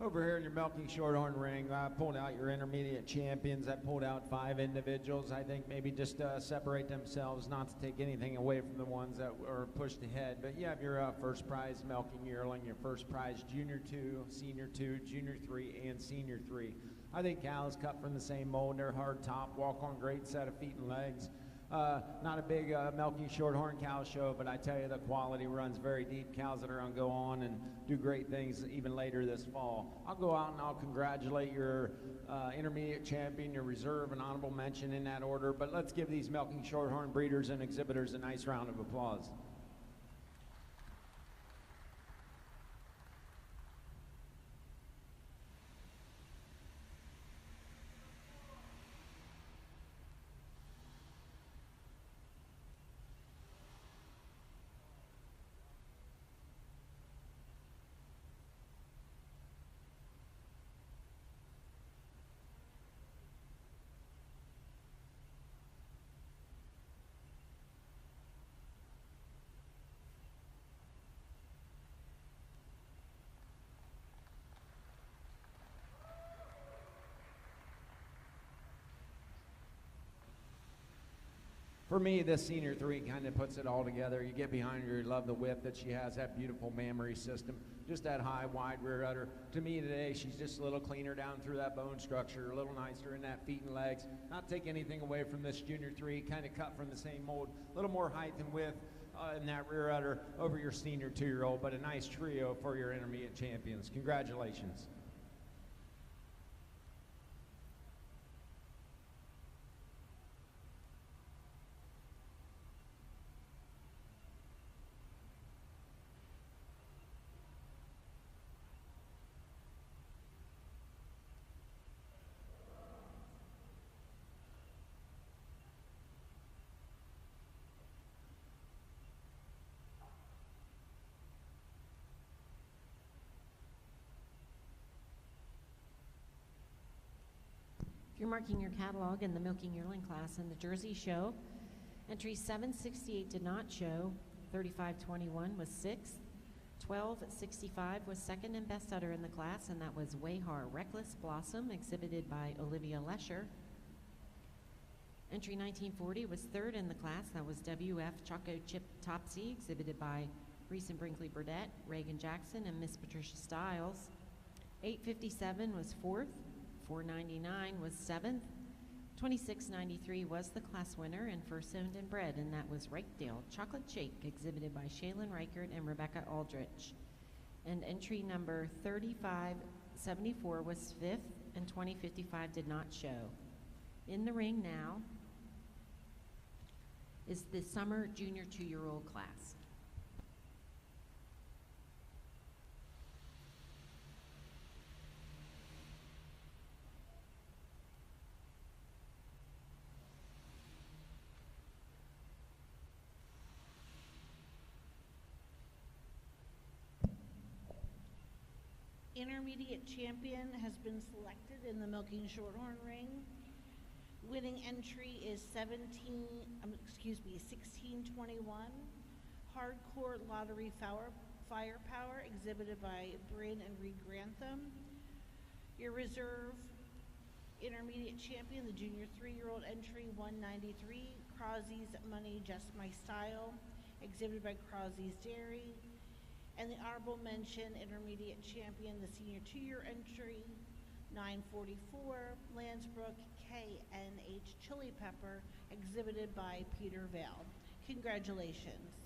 Speaker 8: Over here in your milking shorthorn ring, I pulled out your intermediate champions. I pulled out 5 individuals. I think maybe just separate themselves, not to take anything away from the ones that were pushed ahead. But you have your first prize milking yearling, your first prize junior 2, senior 2, junior 3, and senior 3. I think cows cut from the same mold. They're hard top, walk on great set of feet and legs. Not a big milking shorthorn cow show, but I tell you the quality runs very deep. Cows that are going to go on and do great things even later this fall. I'll go out and I'll congratulate your intermediate champion, your reserve, and honorable mention in that order. But let's give these milking shorthorn breeders and exhibitors a nice round of applause. For me, this senior 3 kind of puts it all together. You get behind her, you love the whip that she has, that beautiful mammary system, just that high, wide rear udder. To me today, she's just a little cleaner down through that bone structure, a little nicer in that feet and legs. Not take anything away from this junior 3, kind of cut from the same mold, a little more height and width in that rear udder over your senior 2-year-old, but a nice trio for your intermediate champions. Congratulations.
Speaker 6: You're marking your catalog in the milking yearling class in the Jersey show. Entry 768 did not show. 3521 was 6th. 1265 was second and best udder in the class, and that was Wayhar Reckless Blossom, exhibited by Olivia Lesher. Entry 1940 was third in the class. That was WF Choco Chip Topsy, exhibited by Reese and Brinkley Burdett, Reagan Jackson, and Miss Patricia Stiles. 857 was fourth. 499 was 7th. 2693 was the class winner and first owned and bred, and that was Rakedale Chocolate Shake, exhibited by Shaylin Reichert and Rebecca Aldrich. And entry number 3574 was 5th, and 2055 did not show. In the ring now is the summer junior 2-year-old class.
Speaker 7: Intermediate champion has been selected in the milking shorthorn ring. Winning entry is 1621. Hardcore Lottery Firepower, exhibited by Bryn and Reed Grantham. Your reserve intermediate champion, the junior 3-year-old entry 193, Crosby's Money Just My Style, exhibited by Crosby's Dairy. And the honorable mention intermediate champion, the senior 2-year entry 944, Landsbrook KNH Chili Pepper, exhibited by Peter Vale. Congratulations.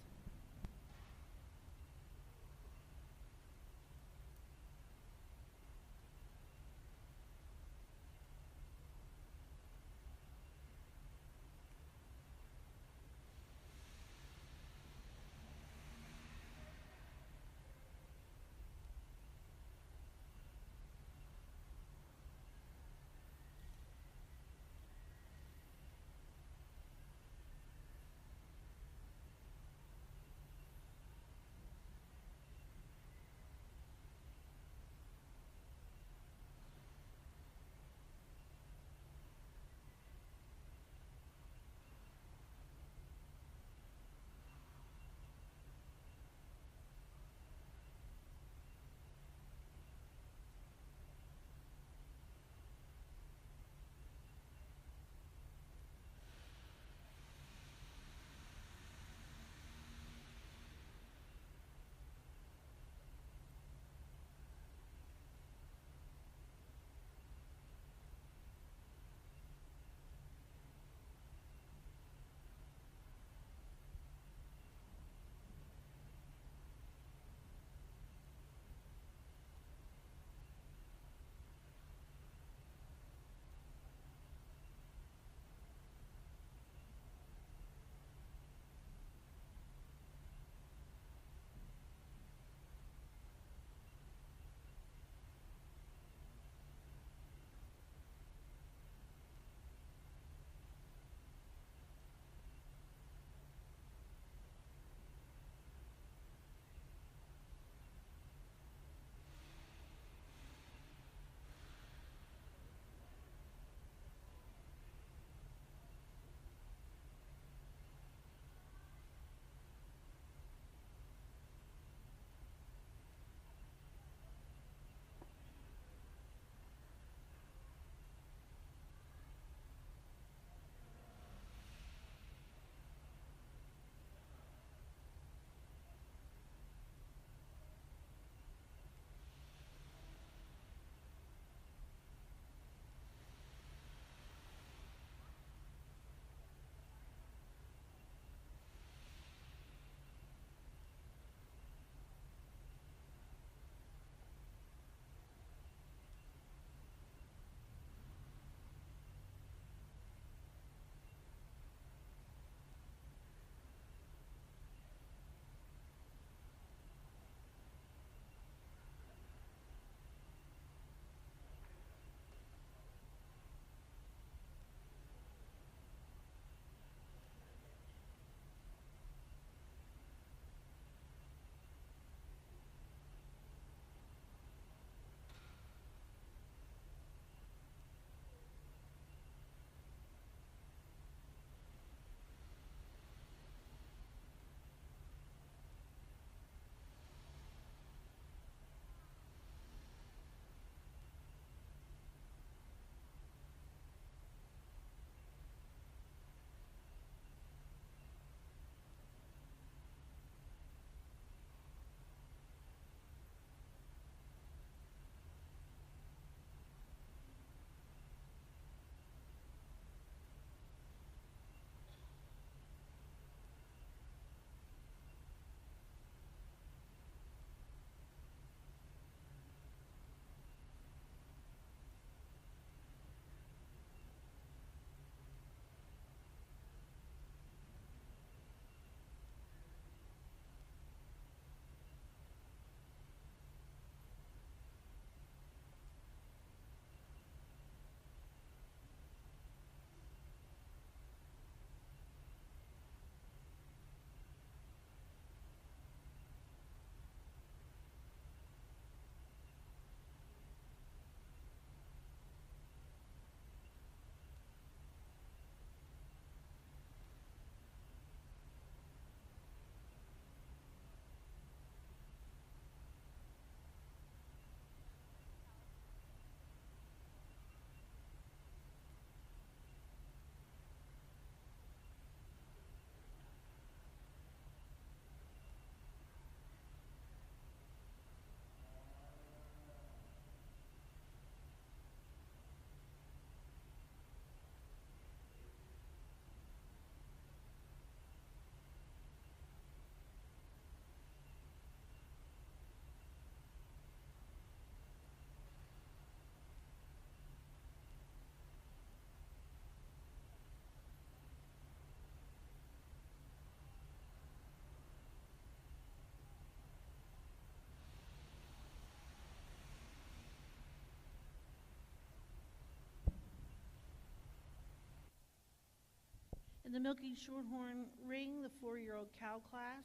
Speaker 7: In the Milking Shorthorn ring, the 4-year-old cow class,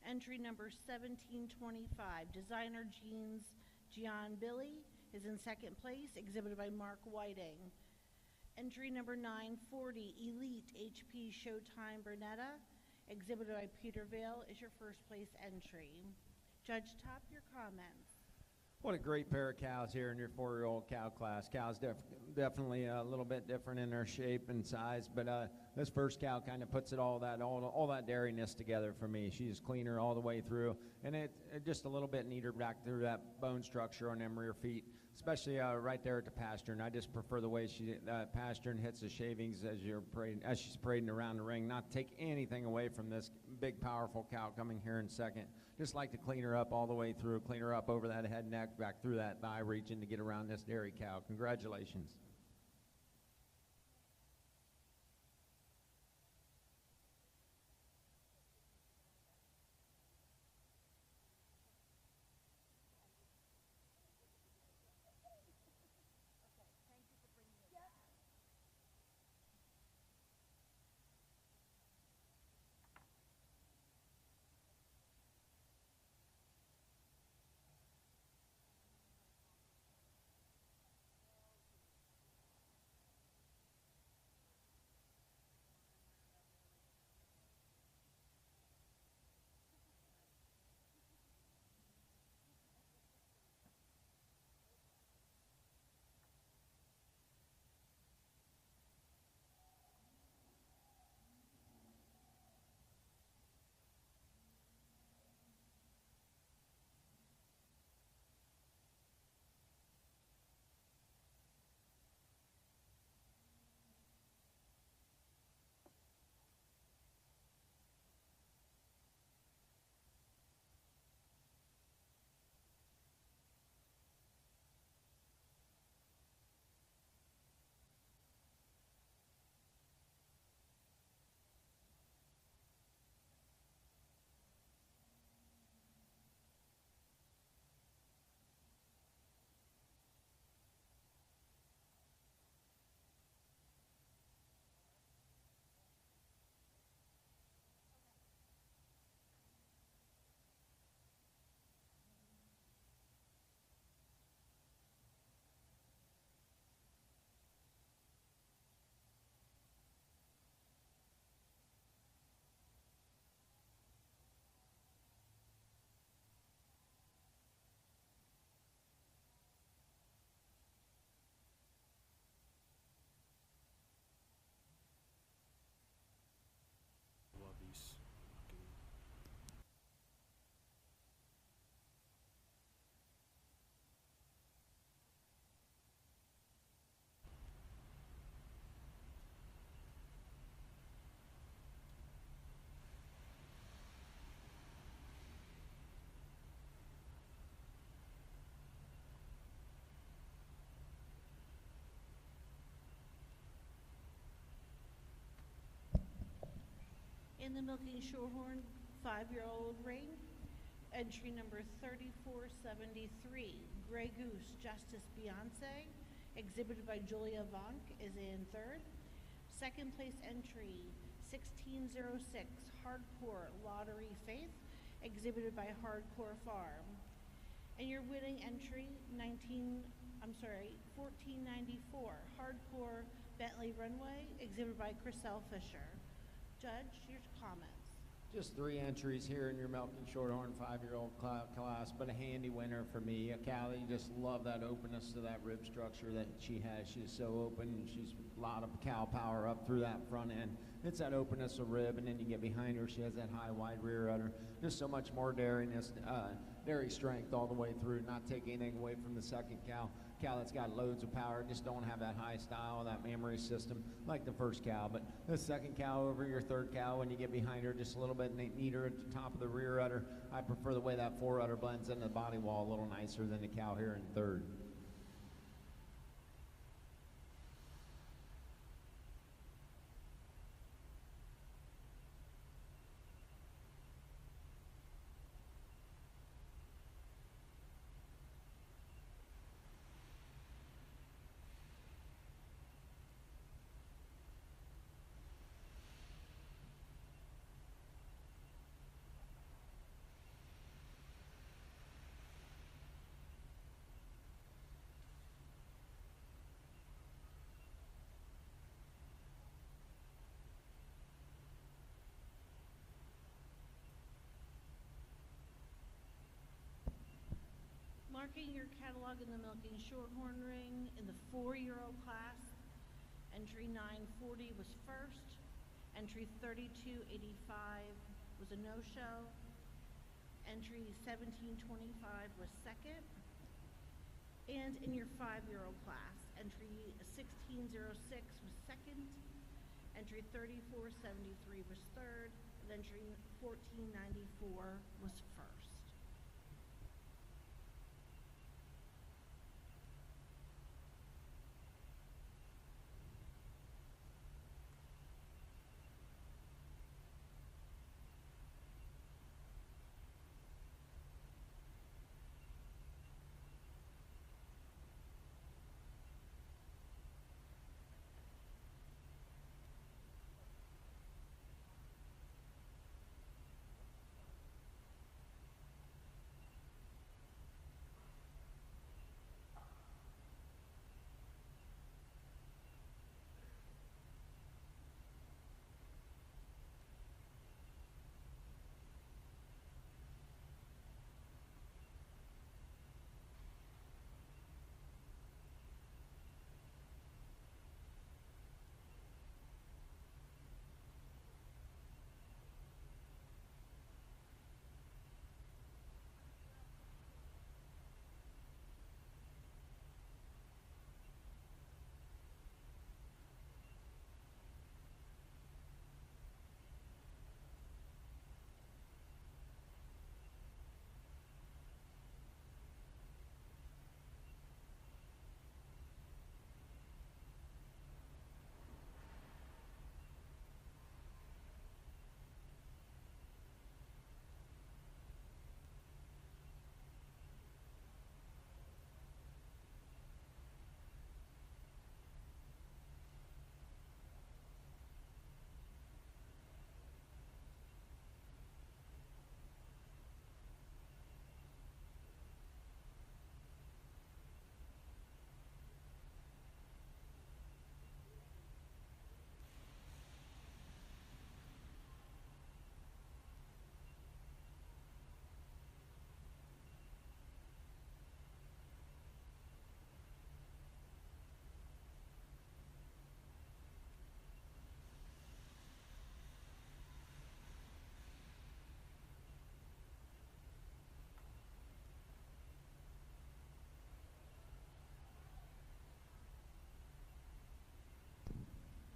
Speaker 7: entry number 1725, Designer Jeans Gian Billy is in second place, exhibited by Mark Whiting. Entry number 940, Elite HP Showtime Bernetta, exhibited by Peter Vale, is your first place entry. Judge Top, your comments.
Speaker 8: What a great pair of cows here in your 4-year-old cow class. Cows definitely a little bit different in their shape and size, but this first cow kind of puts it all that dairyness together for me. She's cleaner all the way through, and it just a little bit neater back through that bone structure on them rear feet, especially right there at the pasture. And I just prefer the way she pasture and hits the shavings as she's parading around the ring. Not to take anything away from this big, powerful cow coming here in second. Just like to clean her up all the way through, clean her up over that head, neck, back through that thigh region to get around this dairy cow. Congratulations.
Speaker 7: In the Milking Shorthorn 5-year-old ring, entry number 3473, Grey Goose Justice Beyonce, exhibited by Julia Vonk, is in third. Second place entry 1606, Hardcore Lottery Faith, exhibited by Hardcore Farm. And your winning entry 1494, Hardcore Bentley Runway, exhibited by Chriselle Fisher. Judge, your comments.
Speaker 8: Just 3 entries here in your Milking Shorthorn 5-year-old class, but a handy winner for me. A cow that you just love that openness to that rib structure that she has. She's so open, and she's a lot of cow power up through that front end. It's that openness of rib, and then you get behind her, she has that high, wide rear udder. Just so much more dairyness, dairy strength all the way through, not taking anything away from the second cow. Cow that's got loads of power, just don't have that high style, that mammary system like the first cow. But the second cow over your third cow, when you get behind her, just a little bit neater at the top of the rear udder. I prefer the way that fore udder blends into the body wall a little nicer than the cow here in third.
Speaker 7: marking your catalog in the milking Shorthorn ring in the 4-year-old class. Entry 940 was first. Entry 3285 was a no-show. Entry 1725 was second. And in your 5-year-old class, entry 1606 was second. Entry 3473 was third. And entry 1494 was first.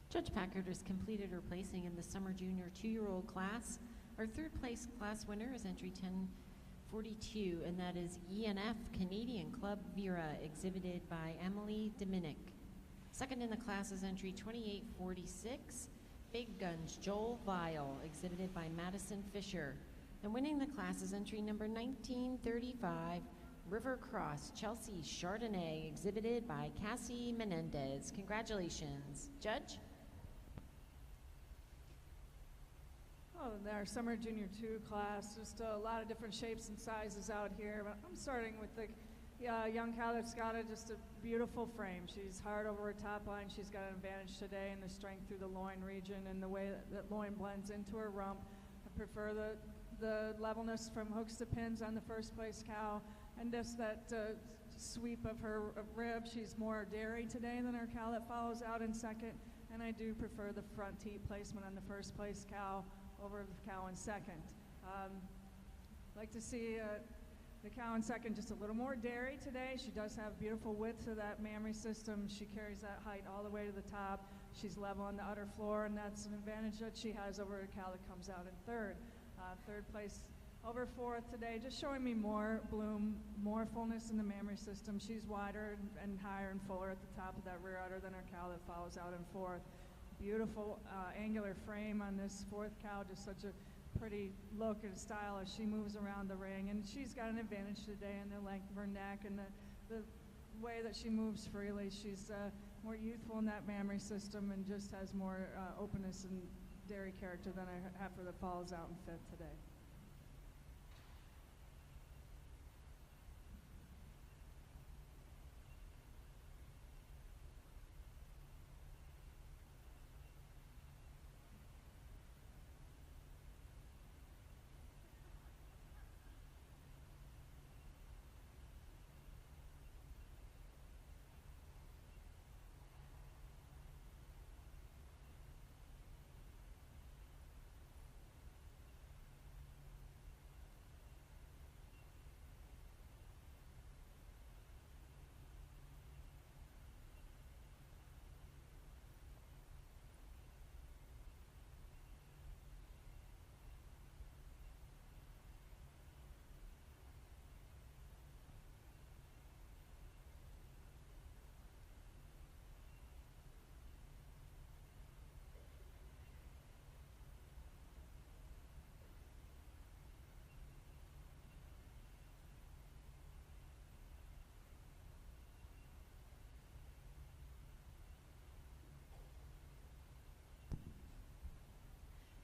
Speaker 6: Judge Packard has completed her placing in the summer junior 2-year-old class. Our third place class winner is entry 1042, and that is ENF Canadian Club Vera, exhibited by Emily Dominic. Second in the class is entry 2846, Big Guns Joel Vile, exhibited by Madison Fisher. And winning the class is entry number 1935, River Cross Chelsea Chardonnay, exhibited by Cassie Menendez. Congratulations. Judge?
Speaker 2: Oh, our summer junior 2 class, just a lot of different shapes and sizes out here. But I'm starting with the young cow that's got just a beautiful frame. She's hard over her top line. She's got an advantage today in the strength through the loin region and the way that loin blends into her rump. I prefer the levelness from hooks to pins on the first place cow, and just that sweep of her rib. She's more dairy today than our cow that follows out in second, and I do prefer the front teat placement on the first place cow over the cow in second. Like to see the cow in second just a little more dairy today. She does have beautiful width to that mammary system. She carries that height all the way to the top. She's level on the udder floor, and that's an advantage that she has over a cow that comes out in third. Third place over fourth today, just showing me more bloom, more fullness in the mammary system. She's wider and higher and fuller at the top of that rear udder than our cow that follows out in fourth. Beautiful angular frame on this fourth cow, just such a pretty look and style as she moves around the ring. And she's got an advantage today in the length of her neck and the way that she moves freely. She's more youthful in that mammary system and just has more openness and dairy character than a heifer that follows out in fifth today.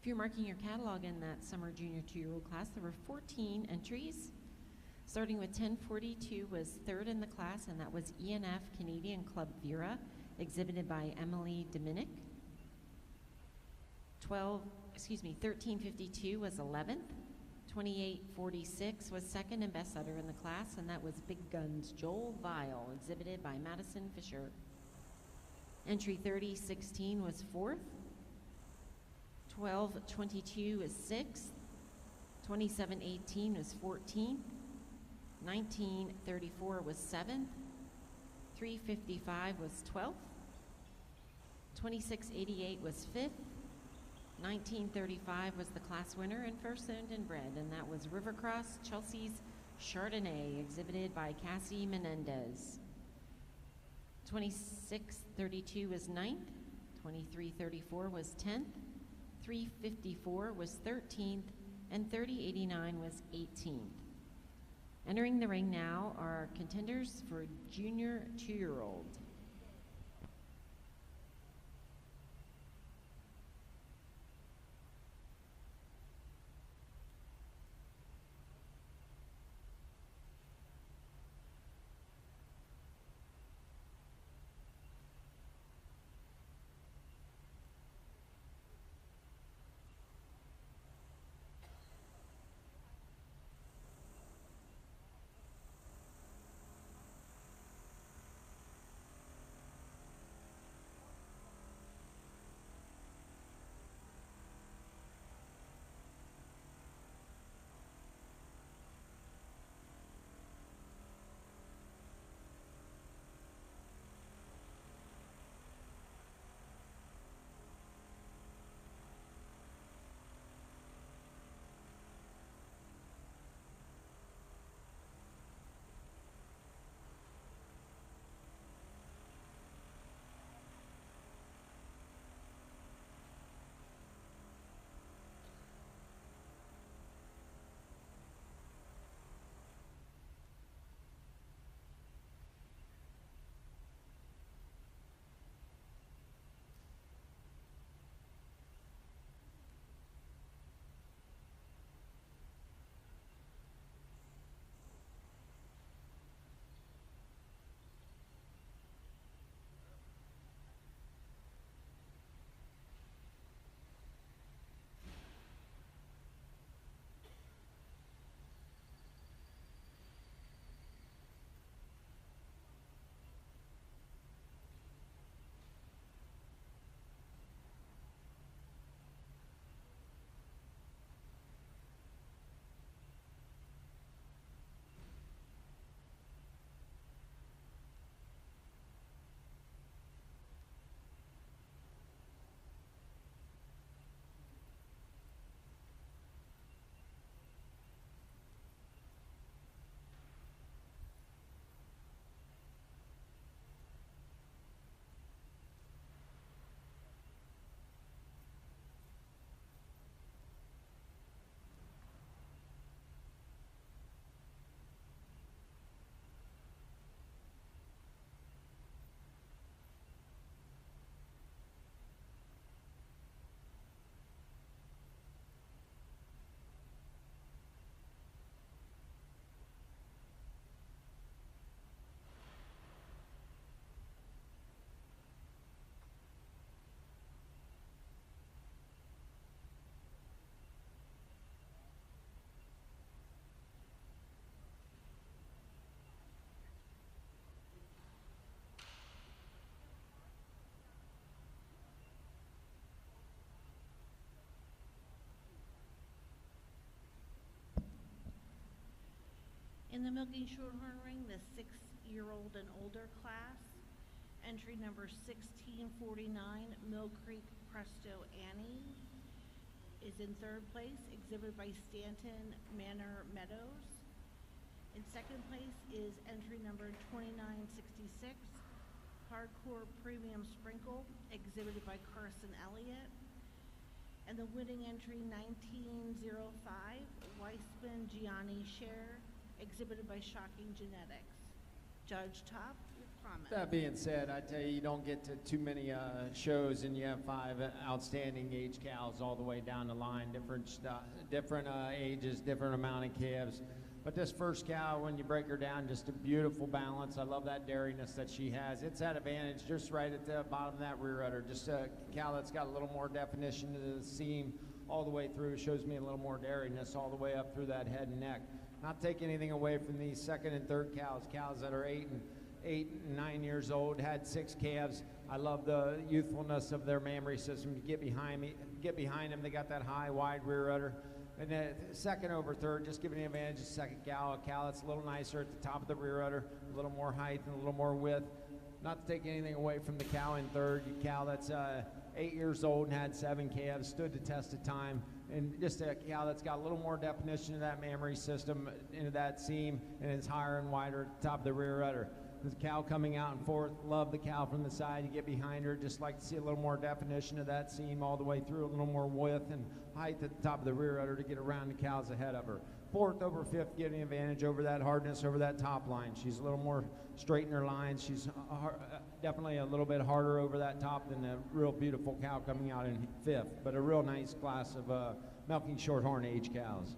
Speaker 6: If you're marking your catalog in that summer junior 2-year-old class, there were 14 entries. Starting with 1042 was third in the class, and that was ENF Canadian Club Vera, exhibited by Emily Dominic. 1352 was 11th. 2846 was second and best setter in the class, and that was Big Guns Joel Vile, exhibited by Madison Fisher. Entry 3016 was 4th. 1222 was 6th. 2718 was 14th. 1934 was 7th. 355 was 12th. 2688 was 5th. 1935 was the class winner and first owned and bred, and that was Rivercross Chelsea's Chardonnay, exhibited by Cassie Menendez. 2632 was 9th. 2334 was 10th. 354 was 13th, and 3089 was 18th. Entering the ring now are contenders for junior 2-year-old.
Speaker 7: In the milking shorthorn ring, the 6-year-old and older class, entry number 1649, Mill Creek Presto Annie, is in third place, exhibited by Stanton Manor Meadows. In second place is entry number 2966, Hardcore Premium Sprinkle, exhibited by Carson Elliott. And the winning entry 1905, Weissman Gianni Share, exhibited by Shocking Genetics. Judge Top, your promise.
Speaker 8: That being said, I tell you, you don't get to too many shows and you have 5 outstanding age cows all the way down the line, different ages, different amount of calves. But this first cow, when you break her down, just a beautiful balance. I love that dairiness that she has. It's that advantage just right at the bottom of that rear udder. Just a cow that's got a little more definition to the seam all the way through. Shows me a little more dairiness all the way up through that head and neck. Not taking anything away from these second and third cows that are 8 and 9 years old, had 6 calves. I love the youthfulness of their mammary system. You get behind them, they got that high, wide rear udder. And then second over third, just giving the advantage of second cow, a cow that's a little nicer at the top of the rear udder, a little more height and a little more width. Not to take anything away from the cow in third, cow that's 8 years old and had 7 calves, stood the test of time, and just a cow that's got a little more definition of that mammary system into that seam, and it's higher and wider at the top of the rear udder. The cow coming out in fourth, love the cow from the side. You get behind her, just like to see a little more definition of that seam all the way through, a little more width and height at the top of the rear udder to get around the cows ahead of her. Fourth over fifth, getting advantage over that hardness over that top line. She's a little more straight in her lines. She's definitely a little bit harder over that top than a real beautiful cow coming out in fifth, but a real nice class of milking Shorthorn age cows.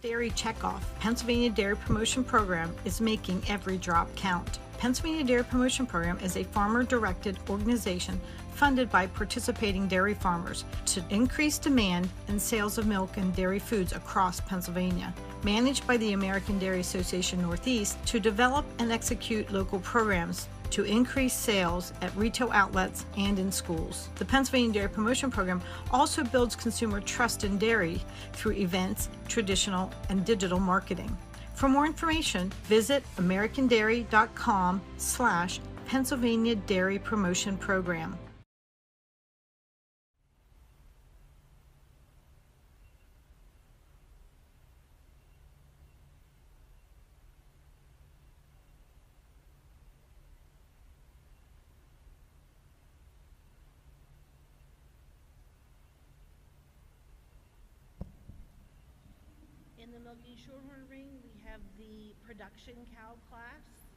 Speaker 10: Dairy Checkoff, Pennsylvania Dairy Promotion Program is making every drop count. Pennsylvania Dairy Promotion Program is a farmer-directed organization funded by participating dairy farmers to increase demand and sales of milk and dairy foods across Pennsylvania. Managed by the American Dairy Association Northeast to develop and execute local programs to increase sales at retail outlets and in schools. The Pennsylvania Dairy Promotion Program also builds consumer trust in dairy through events, traditional, and digital marketing. For more information, visit americandairy.com/Pennsylvania Dairy Promotion Program.
Speaker 7: In the milking Shorthorn ring, we have the production cow class.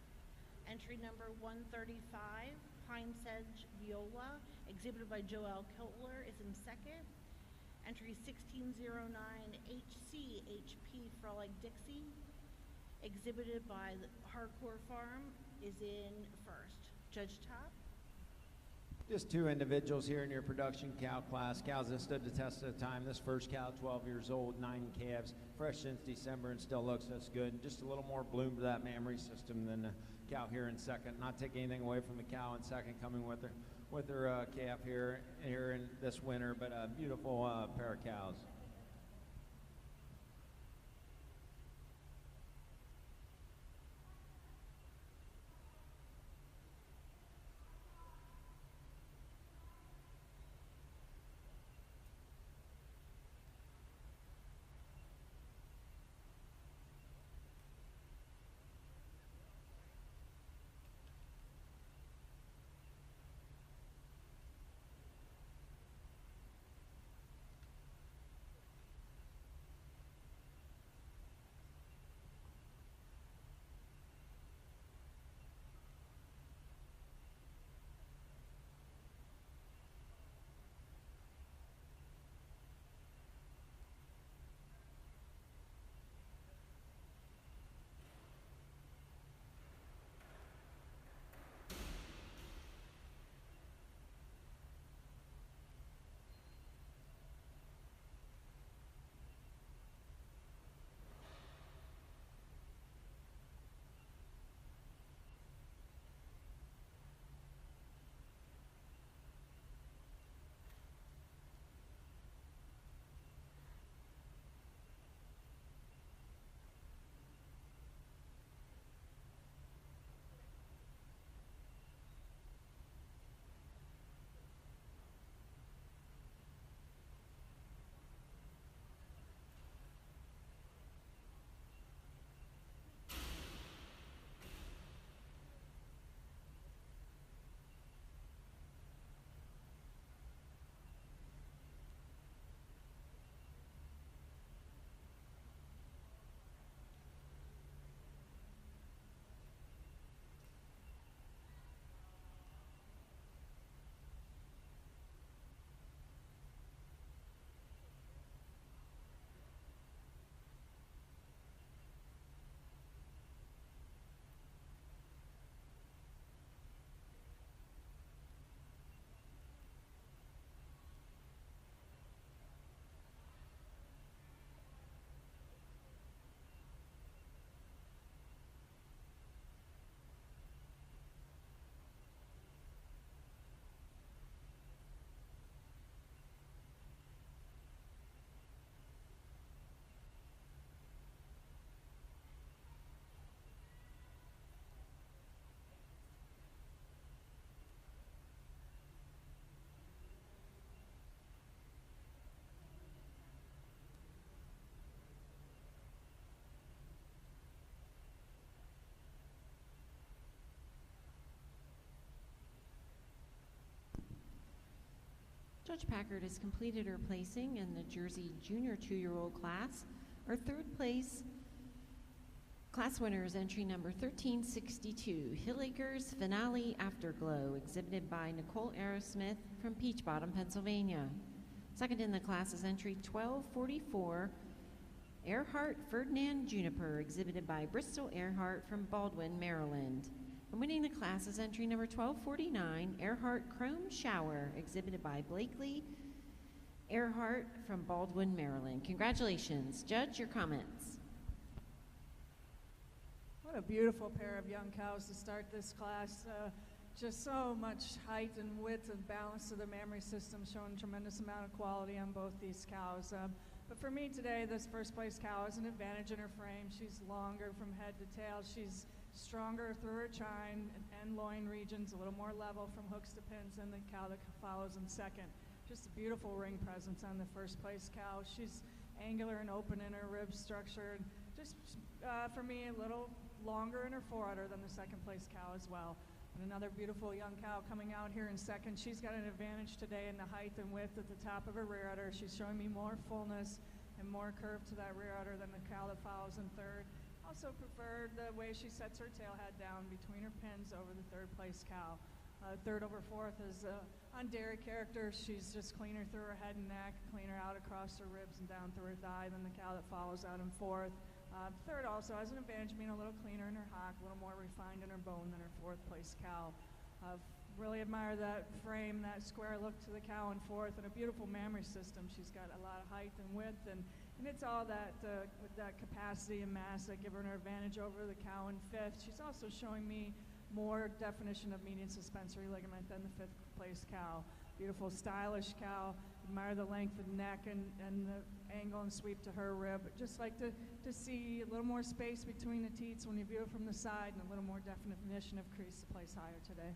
Speaker 7: Entry number 135, Pine Sedge Viola, exhibited by Joel Kiltler, is in second. Entry 1609, HCHP Frolic Dixie, exhibited by the Hardcore Farm, is in first. Judge Top.
Speaker 8: Just 2 individuals here in your production cow class. Cows that stood the test of time. This first cow, 12 years old, 9 calves, fresh since December and still looks as good. Just a little more bloom to that mammary system than the cow here in second. Not taking anything away from the cow in second, coming with her calf here in this winter, but a beautiful pair of cows.
Speaker 6: Judge Packard has completed her placing in the Jersey Junior 2-year-old class. Our third place class winner is entry number 1362, Hillacres Finale Afterglow, exhibited by Nicole Aerosmith from Peach Bottom, Pennsylvania. Second in the class is entry 1244, Earhart Ferdinand Juniper, exhibited by Bristol Earhart from Baldwin, Maryland. And winning the class is entry number 1249, Earhart Chrome Shower, exhibited by Blakely Earhart from Baldwin, Maryland. Congratulations. Judge, your comments.
Speaker 2: What a beautiful pair of young cows to start this class. Just so much height and width and balance to the mammary system, showing tremendous amount of quality on both these cows. But for me today, this first place cow has an advantage in her frame. She's longer from head to tail. She's stronger through her chine and loin regions, a little more level from hooks to pins than the cow that follows in second. Just a beautiful ring presence on the first place cow. She's angular and open in her rib structure. Just for me, a little longer in her foreudder than the second place cow as well. And another beautiful young cow coming out here in second. She's got an advantage today in the height and width at the top of her rear udder. She's showing me more fullness and more curve to that rear udder than the cow that follows in third. Also preferred the way she sets her tail head down between her pins over the third place cow. Third over fourth is on dairy character. She's just cleaner through her head and neck, cleaner out across her ribs and down through her thigh than the cow that follows out in fourth. Third also has an advantage being a little cleaner in her hock, a little more refined in her bone than her fourth place cow. Really admire that frame, that square look to the cow in fourth, and a beautiful mammary system. She's got a lot of height and width, and it's all that with that capacity and mass that give her an advantage over the cow in fifth. She's also showing me more definition of median suspensory ligament than the fifth place cow. Beautiful, stylish cow. Admire the length of neck and the angle and sweep to her rib. Just like to see a little more space between the teats when you view it from the side, and a little more definition of crease to place higher today.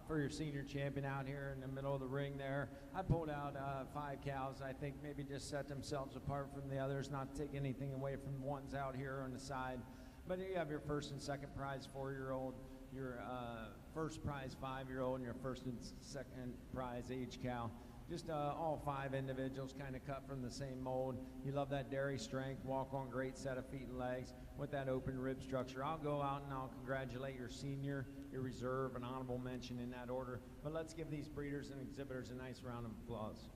Speaker 8: For your senior champion out here in the middle of the ring there, I pulled out 5 cows. I think maybe just set themselves apart from the others, not take anything away from the ones out here on the side. But you have your first and second prize 4-year-old, your first prize 5-year-old, and your first and second prize age cow. Just all 5 individuals kind of cut from the same mold. You love that dairy strength, walk on great set of feet and legs with that open rib structure. I'll go out and I'll congratulate your senior, your reserve, and honorable mention in that order. But let's give these breeders and exhibitors a nice round of applause.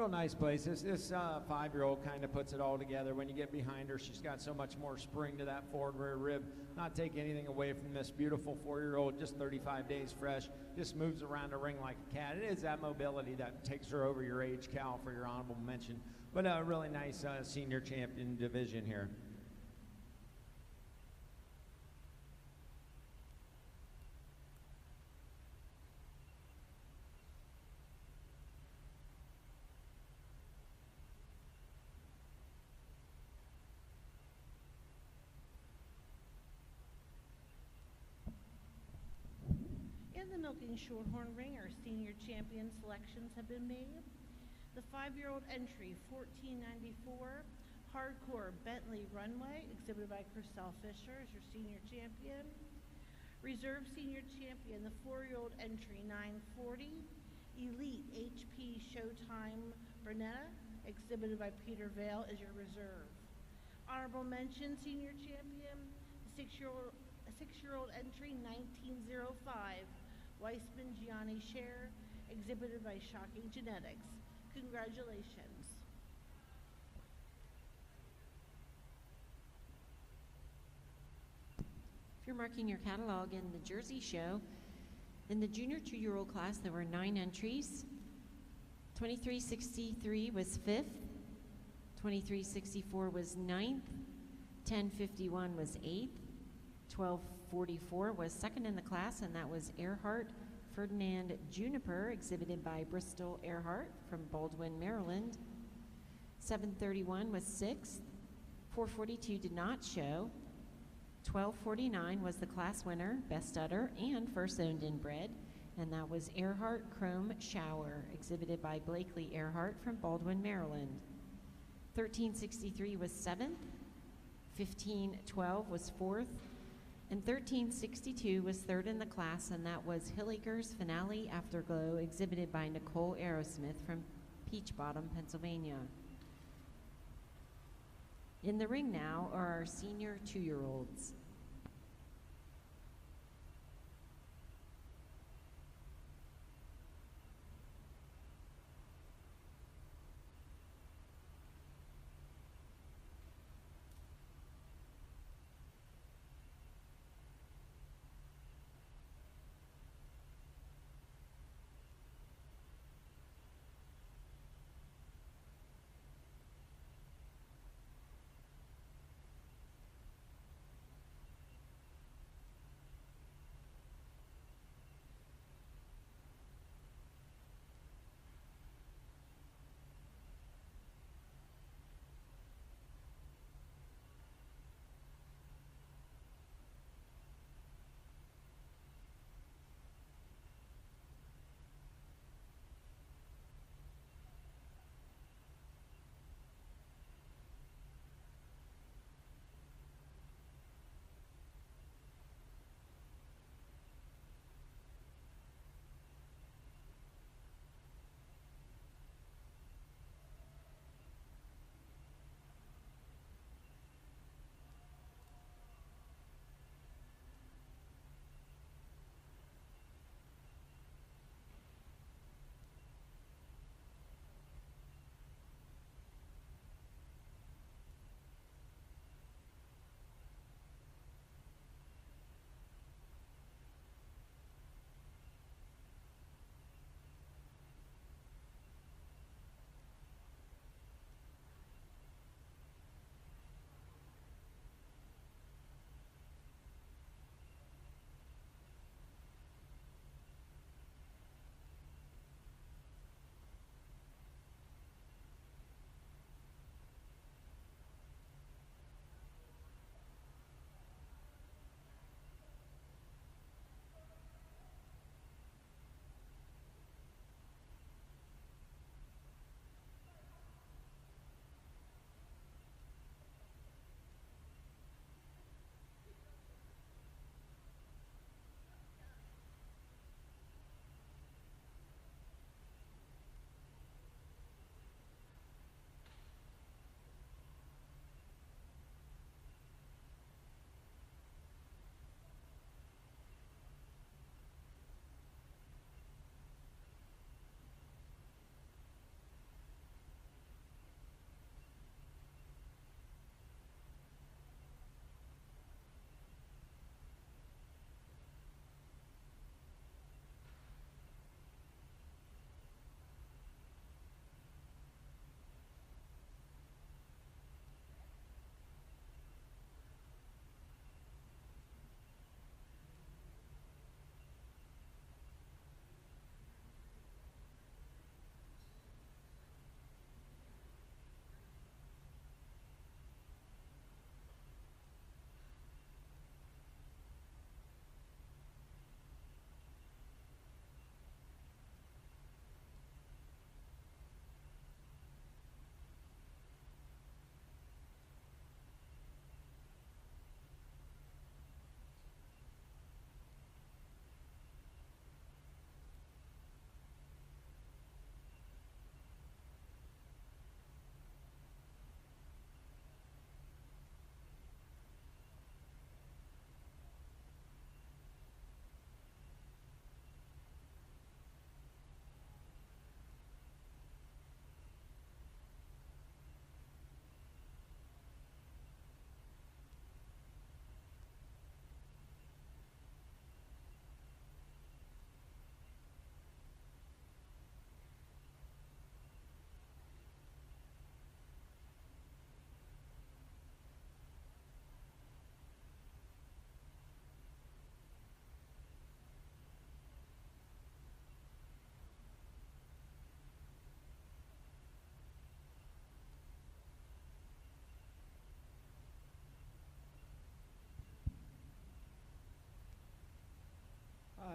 Speaker 8: Real nice place. This 5-year-old kind of puts it all together. When you get behind her, she's got so much more spring to that forward rear rib. Not taking anything away from this beautiful 4-year-old, just 35 days fresh. Just moves around the ring like a cat. It is that mobility that takes her over your age, Cal, for your honorable mention. But a really nice senior champion division here.
Speaker 7: In the milking Shorthorn ring, our senior champion selections have been made. The 5-year-old entry, 1494, Hardcore Bentley Runway, exhibited by Christelle Fisher, is your senior champion. Reserve senior champion, the 4-year-old entry, 940, Elite HP Showtime Bernetta, exhibited by Peter Vale, is your reserve. Honorable mention senior champion, the 6-year-old entry, 1905, Weissman Gianni Scher, exhibited by Shocking Genetics. Congratulations.
Speaker 6: If you're marking your catalog in the Jersey show, in the junior 2-year-old class, there were 9 entries. 2363 was 5th, 2364 was 9th, 1051 was 8th, 1244 was 2nd in the class, and that was Earhart Ferdinand Juniper, exhibited by Bristol Earhart from Baldwin, Maryland. 731 was 6th, 442 did not show, 1249 was the class winner, best udder, and first owned inbred, and that was Earhart Chrome Shower, exhibited by Blakely Earhart from Baldwin, Maryland. 1363 was 7th, 1512 was 4th, and 1362 was 3rd in the class, and that was Hillacre's Finale Afterglow, exhibited by Nicole Aerosmith from Peach Bottom, Pennsylvania. In the ring now are our senior 2-year-olds.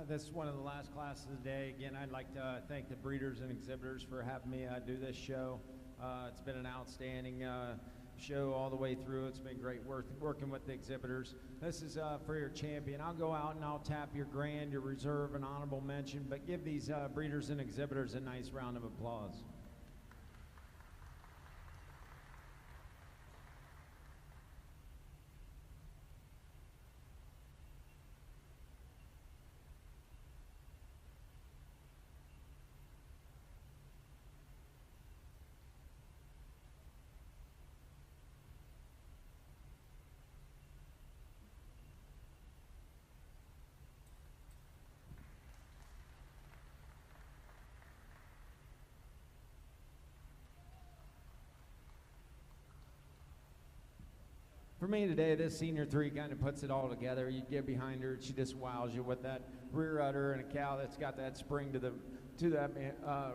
Speaker 8: This is one of the last classes of the day. Again, I'd like to thank the breeders and exhibitors for having me do this show. It's been an outstanding show all the way through. It's been great working with the exhibitors. This is for your champion. I'll go out and I'll tap your grand, your reserve, and honorable mention, but give these breeders and exhibitors a nice round of applause. For me today, this senior 3 kind of puts it all together. You get behind her, she just wows you with that rear udder and a cow that's got that spring to that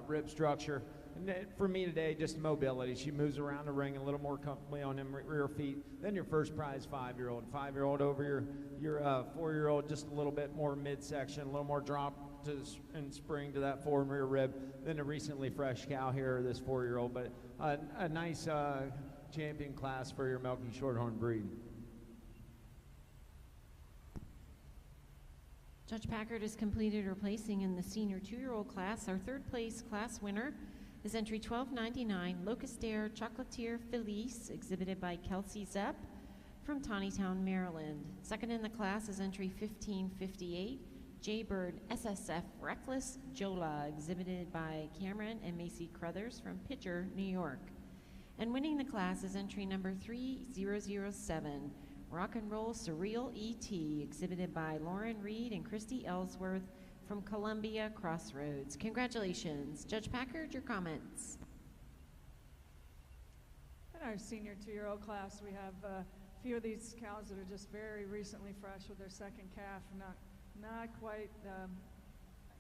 Speaker 8: rib structure. And for me today, just mobility. She moves around the ring a little more comfortably on them rear feet. Then your first prize 5-year-old. 5-year-old over your 4-year-old, just a little bit more midsection, a little more drop and spring to that fore and rear rib than a recently fresh cow here, this 4-year-old. But a nice champion class for your milking shorthorn breed.
Speaker 6: Judge Packard has completed her placing in the senior 2-year-old class. Our 3rd place class winner is entry 1299, Locustaire Chocolatier Felice, exhibited by Kelsey Zepp from Tawnytown, Maryland. 2nd in the class is entry 1558, Jaybird SSF Reckless Jola, exhibited by Cameron and Macy Crothers from Pitcher, New York. And winning the class is entry number 3007, Rock and Roll Surreal E.T., exhibited by Lauren Reed and Christy Ellsworth from Columbia Crossroads. Congratulations. Judge Packard, your comments.
Speaker 2: In our senior 2-year-old class, we have a few of these cows that are just very recently fresh with their 2nd calf, not quite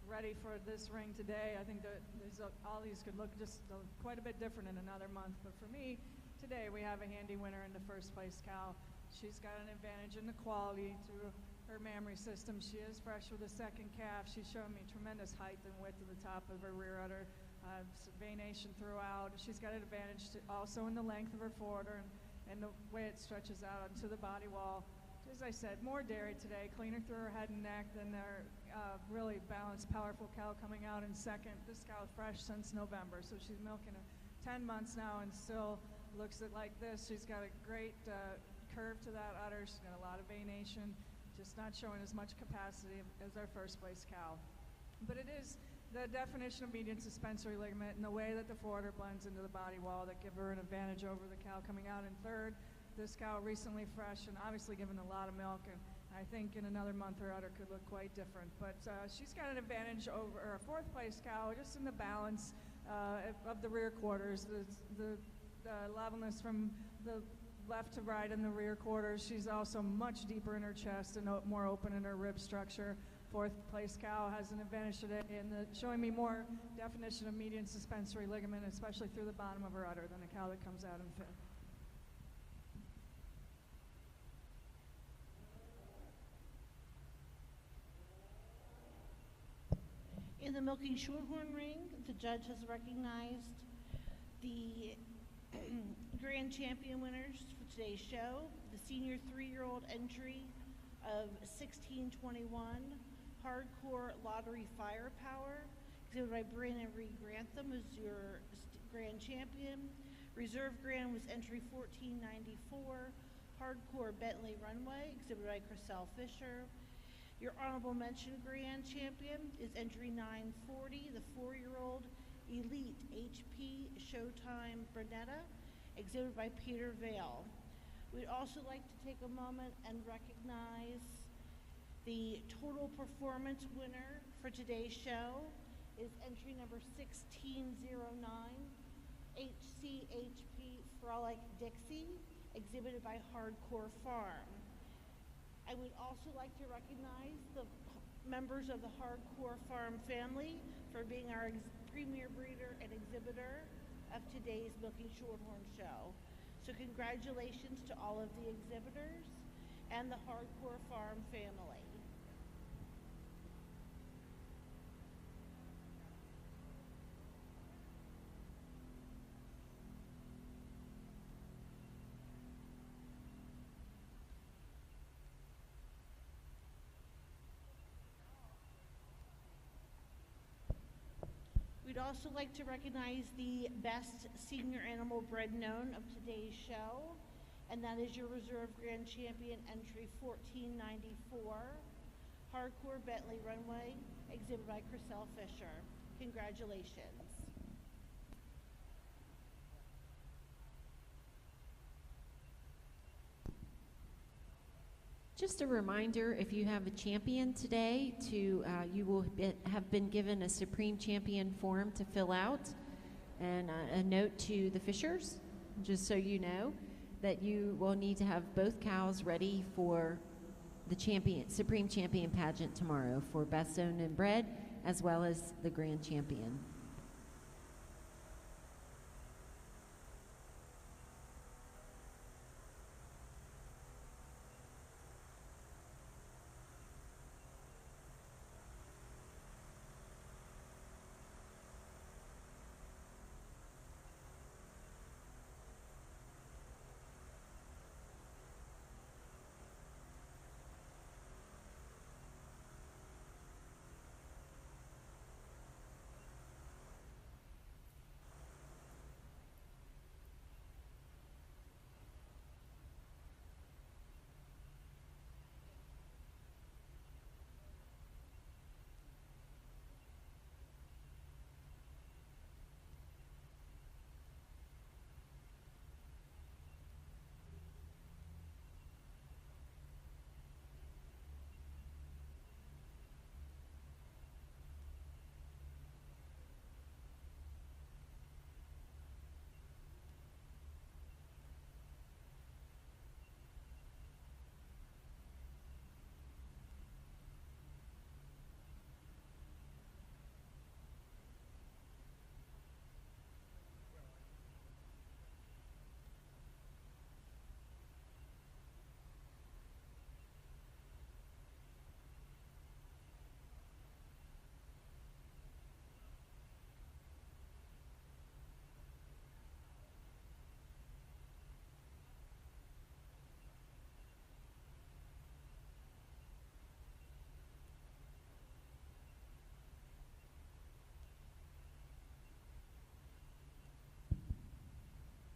Speaker 2: ready for this ring today. I think that all these could look just quite a bit different in another month. But for me, today we have a handy winner in the 1st place cow. She's got an advantage in the quality through her mammary system. She is fresh with a 2nd calf. She's shown me tremendous height and width at the top of her rear udder, venation throughout. She's got an advantage also in the length of her forudder and the way it stretches out onto the body wall. As I said, more dairy today, cleaner through her head and neck than their really balanced, powerful cow coming out in 2nd. This cow is fresh since November, so she's milking 10 months now and still looks like this. She's got a great curve to that udder. She's got a lot of venation, just not showing as much capacity as our 1st place cow. But it is the definition of median suspensory ligament and the way that the forudder blends into the body wall that give her an advantage over the cow coming out in 3rd. This cow recently fresh and obviously given a lot of milk, and I think in another month her udder could look quite different. But she's got an advantage over a 4th place cow just in the balance of the rear quarters, the levelness from the left to right in the rear quarters. She's also much deeper in her chest and more open in her rib structure. 4th place cow has an advantage today in showing me more definition of median suspensory ligament, especially through the bottom of her udder, than a cow that comes out in 5th.
Speaker 7: In the milking shorthorn ring, the judge has recognized the grand champion winners for today's show. The senior 3-year-old entry of 1621, Hardcore Lottery Firepower, exhibited by Brandon Reed Grantham, is your grand champion. Reserve grand was entry 1494, Hardcore Bentley Runway, exhibited by Chriselle Fisher. Your honorable mention grand champion is entry 940, the 4-year-old Elite HP Showtime Bernetta, exhibited by Peter Vale. We'd also like to take a moment and recognize the total performance winner for today's show is entry number 1609, HCHP Frolic Dixie, exhibited by Hardcore Farm. I would also like to recognize the members of the Hardcore Farm family for being our premier breeder and exhibitor of today's Milking Shorthorn show. So congratulations to all of the exhibitors and the Hardcore Farm family. We'd also like to recognize the best senior animal bred known of today's show, and that is your reserve grand champion, entry 1494, Hardcore Bentley Runway, exhibited by Chriselle Fisher. Congratulations.
Speaker 6: Just a reminder, if you have a champion today, you will have been given a Supreme Champion form to fill out, and a note to the Fishers, just so you know, that you will need to have both cows ready for the Supreme Champion pageant tomorrow for Best Owned and Bred, as well as the Grand Champion.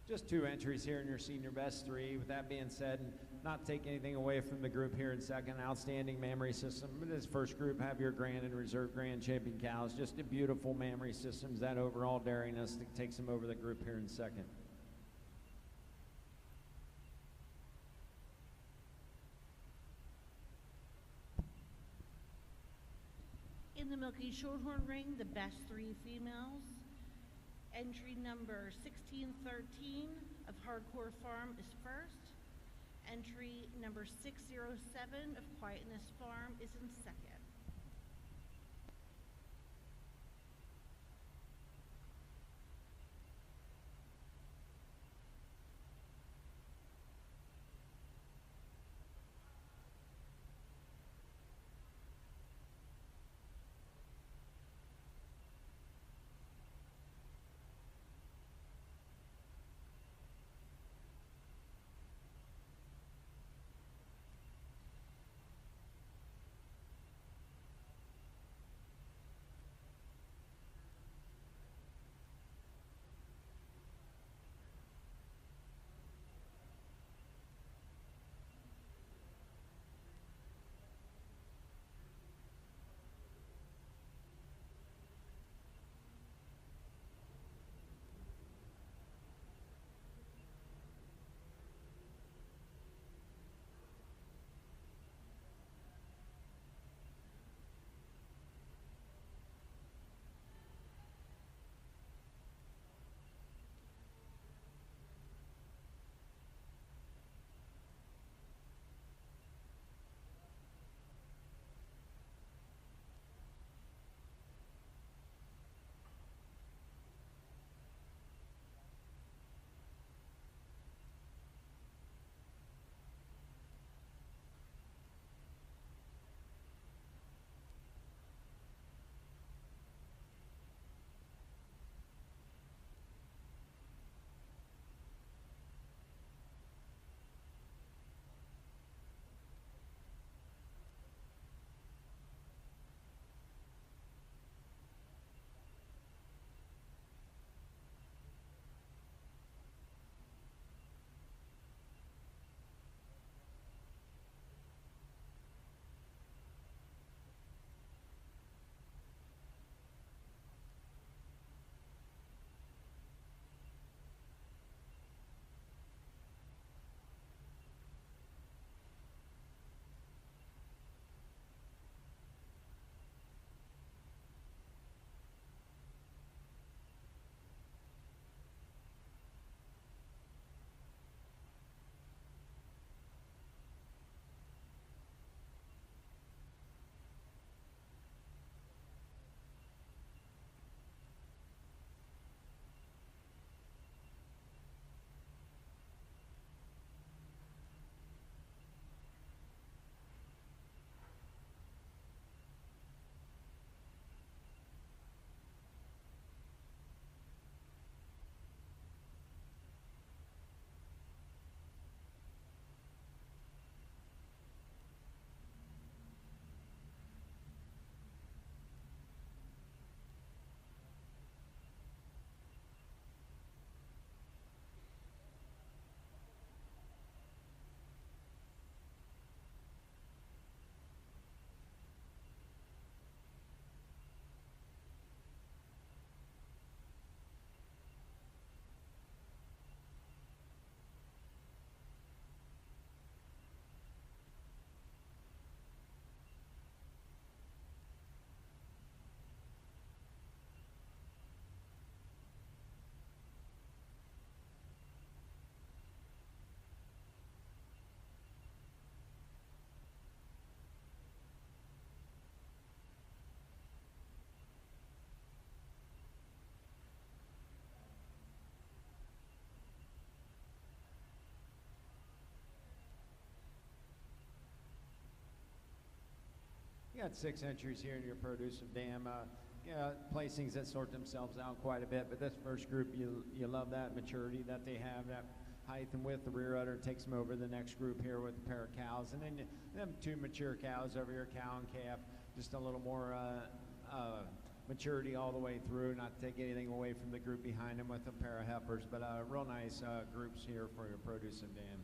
Speaker 8: Just 2 entries here in your senior best 3. With that being said, and not take anything away from the group here in second, outstanding mammary system. In this first group, have your grand and reserve grand champion cows. Just a beautiful mammary systems, that overall dairiness that takes them over the group here in second.
Speaker 7: In the Milky Shorthorn ring, the best 3 females. Entry number 1613 of Hardcore Farm is first. Entry number 607 of Quietness Farm is in second.
Speaker 8: got 6 entries here in your produce of dam. Placings that sort themselves out quite a bit, but this first group, you love that maturity that they have, that height and width. The rear udder takes them over the next group here with a pair of cows, and then them 2 mature cows over here, cow and calf, just a little more maturity all the way through, not to take anything away from the group behind them with a pair of heifers, but real nice groups here for your produce of dam.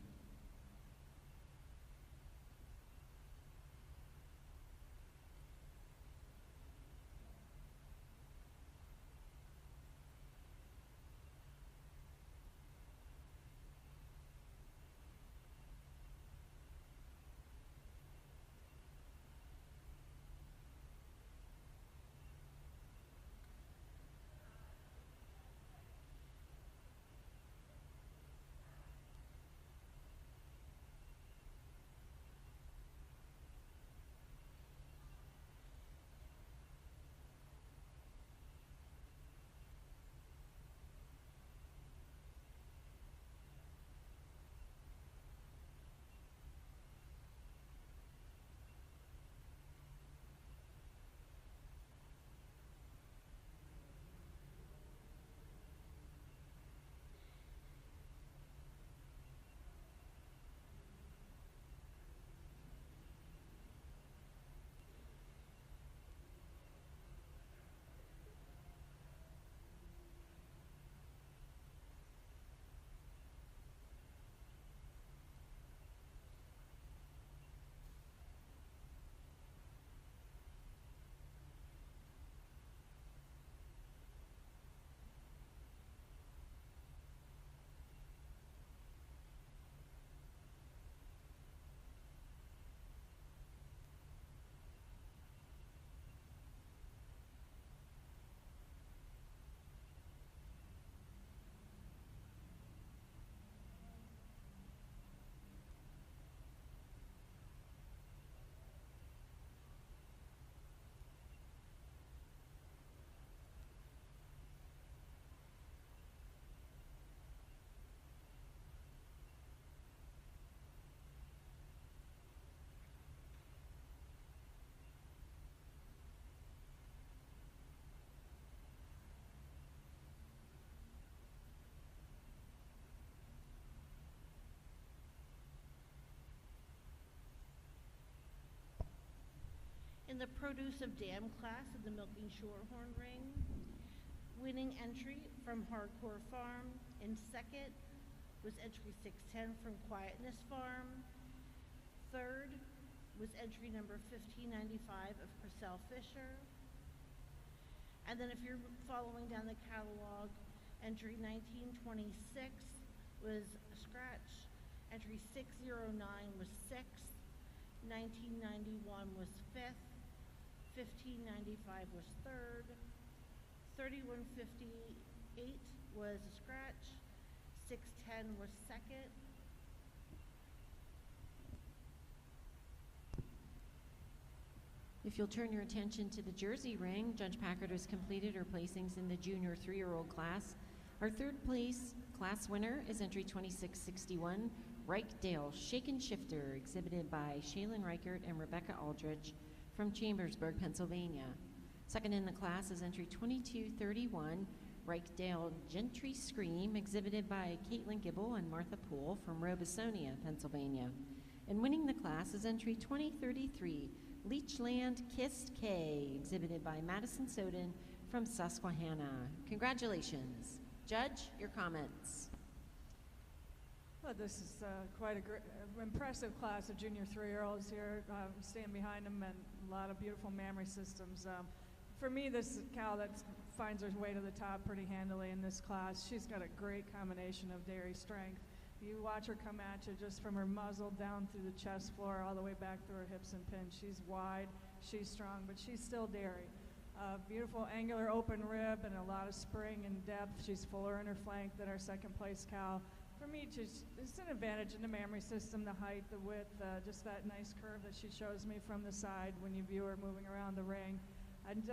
Speaker 7: In the produce of dam class of the Milking Shorthorn ring, winning entry from Hardcore Farm. In second was entry 610 from Quietness Farm. Third was entry number 1595 of Purcell Fisher. And then if you're following down the catalog, entry 1926 was scratch. Entry 609 was sixth. 1991 was fifth. 1595 was third. 3158 was a scratch. 610 was second.
Speaker 6: If you'll turn your attention to the Jersey ring, Judge Packard has completed her placings in the junior 3-year-old class. Our third place class winner is entry 2661, Reiхдale Shaken Shifter, exhibited by Shaylin Reichert and Rebecca Aldrich from Chambersburg, Pennsylvania. Second in the class is entry 2231, Reiхдale Gentry Scream, exhibited by Caitlin Gibble and Martha Poole from Robesonia, Pennsylvania. And winning the class is entry 2033, Leechland Kissed K, exhibited by Madison Soden from Susquehanna. Congratulations. Judge, your comments.
Speaker 2: Well, this is quite an impressive class of junior 3-year-olds here. Stand behind them, and a lot of beautiful mammary systems. For me, this cow that finds her way to the top pretty handily in this class. She's got a great combination of dairy strength. You watch her come at you just from her muzzle down through the chest floor all the way back through her hips and pins. She's wide, she's strong, but she's still dairy. Beautiful angular open rib and a lot of spring and depth. She's fuller in her flank than our second place cow. For me, it's an advantage in the mammary system, the height, the width, just that nice curve that she shows me from the side when you view her moving around the ring. And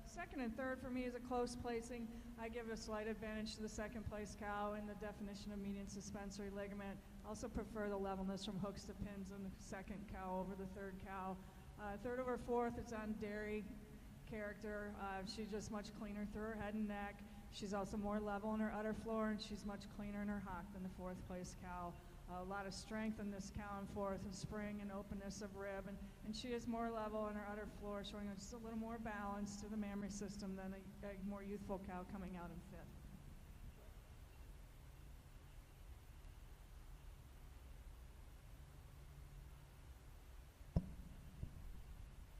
Speaker 2: second and third for me is a close placing. I give a slight advantage to the second place cow in the definition of median suspensory ligament. Also prefer the levelness from hooks to pins in the second cow over the third cow. Third over fourth, it's on dairy character. She's just much cleaner through her head and neck. She's also more level in her udder floor, and she's much cleaner in her hock than the fourth place cow. A lot of strength in this cow in fourth, and spring and openness of rib, and she is more level in her udder floor, showing just a little more balance to the mammary system than a more youthful cow coming out in fifth.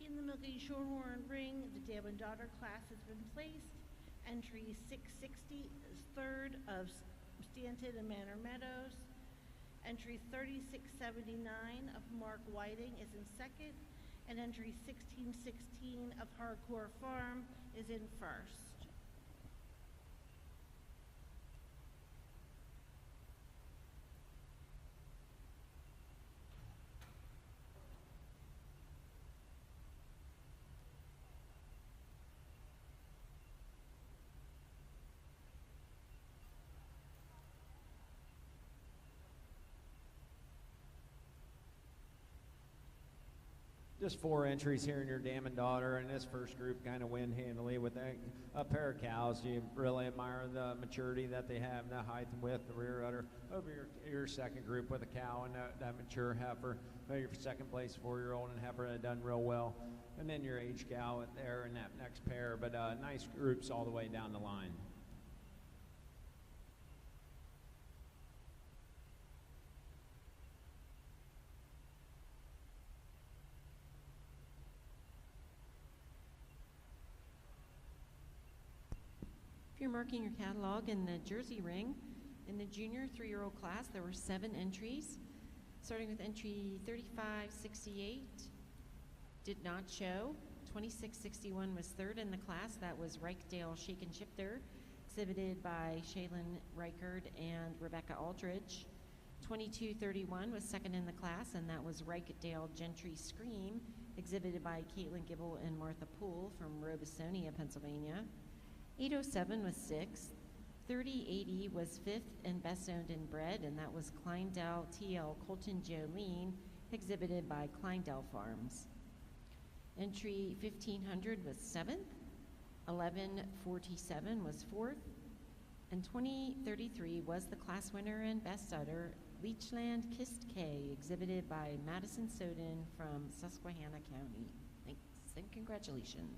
Speaker 7: In the Milky Shorthorn ring, the dam and daughter class has been placed. Entry 660 is third of Stanton and Manor Meadows. Entry 3679 of Mark Whiting is in second, and entry 1616 of Hardcore Farm is in first.
Speaker 8: Just 4 entries here in your dam and daughter, and this first group kind of win handily with a pair of cows. You really admire the maturity that they have, the height and width, the rear udder. Over your second group with a cow and that mature heifer. Your second place 4-year-old and heifer had done real well. And then your age cow there in that next pair, but nice groups all the way down the line.
Speaker 6: If you're marking your catalog in the Jersey ring, in the junior 3-year-old class, there were 7 entries, starting with entry 3568, did not show. 2661 was third in the class. That was Reichdale Shake and Shifter, exhibited by Shaylin Reichard and Rebecca Aldridge. 2231 was second in the class, and that was Reichdale Gentry Scream, exhibited by Caitlin Gibble and Martha Poole from Robesonia, Pennsylvania. 807 was 6th, 3080 was 5th and best owned and bred, and that was Kleindale TL Colton Jolene, exhibited by Kleindale Farms. Entry 1500 was 7th, 1147 was 4th, and 2033 was the class winner and best udder, Leechland Kissed K, exhibited by Madison Soden from Susquehanna County. Thanks and congratulations.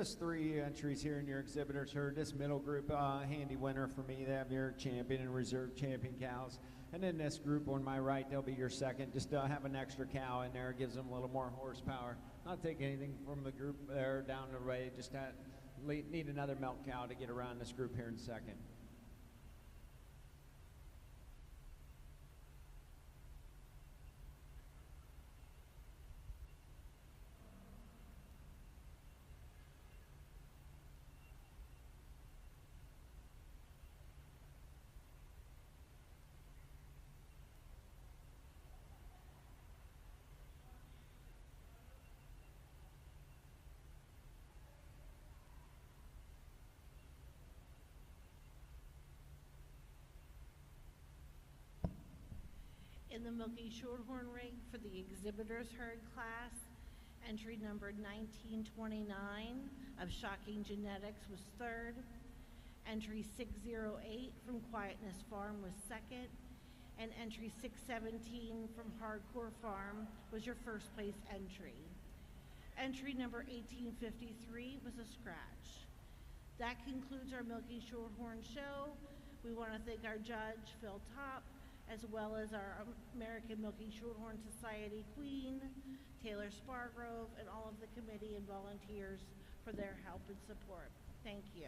Speaker 8: just 3 entries here in your exhibitors herd. This middle group, handy winner for me. They have your champion and reserve champion cows. And then this group on my right, they'll be your second. Just have an extra cow in there. It gives them a little more horsepower. Not taking anything from the group there down the way. Just need another milk cow to get around this group here in second.
Speaker 7: In the Milky Shorthorn ring for the exhibitors herd class, entry number 1929 of Shocking Genetics was third. Entry 608 from Quietness Farm was second. And entry 617 from Hardcore Farm was your first place entry. Entry number 1853 was a scratch. That concludes our Milky Shorthorn show. We want to thank our judge, Phil Topp, as well as our American Milky Shorthorn Society Queen, Taylor Spargrove, and all of the committee and volunteers for their help and support. Thank you.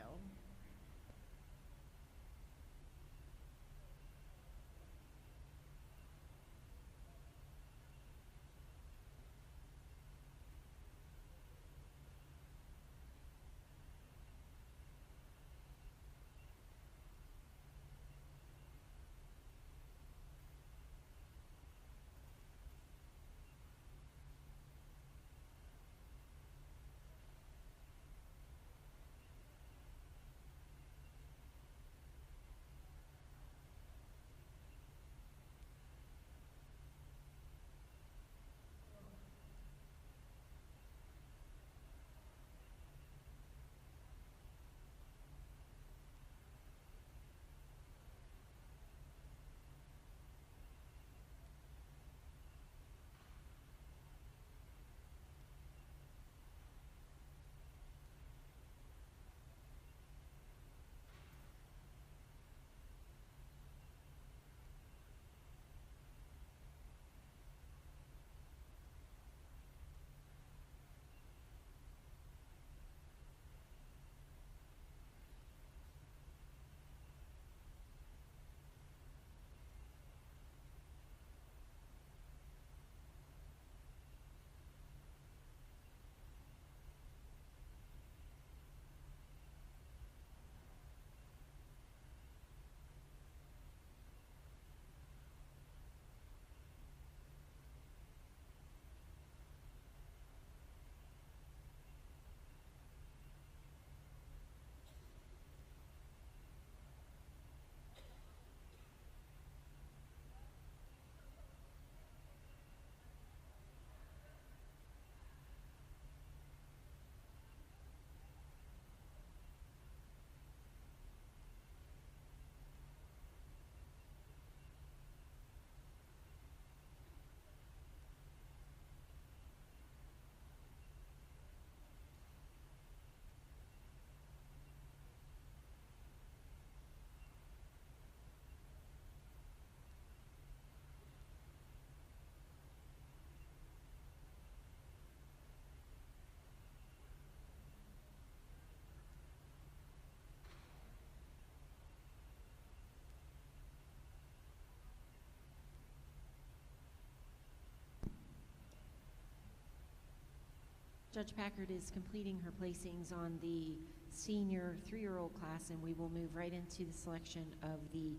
Speaker 6: Judge Packard is completing her placings on the senior 3-year-old class, and we will move right into the selection of the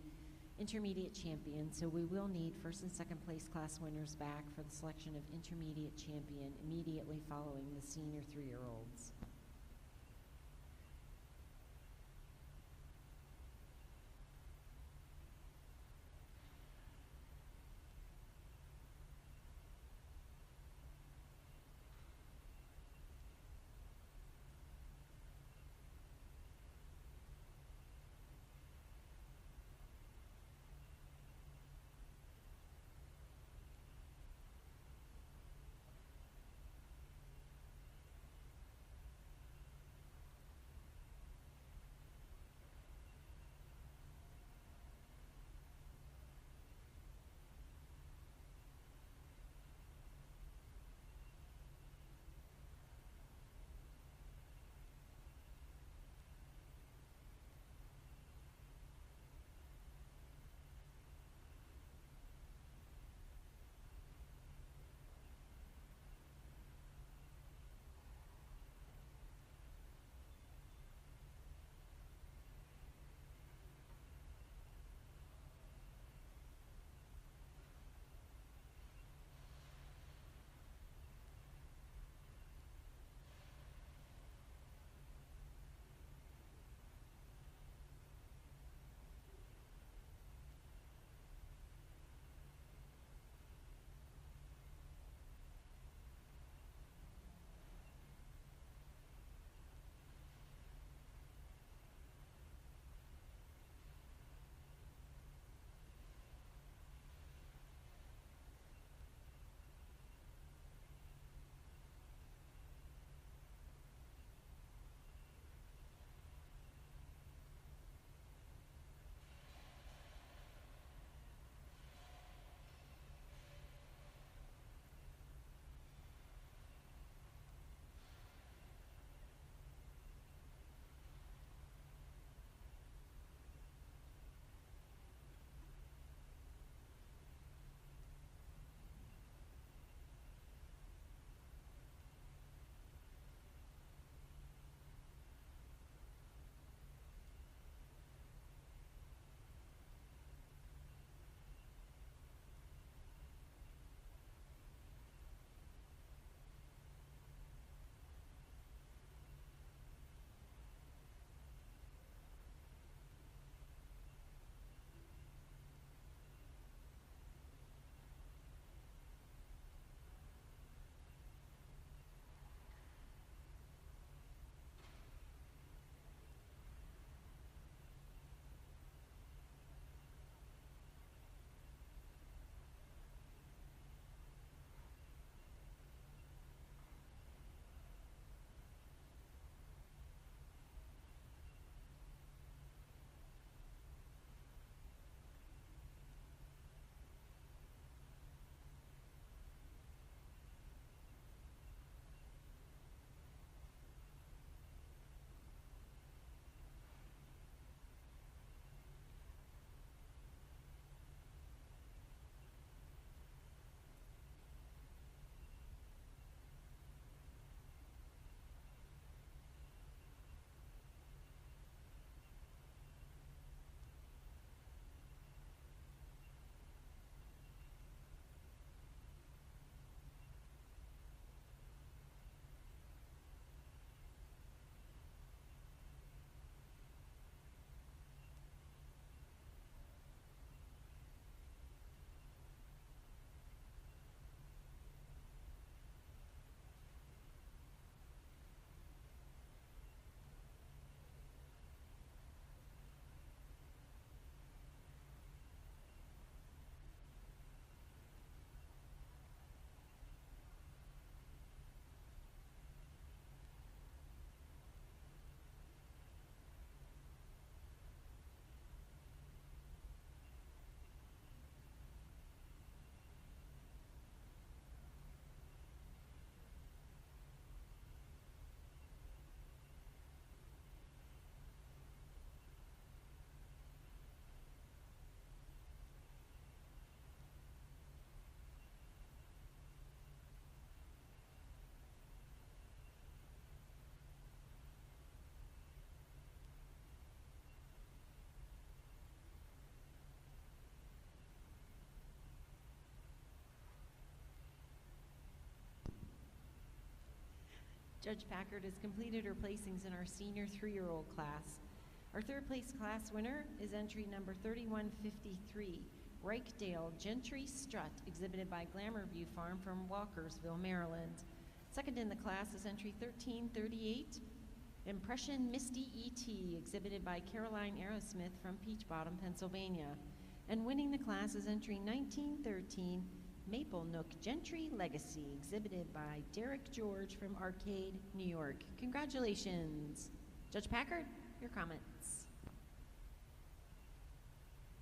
Speaker 6: intermediate champion. So we will need first and second place class winners back for the selection of intermediate champion immediately following the senior 3-year-olds. Judge Packard has completed her placings in our senior 3-year-old class. Our third place class winner is entry number 3153, Rakedale Gentry Strut, exhibited by Glamour View Farm from Walkersville, Maryland. Second in the class is entry 1338, Impression Misty E.T., exhibited by Caroline Aerosmith from Peach Bottom, Pennsylvania. And winning the class is entry 1913, Maple Nook Gentry Legacy, exhibited by Derek George from Arcade, New York. Congratulations. Judge Packard, your comments.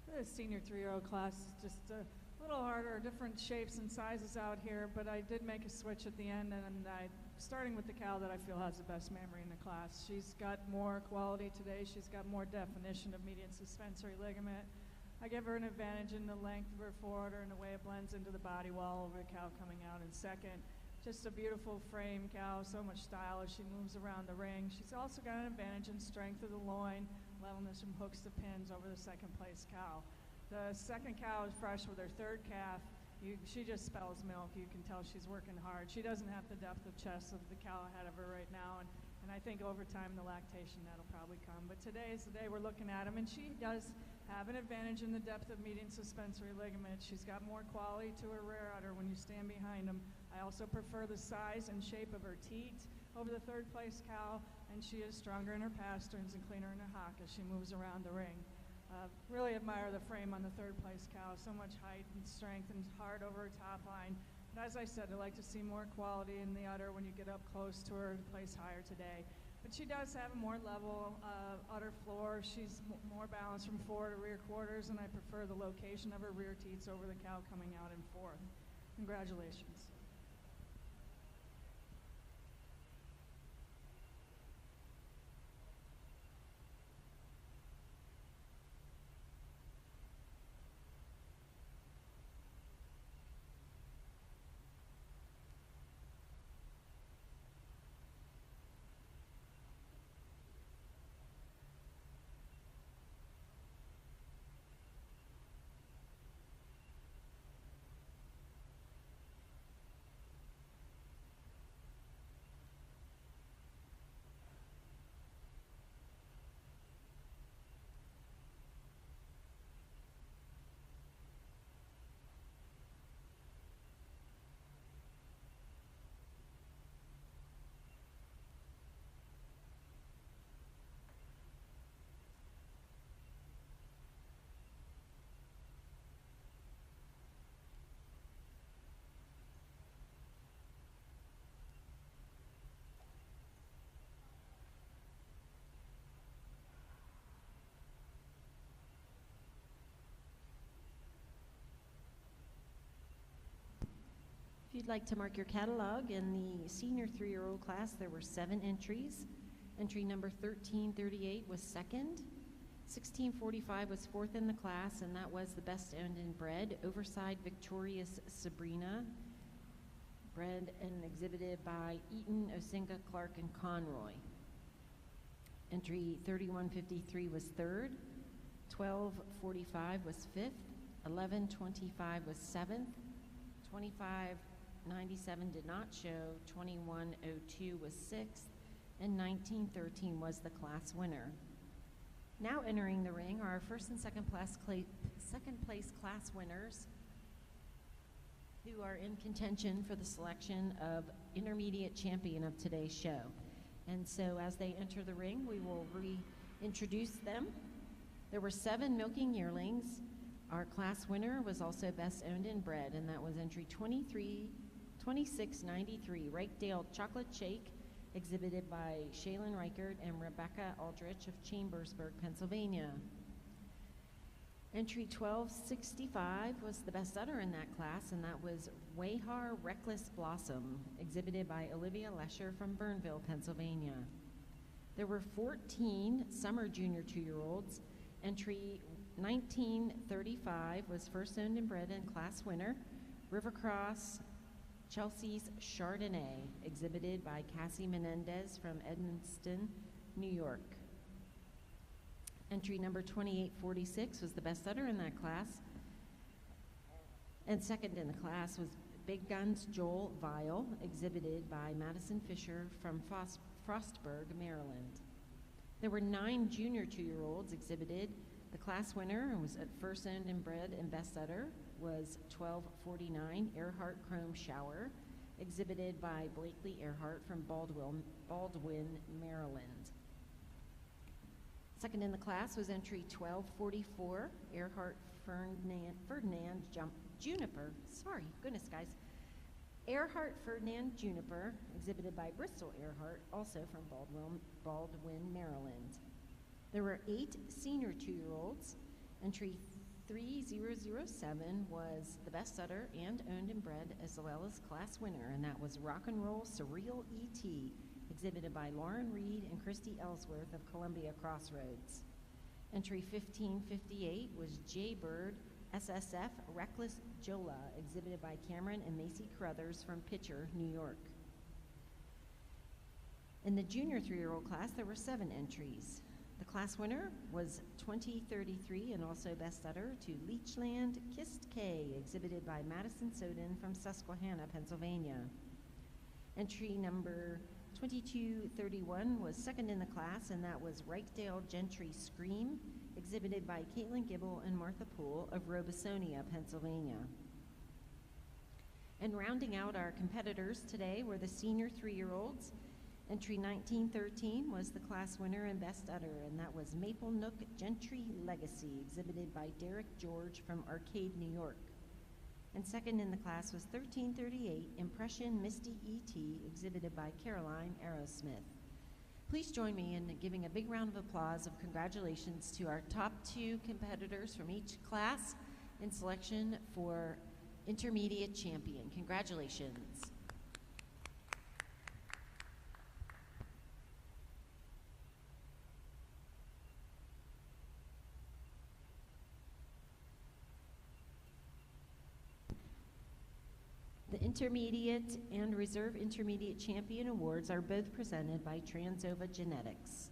Speaker 2: The senior 3-year-old class is just a little harder, different shapes and sizes out here, but I did make a switch at the end, and starting with the cow that I feel has the best memory in the class. She's got more quality today. She's got more definition of median suspensory ligament. I give her an advantage in the length of her forwarder and the way it blends into the body wall over the cow coming out in second. Just a beautiful frame cow, so much style as she moves around the ring. She's also got an advantage in strength of the loin, levelness from hooks to pins over the second place cow. The second cow is fresh with her third calf. She just spells milk. You can tell she's working hard. She doesn't have the depth of chest of the cow ahead of her right now, and I think over time the lactation that'll probably come. But today is the day we're looking at them, and she does have an advantage in the depth of median suspensory ligament. She's got more quality to her rear udder when you stand behind them. I also prefer the size and shape of her teat over the third place cow, and she is stronger in her pasterns and cleaner in her hock as she moves around the ring. Really admire the frame on the third place cow, so much height and strength and hard over her top line. But as I said, I like to see more quality in the udder when you get up close to her to place higher today. But she does have a more level udder floor. She's more balanced from fore to rear quarters, and I prefer the location of her rear teats over the cow coming out in fourth. Congratulations.
Speaker 6: If you'd like to mark your catalog, in the senior 3-year-old class, there were 7 entries. Entry number 1338 was second. 1645 was fourth in the class, and that was the best owned and bred, Overside Victorious Sabrina, bred and exhibited by Eaton, Osinga, Clark, and Conroy. Entry 3153 was third. 1245 was fifth. 1125 was seventh. 2597 did not show. 2102 was sixth, and 1913 was the class winner. Now entering the ring are our first and second place class winners who are in contention for the selection of intermediate champion of today's show. And so as they enter the ring, we will reintroduce them. There were 7 milking yearlings. Our class winner was also best owned and bred, and that was entry 2693, Rakedale Chocolate Shake, exhibited by Shaylin Reichert and Rebecca Aldrich of Chambersburg, Pennsylvania. Entry 1265 was the best udder in that class, and that was Wayhar Reckless Blossom, exhibited by Olivia Lesher from Burnville, Pennsylvania. There were 14 summer junior 2-year-olds. Entry 1935 was first owned and bred and class winner, Rivercross Chelsea's Chardonnay, exhibited by Cassie Menendez from Edmonston, New York. Entry number 2846 was the best udder in that class, and second in the class was Big Guns Joel Vile, exhibited by Madison Fisher from Frostburg, Maryland. There were 9 junior 2-year-olds exhibited. The class winner was at first owned and bred and best setter was 1249 Earhart Chrome Shower, exhibited by Blakely Earhart from Baldwin, Maryland. Second in the class was entry 1244 Earhart Ferdinand Juniper. Sorry, goodness guys. Earhart Ferdinand Juniper, exhibited by Bristol Earhart, also from Baldwin, Maryland. There were 8 senior 2-year-olds. Entry 3007 was the best setter and owned and bred, as well as class winner, and that was Rock and Roll Surreal E.T., exhibited by Lauren Reed and Christy Ellsworth of Columbia Crossroads. Entry 1558 was Jaybird SSF Reckless Jola, exhibited by Cameron and Macy Carruthers from Pitcher, New York. In the junior 3-year-old class, there were 7 entries. The class winner was 2033 and also best setter to Leechland Kissed K, exhibited by Madison Soden from Susquehanna, Pennsylvania. Entry number 2231 was second in the class, and that was Wrightdale Gentry Scream, exhibited by Caitlin Gibble and Martha Poole of Robesonia, Pennsylvania. And rounding out our competitors today were the senior 3-year-olds. Entry 1913 was the class winner and best setter, and that was Maple Nook Gentry Legacy, exhibited by Derek George from Arcade, New York. And second in the class was 1338 Impression Misty E.T., exhibited by Caroline Aerosmith. Please join me in giving a big round of applause of congratulations to our top 2 competitors from each class in selection for Intermediate Champion. Congratulations. The Intermediate and Reserve Intermediate Champion Awards are both presented by Transova Genetics.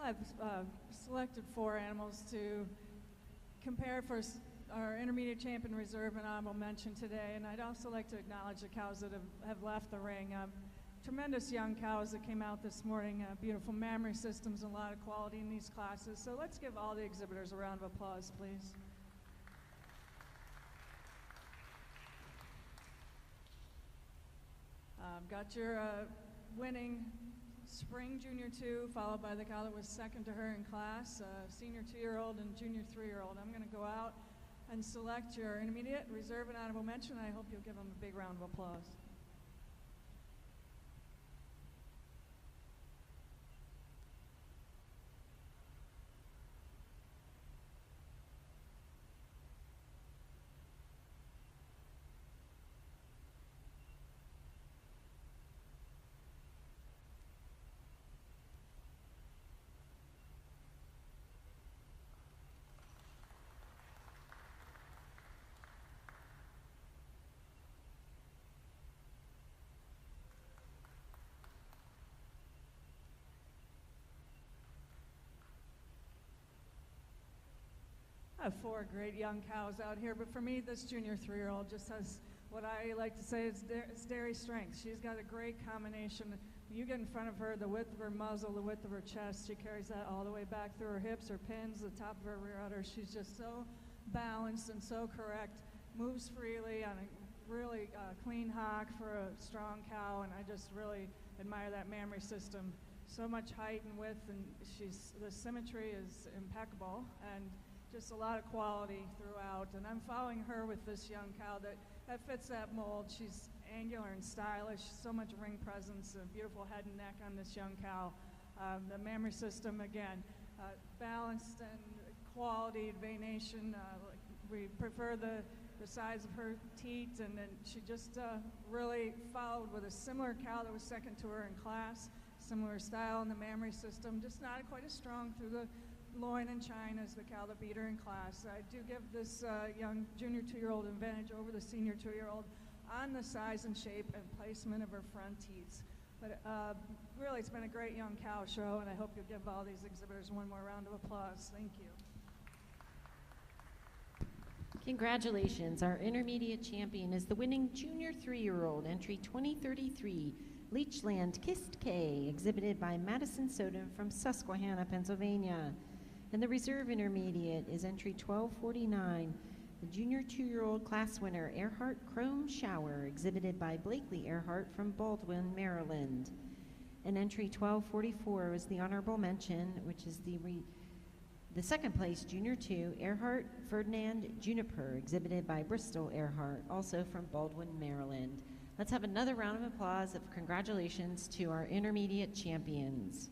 Speaker 2: I've selected 4 animals to compare for our intermediate champion reserve and honorable mention today, and I'd also like to acknowledge the cows that have left the ring. Tremendous young cows that came out this morning, beautiful mammary systems, and a lot of quality in these classes. So let's give all the exhibitors a round of applause, please. Got your winning spring junior 2, followed by the cow that was second to her in class, senior 2-year-old and junior 3-year-old. I'm going to go out and select your intermediate, reserve, and honorable mention. I hope you'll give them a big round of applause. I have 4 great young cows out here, but for me, this junior 3-year-old just has what I like to say is dairy strength. She's got a great combination. When you get in front of her, the width of her muzzle, the width of her chest, she carries that all the way back through her hips, her pins, the top of her rear udder. She's just so balanced and so correct, moves freely on a really clean hock for a strong cow, and I just really admire that mammary system. So much height and width, and the symmetry is impeccable, and just a lot of quality throughout. And I'm following her with this young cow that fits that mold. She's angular and stylish, so much ring presence, a beautiful head and neck on this young cow. The mammary system, again, balanced and quality, venation. We prefer the size of her teat, and then she just really followed with a similar cow that was second to her in class, similar style in the mammary system, just not quite as strong through the loin and chine as the cow that beat her in class. I do give this young junior 2-year-old advantage over the senior 2-year-old on the size and shape and placement of her front teats. But really, it's been a great young cow show, and I hope you'll give all these exhibitors one more round of applause. Thank you.
Speaker 6: Congratulations. Our intermediate champion is the winning junior 3-year-old, entry 2033, Leechland Kist K, exhibited by Madison Soda from Susquehanna, Pennsylvania. And the reserve intermediate is entry 1249, the junior 2-year-old class winner, Earhart Chrome Shower, exhibited by Blakely Earhart from Baldwin, Maryland. And entry 1244 was the honorable mention, which is the second place junior 2, Earhart Ferdinand Juniper, exhibited by Bristol Earhart, also from Baldwin, Maryland. Let's have another round of applause of congratulations to our intermediate champions.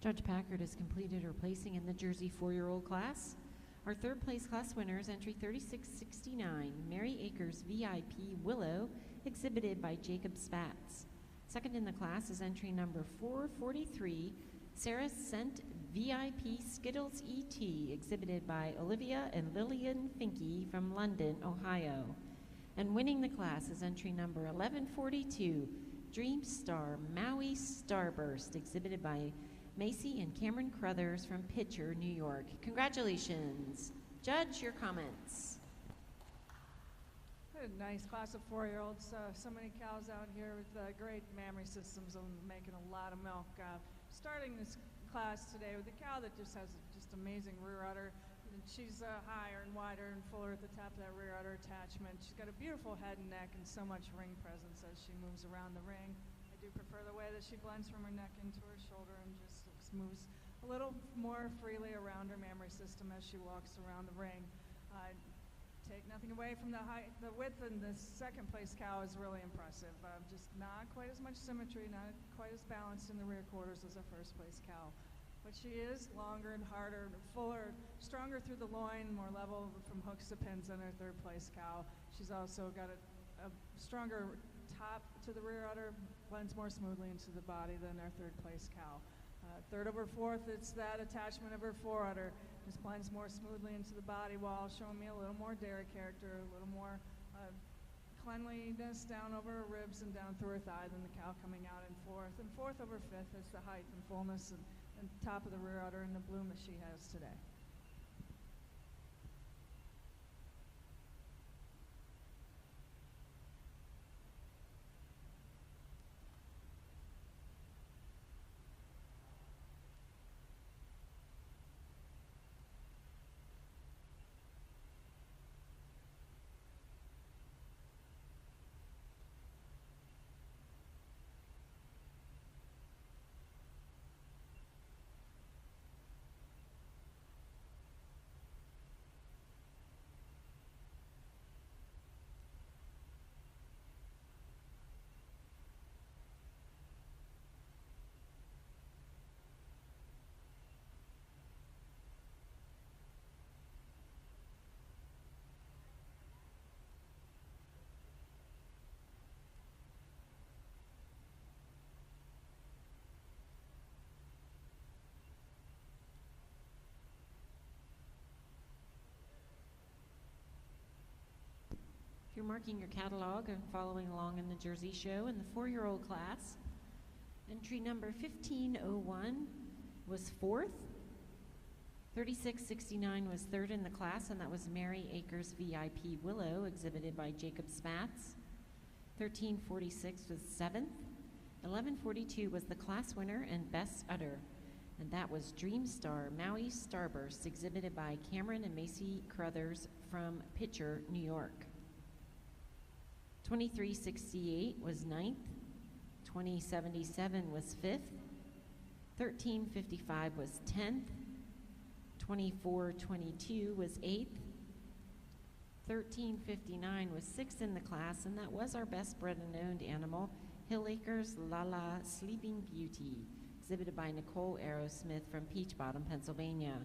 Speaker 6: Judge Packard has completed her placing in the Jersey 4-year-old class. Our third place class winners, entry 3669, Mary Akers VIP Willow, exhibited by Jacob Spatz. Second in the class is entry number 443, Sarah Scent VIP Skittles ET, exhibited by Olivia and Lillian Finke from London, Ohio. And winning the class is entry number 1142, Dream Star Maui Starburst, exhibited by Macy and Cameron Crothers from Pitcher, New York. Congratulations. Judge, your comments.
Speaker 2: A nice class of 4-year-olds. So many cows out here with great mammary systems and making a lot of milk. Starting this class today with a cow that just has just amazing rear udder. And she's higher and wider and fuller at the top of that rear udder attachment. She's got a beautiful head and neck and so much ring presence as she moves around the ring. I do prefer the way that she blends from her neck into her shoulder and just moves a little more freely around her mammary system as she walks around the ring. Take nothing away from the height, the width, and the second place cow is really impressive. Just not quite as much symmetry, not quite as balanced in the rear quarters as our first place cow. But she is longer and harder, fuller, stronger through the loin, more level from hooks to pins than our third place cow. She's also got a stronger top to the rear udder, blends more smoothly into the body than our third place cow. Third over fourth, it's that attachment of her fore udder. Just blends more smoothly into the body while showing me a little more dairy character, a little more cleanliness down over her ribs and down through her thigh than the cow coming out in fourth. And fourth over fifth is the height and fullness and top of the rear udder and the bloom that she has today.
Speaker 6: If you're marking your catalog and following along in the Jersey show in the 4-year-old class, entry number 1501 was fourth. 3669 was third in the class, and that was Mary Akers VIP Willow, exhibited by Jacob Spatz. 1346 was seventh. 1142 was the class winner and best udder, and that was Dream Star Maui Starburst, exhibited by Cameron and Macy Crothers from Pitcher, New York. 2368 was ninth. 2077 was fifth. 1355 was 10th. 2422 was 8th. 1359 was 6th in the class, and that was our best bred and owned animal, Hill Acres Lala Sleeping Beauty, exhibited by Nicole Aerosmith from Peach Bottom, Pennsylvania.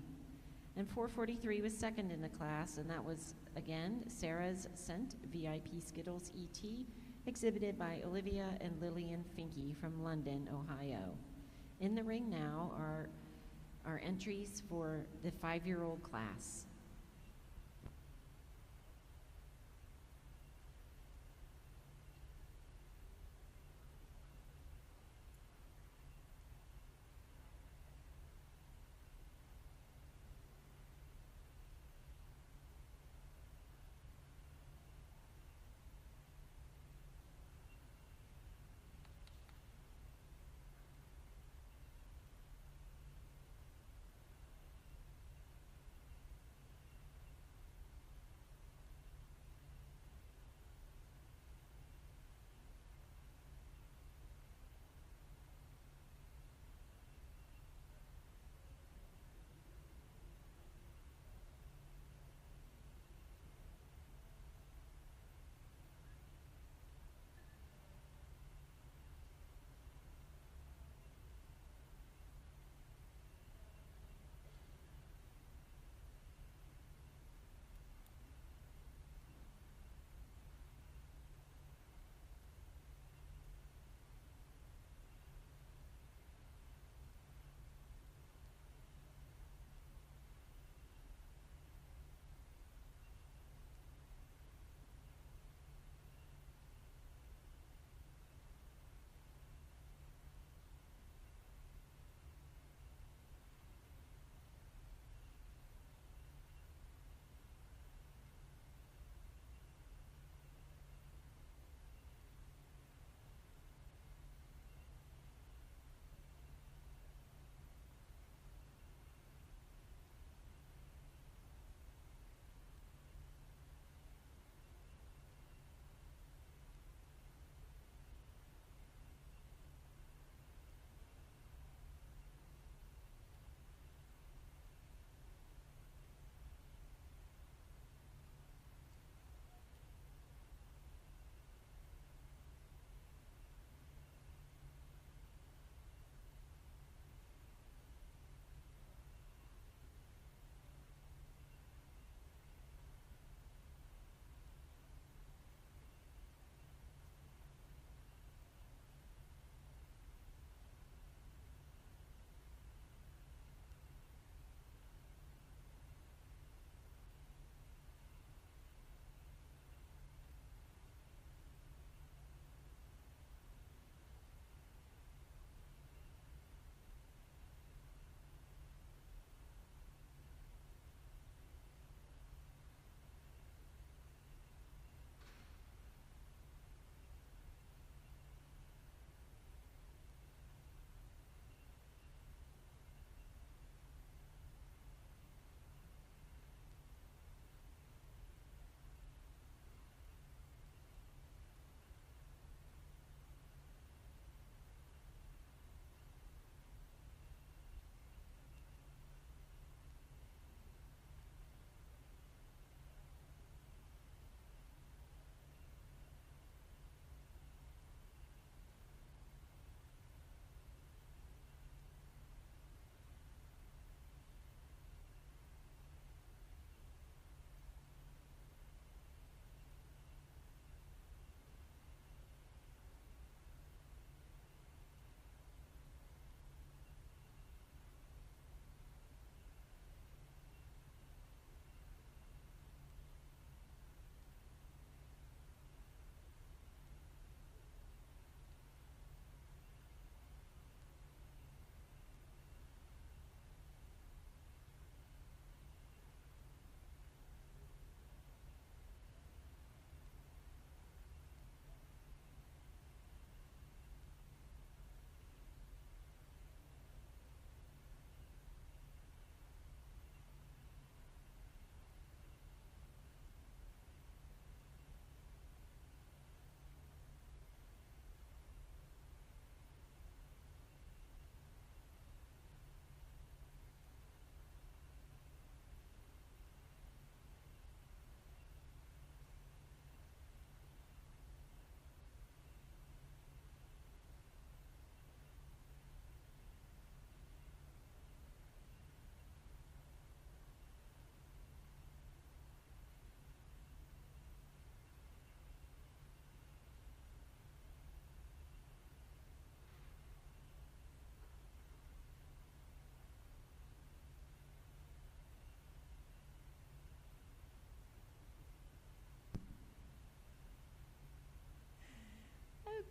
Speaker 6: And 443 was second in the class, and that was, again, Sarah's Scent VIP Skittles ET, exhibited by Olivia and Lillian Finke from London, Ohio. In the ring now are our entries for the 5-year-old class.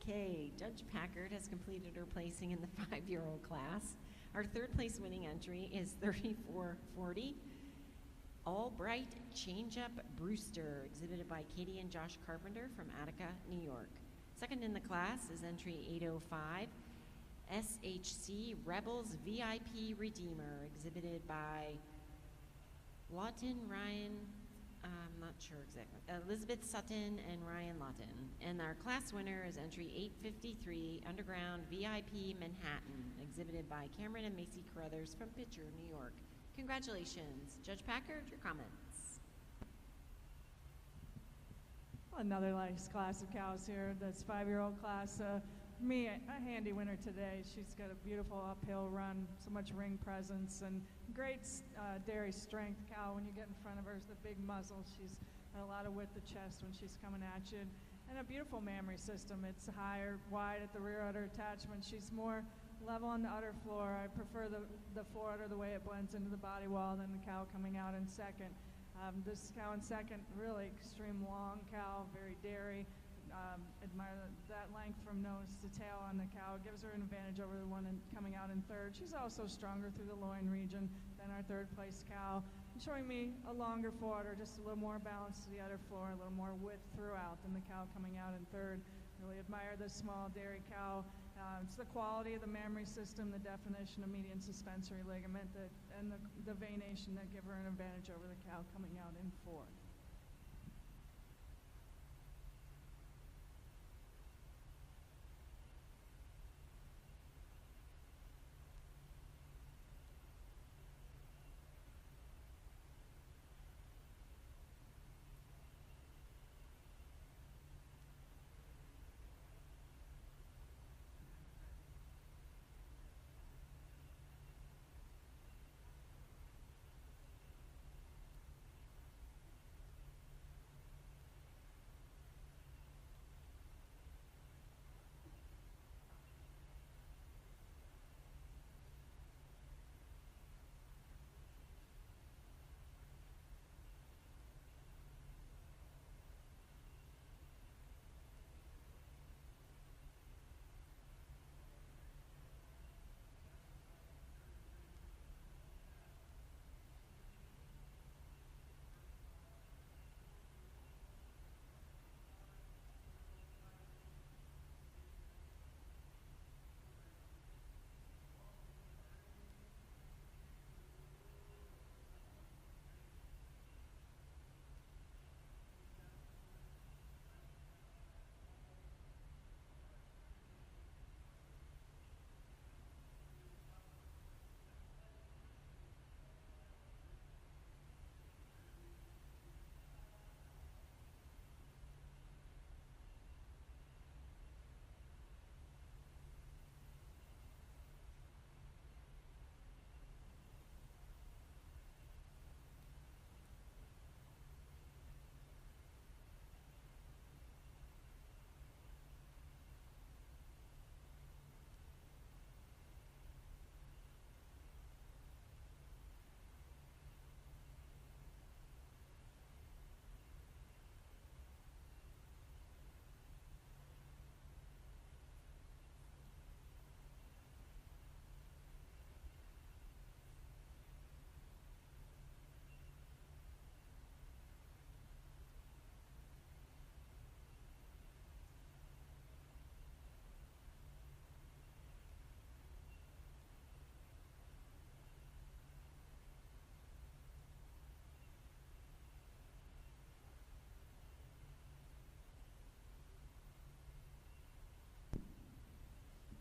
Speaker 6: Okay, Judge Packard has completed her placing in the 5-year-old class. Our third place winning entry is 3440. Albright Change-Up Brewster, exhibited by Katie and Josh Carpenter from Attica, New York. Second in the class is entry 805, SHC Rebels VIP Redeemer, exhibited by Lawton Ryan, I'm not sure exactly, Elizabeth Sutton and Ryan Lawton. And our class winner is entry 853, Underground VIP Manhattan, exhibited by Cameron and Macy Carruthers from Pitcher, New York. Congratulations. Judge Packard, your comments.
Speaker 2: Another nice class of cows here. This 5-year-old class. For me, a handy winner today. She's got a beautiful uphill run, so much ring presence, and great dairy strength cow. When you get in front of her, the big muzzle. She's got a lot of width of chest when she's coming at you. And a beautiful mammary system. It's higher, wide at the rear udder attachment. She's more level on the udder floor. I prefer the fore udder, the way it blends into the body wall, than the cow coming out in second. This cow in second, really extreme long cow, very dairy. Admire that length from nose to tail on the cow. It gives her an advantage over the one coming out in third. She's also stronger through the loin region than our third place cow. And showing me a longer fore udder, just a little more balance to the udder floor, a little more width throughout than the cow coming out in third. Really admire this small dairy cow. It's the quality of the mammary system, the definition of median suspensory ligament, and the veination that give her an advantage over the cow coming out in fourth.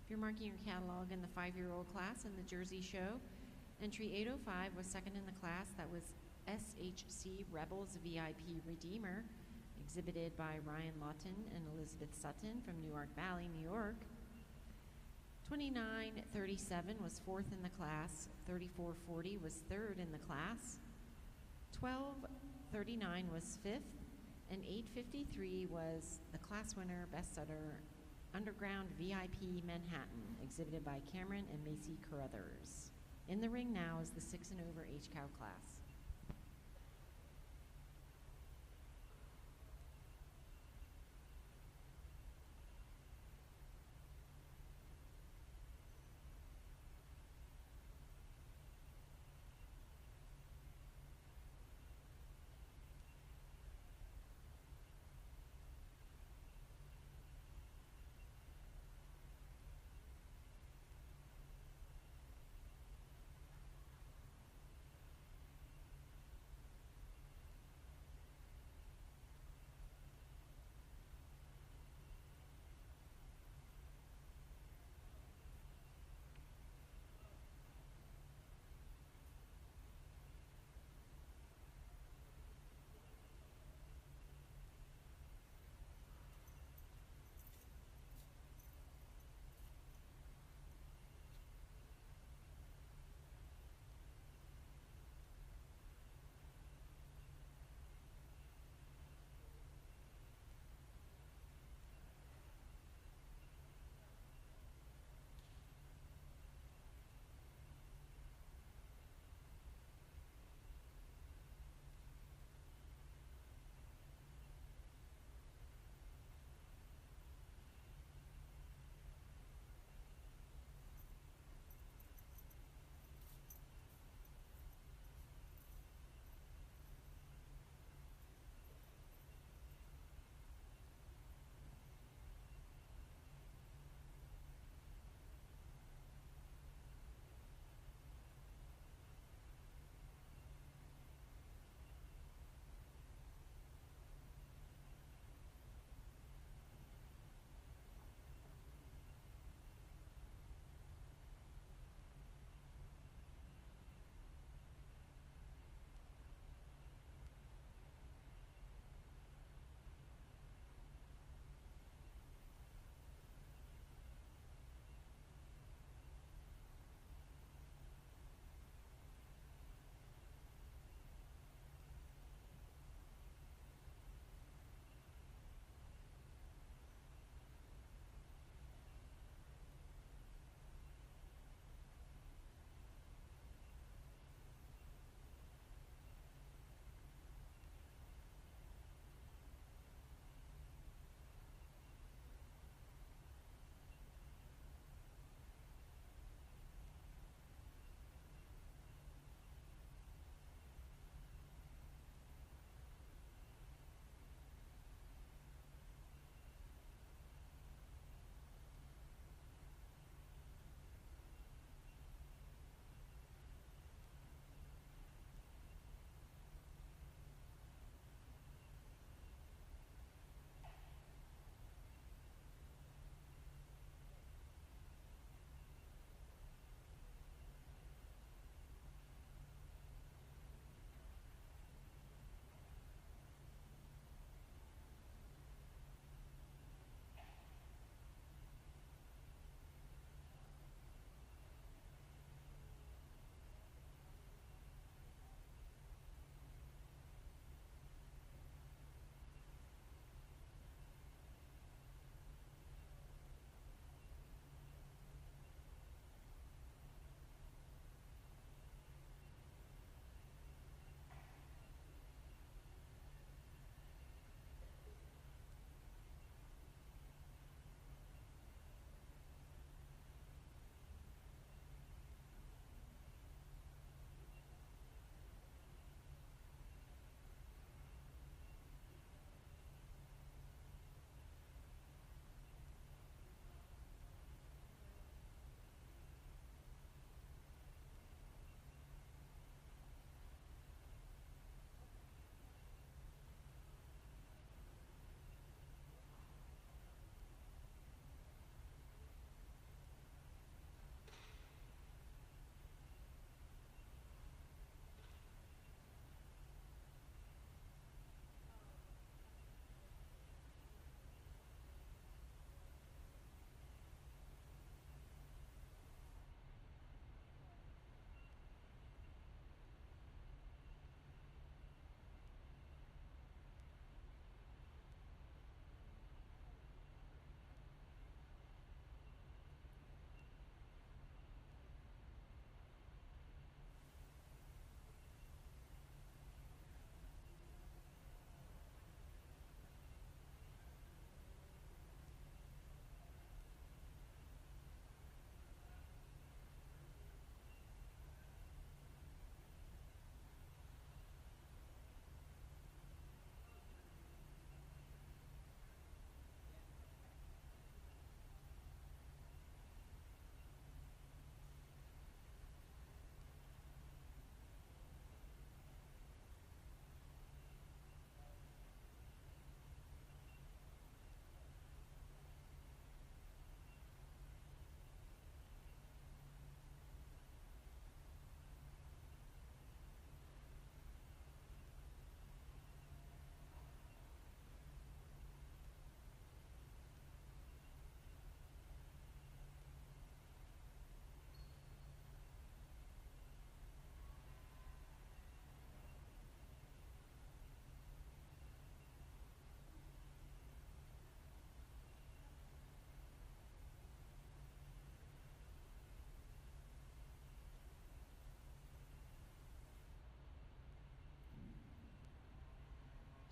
Speaker 6: If you're marking your catalog in the 5-year-old class in the Jersey Show, entry 805 was second in the class. That was SHC Rebels VIP Redeemer, exhibited by Ryan Lawton and Elizabeth Sutton from Newark Valley, New York. 2937 was fourth in the class. 3440 was third in the class. 1239 was fifth, and 853 was the class winner, best setter, Underground VIP Manhattan, exhibited by Cameron and Macy Carruthers. In the ring now is the 6 and over H-Cow class.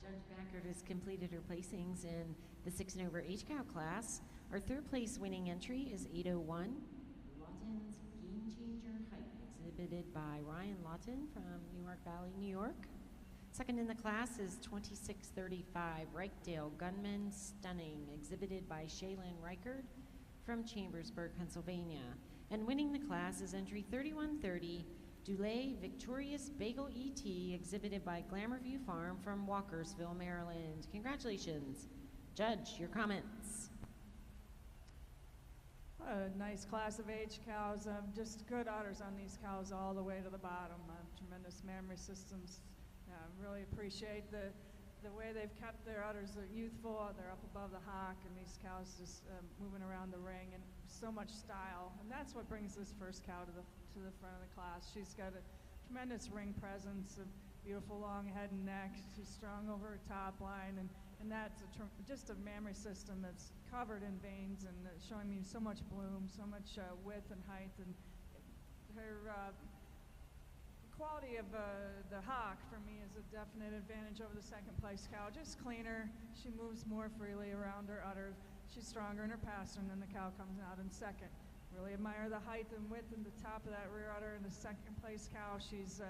Speaker 6: Judge Packard has completed her placings in the 6 and over age cow class. Our third place winning entry is 801, Lawton's Game Changer Heifer, exhibited by Ryan Lawton from Newark Valley, New York. Second in the class is 2635, Reichdale Gunman Stunning, exhibited by Shaylin Reichard from Chambersburg, Pennsylvania. And winning the class is entry 3130, Dulé Victorious Bagel ET, exhibited by Glamourview Farm from Walkersville, Maryland. Congratulations. Judge, your comments.
Speaker 2: A nice class of age cows, just good udders on these cows all the way to the bottom. Tremendous mammary systems. Really appreciate the way they've kept their udders youthful. They're up above the hock, and these cows just moving around the ring, and so much style. And that's what brings this first cow to the front of the class. She's got a tremendous ring presence, a beautiful long head and neck. She's strong over her top line, and that's just a mammary system that's covered in veins and showing me so much bloom, so much width and height, and her quality of the hock for me is a definite advantage over the second place cow. Just cleaner. She moves more freely around her udder. She's stronger in her pastern than the cow comes out in second. Really admire the height and width in the top of that rear udder in the second place cow. She's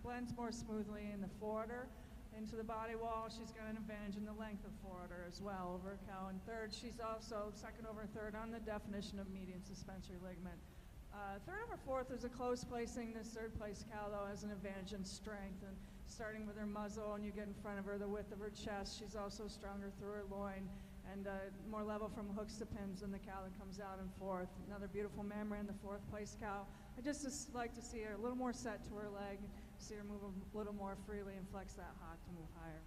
Speaker 2: blends more smoothly in the forudder into the body wall. She's got an advantage in the length of forudder as well over a cow in third. She's also second over third on the definition of median suspensory ligament. Third over fourth is a close placing. This third place cow, though, has an advantage in strength. And starting with her muzzle, and you get in front of her, the width of her chest, she's also stronger through her loin and more level from hooks to pins than the cow that comes out in fourth. Another beautiful mammary in the fourth place cow. I just like to see her a little more set to her leg, see her move a little more freely and flex that hock to move higher.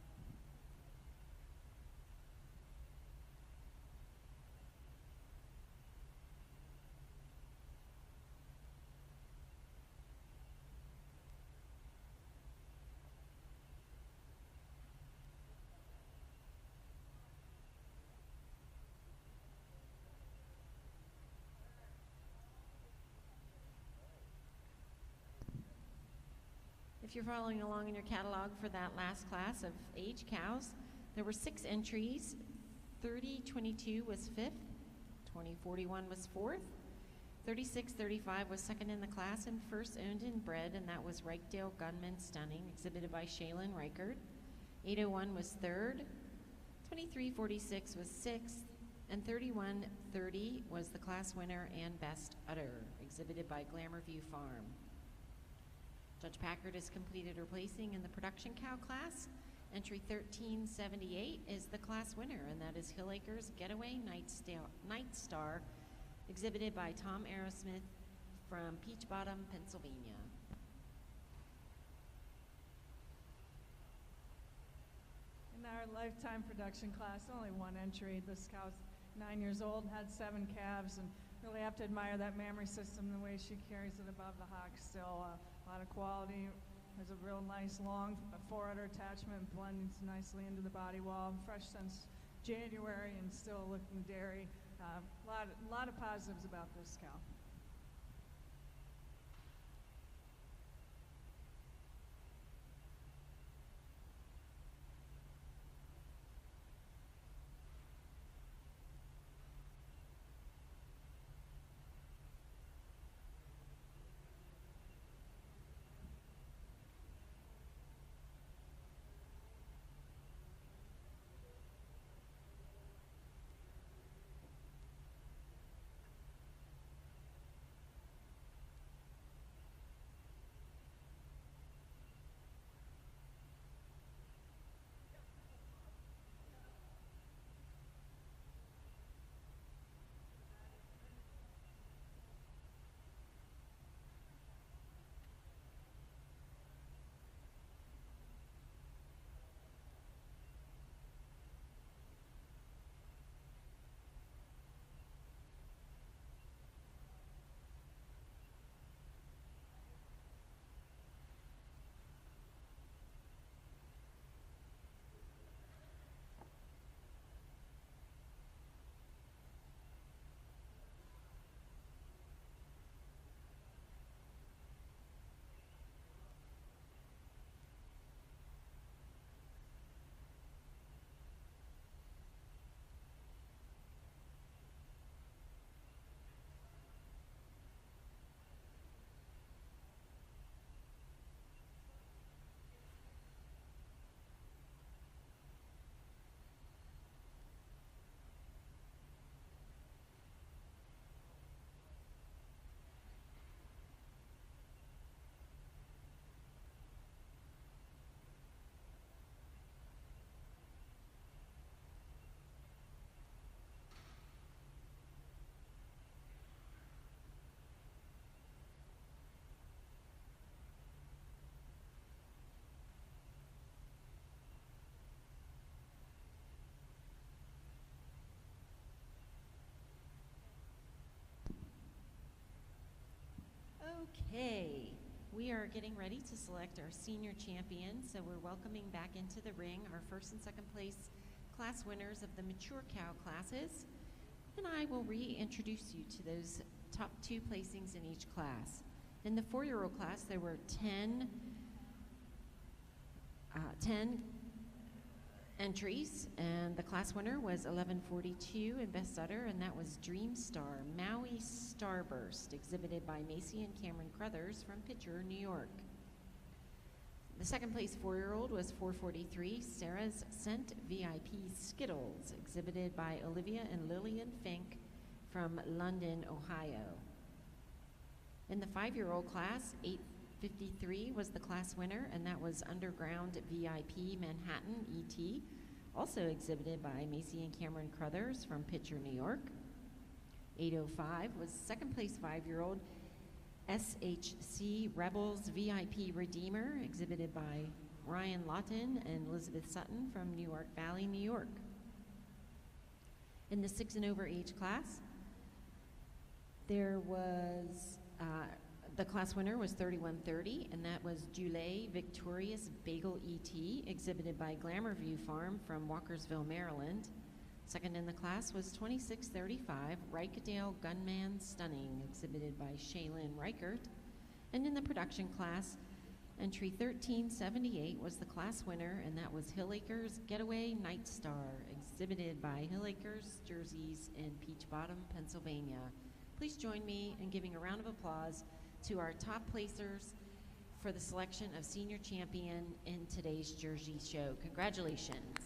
Speaker 6: If you're following along in your catalog for that last class of age cows, there were 6 entries. 3022 was 5th, 2041 was 4th, 3635 was 2nd in the class and first owned and bred, and that was Reichdale Gunman Stunning, exhibited by Shaylin Reichard. 801 was 3rd, 2346 was 6th, and 3130 was the class winner and best udder, exhibited by Glamourview Farm. Judge Packard has completed her placing in the production cow class. Entry 1378 is the class winner, and that is Hillacre's Getaway Night Star, exhibited by Tom Aerosmith from Peach Bottom, Pennsylvania.
Speaker 2: In our lifetime production class, only one entry. This cow's 9 years old, had 7 calves, and really have to admire that mammary system, the way she carries it above the hock still. A lot of quality. Has a real nice long forudder attachment, blends nicely into the body wall. Fresh since January and still looking dairy. A lot of positives about this cow.
Speaker 6: Okay, we are getting ready to select our senior champion, so we're welcoming back into the ring our first and second place class winners of the mature cow classes, and I will reintroduce you to those top 2 placings in each class. In the 4-year-old class, there were 10 entries, and the class winner was 1142 in best udder, and that was Dream Star Maui Starburst, exhibited by Macy and Cameron Crothers from Pitcher, New York. The second place 4-year-old was 443 Sarah's Scent VIP Skittles, exhibited by Olivia and Lillian Fink from London, Ohio. In the 5-year-old class, 853 was the class winner, and that was Underground VIP Manhattan ET, also exhibited by Macy and Cameron Crothers from Pitcher, New York. 805 was second place 5-year-old SHC Rebels VIP Redeemer, exhibited by Ryan Lawton and Elizabeth Sutton from Newark Valley, New York. In the 6 and over age class, there was the class winner was 3130, and that was Dulé Victorious Bagel ET, exhibited by Glamour View Farm from Walkersville, Maryland. Second in the class was 2635 Reikedale Gunman Stunning, exhibited by Shaylin Reichert. And in the production class, entry 1378 was the class winner, and that was Hillacres Getaway Night Star, exhibited by Hillacres Jerseys in Peach Bottom, Pennsylvania. Please join me in giving a round of applause to our top placers for the selection of senior champion in today's Jersey show. Congratulations.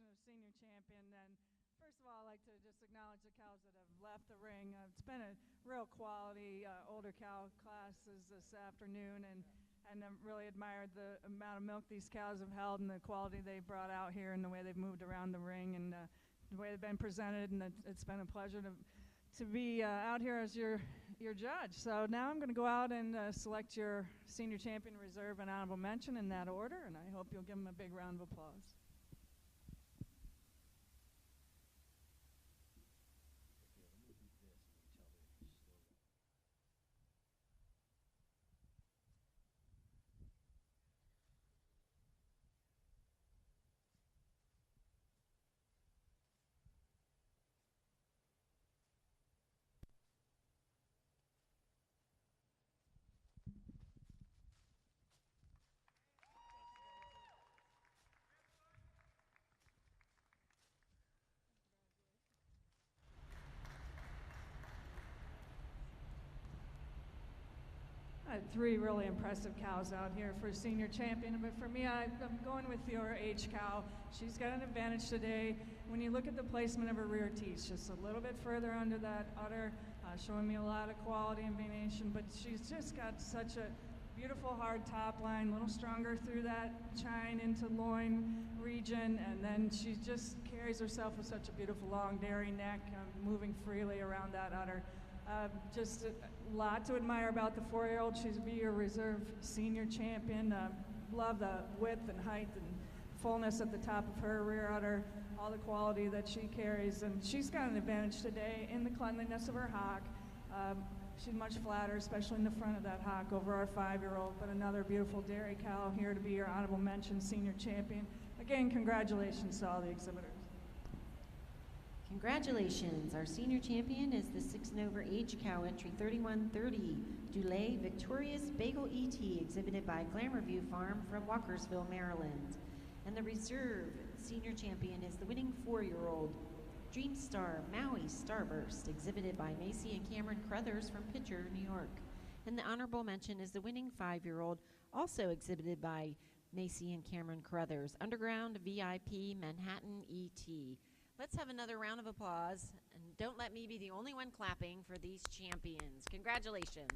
Speaker 2: presentation of senior champion. And first of all, I'd like to just acknowledge the cows that have left the ring. It's been a real quality older cow classes this afternoon, and I've really admired the amount of milk these cows have held and the quality they brought out here and the way they've moved around the ring and the way they've been presented, and it's been a pleasure to be out here as your judge. So now I'm going to go out and select your senior champion, reserve, and honorable mention in that order, and I hope you'll give them a big round of applause. I had 3 really impressive cows out here for senior champion, but for me, I'm going with your age cow. She's got an advantage today. When you look at the placement of her rear teeth, just a little bit further under that udder, showing me a lot of quality and venation, but she's just got such a beautiful hard top line, a little stronger through that chine into loin region, and then she just carries herself with such a beautiful long dairy neck, moving freely around that udder. Just a lot to admire about the 4-year-old. She's be your reserve senior champion. Love the width and height and fullness at the top of her rear udder, all the quality that she carries. And she's got an advantage today in the cleanliness of her hock. She's much flatter, especially in the front of that hock over our 5-year-old, but another beautiful dairy cow here to be your honorable mention senior champion. Again, congratulations to all the exhibitors.
Speaker 6: Congratulations. Our senior champion is the 6 and over age cow, entry 3130, Dulé Victorious Bagel ET, exhibited by Glamour View Farm from Walkersville, Maryland. And the reserve senior champion is the winning 4-year-old, Dreamstar Maui Starburst, exhibited by Macy and Cameron Crothers from Pitcher, New York. And the honorable mention is the winning 5-year-old, also exhibited by Macy and Cameron Crothers, Underground VIP Manhattan ET. Let's have another round of applause, and don't let me be the only one clapping for these champions. Congratulations.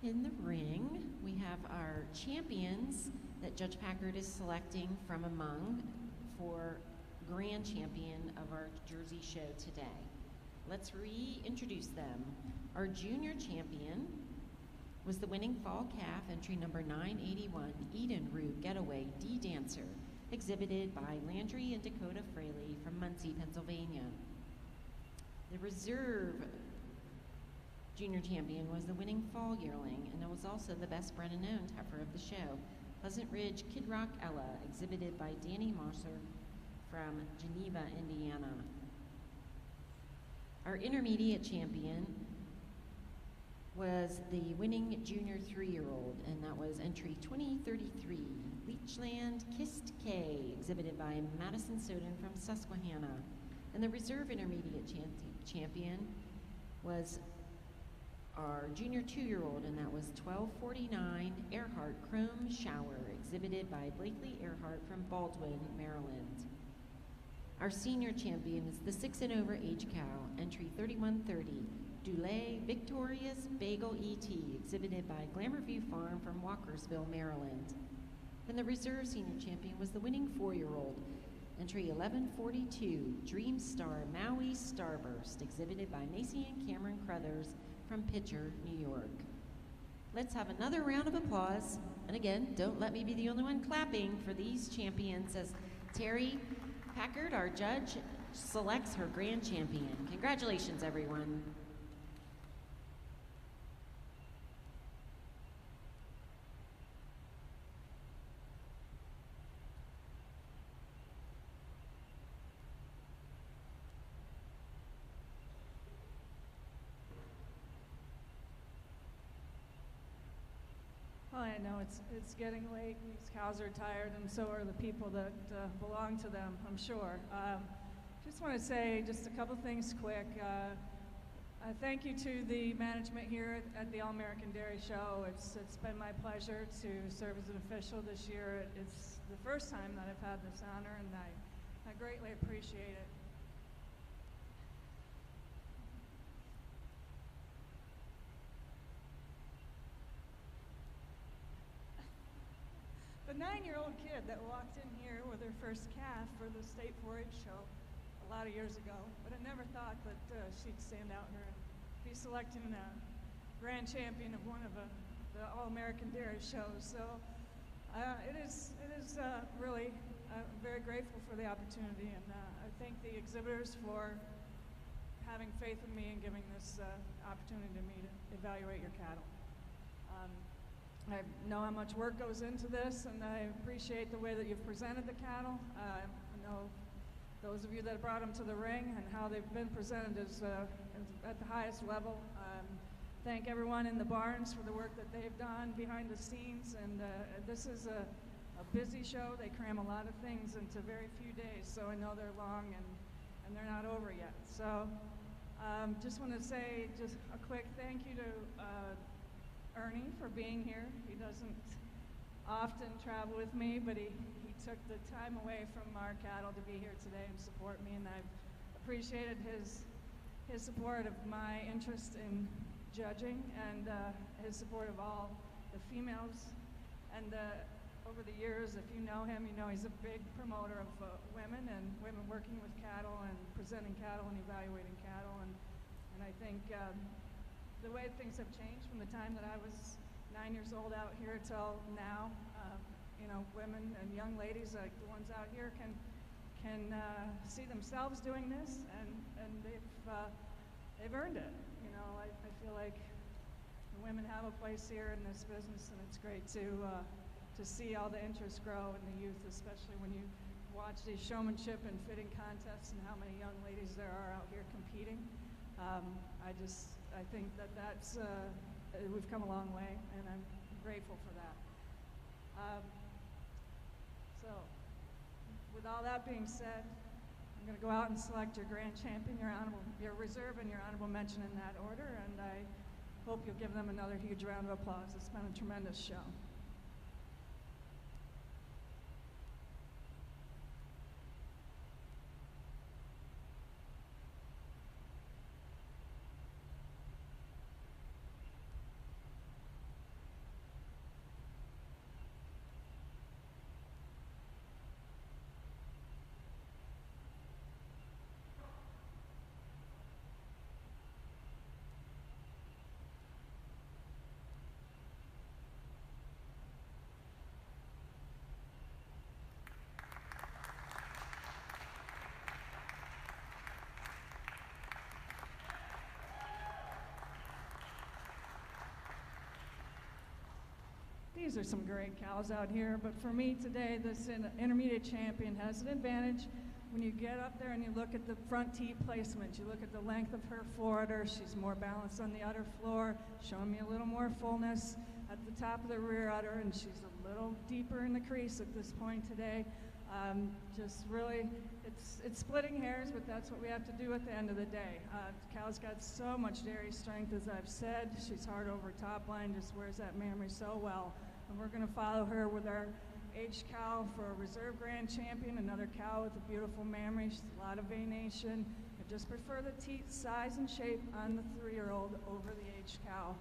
Speaker 6: In the ring, we have our champions that Judge Packard is selecting from among for grand champion of our Jersey show today. Let's reintroduce them. Our junior champion was the winning fall calf, entry number 981, Eden Rue Getaway D-Dancer, exhibited by Landry and Dakota Fraley from Muncie, Pennsylvania. The reserve junior champion was the winning fall yearling, and it was also the best bred and owned heifer of the show, Pleasant Ridge Kid Rock Ella, exhibited by Danny Mosser from Geneva, Indiana. Our intermediate champion was the winning junior 3-year-old, and that was entry 2033, Leechland Kissed K, exhibited by Madison Soden from Susquehanna. And the reserve intermediate champion was our junior 2-year-old, and that was 1249 Earhart Chrome Shower, exhibited by Blakely Earhart from Baldwin, Maryland. Our senior champion is the 6 and over age cow, entry 3130, Dulé Victorious Bagel E.T., exhibited by Glamourview Farm from Walkersville, Maryland. And the reserve senior champion was the winning 4-year-old, entry 1142, Dream Star Maui Starburst, exhibited by Macy and Cameron Crothers from Pitcher, New York. Let's have another round of applause. And again, don't let me be the only one clapping for these champions as Terry Packard, our judge, selects her grand champion. Congratulations, everyone.
Speaker 2: Well, I know it's getting late. These cows are tired, and so are the people that belong to them, I'm sure. Just want to say just a couple things quick. Thank you to the management here at the All-American Dairy Show. It's been my pleasure to serve as an official this year. It's the first time that I've had this honor, and I greatly appreciate it. The 9-year-old kid that walked in here with her first calf for the state 4-H show a lot of years ago, but I never thought that she'd stand out here and be selected in a grand champion of one of the All-American Dairy shows. So it is really, I'm very grateful for the opportunity, and I thank the exhibitors for having faith in me and giving this opportunity to me to evaluate your cattle. I know how much work goes into this, and I appreciate the way that you've presented the cattle. I know those of you that brought them to the ring and how they've been presented is at the highest level. Thank everyone in the barns for the work that they've done behind the scenes, and this is a busy show. They cram a lot of things into very few days, so I know they're long and they're not over yet. So just want to say just a quick thank you to Ernie for being here. He doesn't often travel with me, but he took the time away from our cattle to be here today and support me, and I've appreciated his support of my interest in judging and his support of all the females. And over the years, if you know him, you know he's a big promoter of women and women working with cattle and presenting cattle and evaluating cattle. And I think the way things have changed from the time that I was 9 years old out here till now, you know, women and young ladies like the ones out here can see themselves doing this, and they've earned it. You know, I feel like the women have a place here in this business, and it's great to see all the interest grow in the youth, especially when you watch these showmanship and fitting contests and how many young ladies there are out here competing. I think that's we've come a long way, and I'm grateful for that. So, with all that being said, I'm going to go out and select your grand champion, your reserve, and your honorable mention in that order, and I hope you'll give them another huge round of applause. It's been a tremendous show. these are some great cows out here, but for me today, this intermediate champion has an advantage. When you get up there and you look at the front teat placement, you look at the length of her forudder, she's more balanced on the udder floor, showing me a little more fullness at the top of the rear udder, and she's a little deeper in the crease at this point today. Just really, it's splitting hairs, but that's what we have to do at the end of the day. The cow's got so much dairy strength, as I've said. She's hard over top line, just wears that mammary so well. And we're going to follow her with our aged cow for a reserve grand champion, another cow with a beautiful mammary. She's a lot of venation. I just prefer the teat size and shape on the 3-year-old over the aged cow.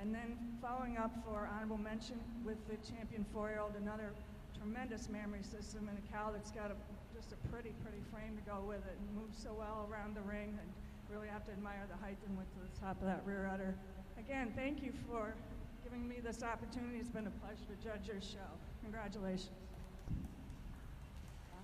Speaker 2: And then following up for honorable mention with the champion 4-year-old, another tremendous mammary system and a cow that's got just a pretty frame to go with it and moves so well around the ring, and really have to admire the height and width to the top of that rear udder. Again, thank you for giving me this opportunity. It's been a pleasure to judge your show. Congratulations.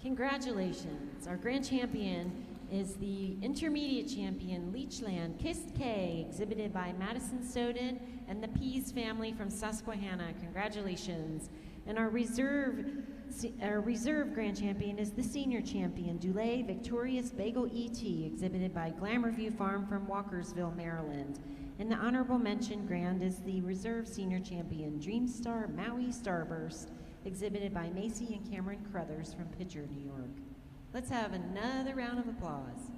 Speaker 6: Congratulations. Our grand champion is the intermediate champion, Leechland Kist K, exhibited by Madison Soden and the Pease family from Susquehanna. Congratulations. And our reserve grand champion is the senior champion, Dulé Victorious Bagel E.T., exhibited by Glamourview Farm from Walkersville, Maryland. And the honorable mention grand is the reserve senior champion, Dreamstar Maui Starburst, exhibited by Macy and Cameron Crothers from Pitcher, New York. Let's have another round of applause.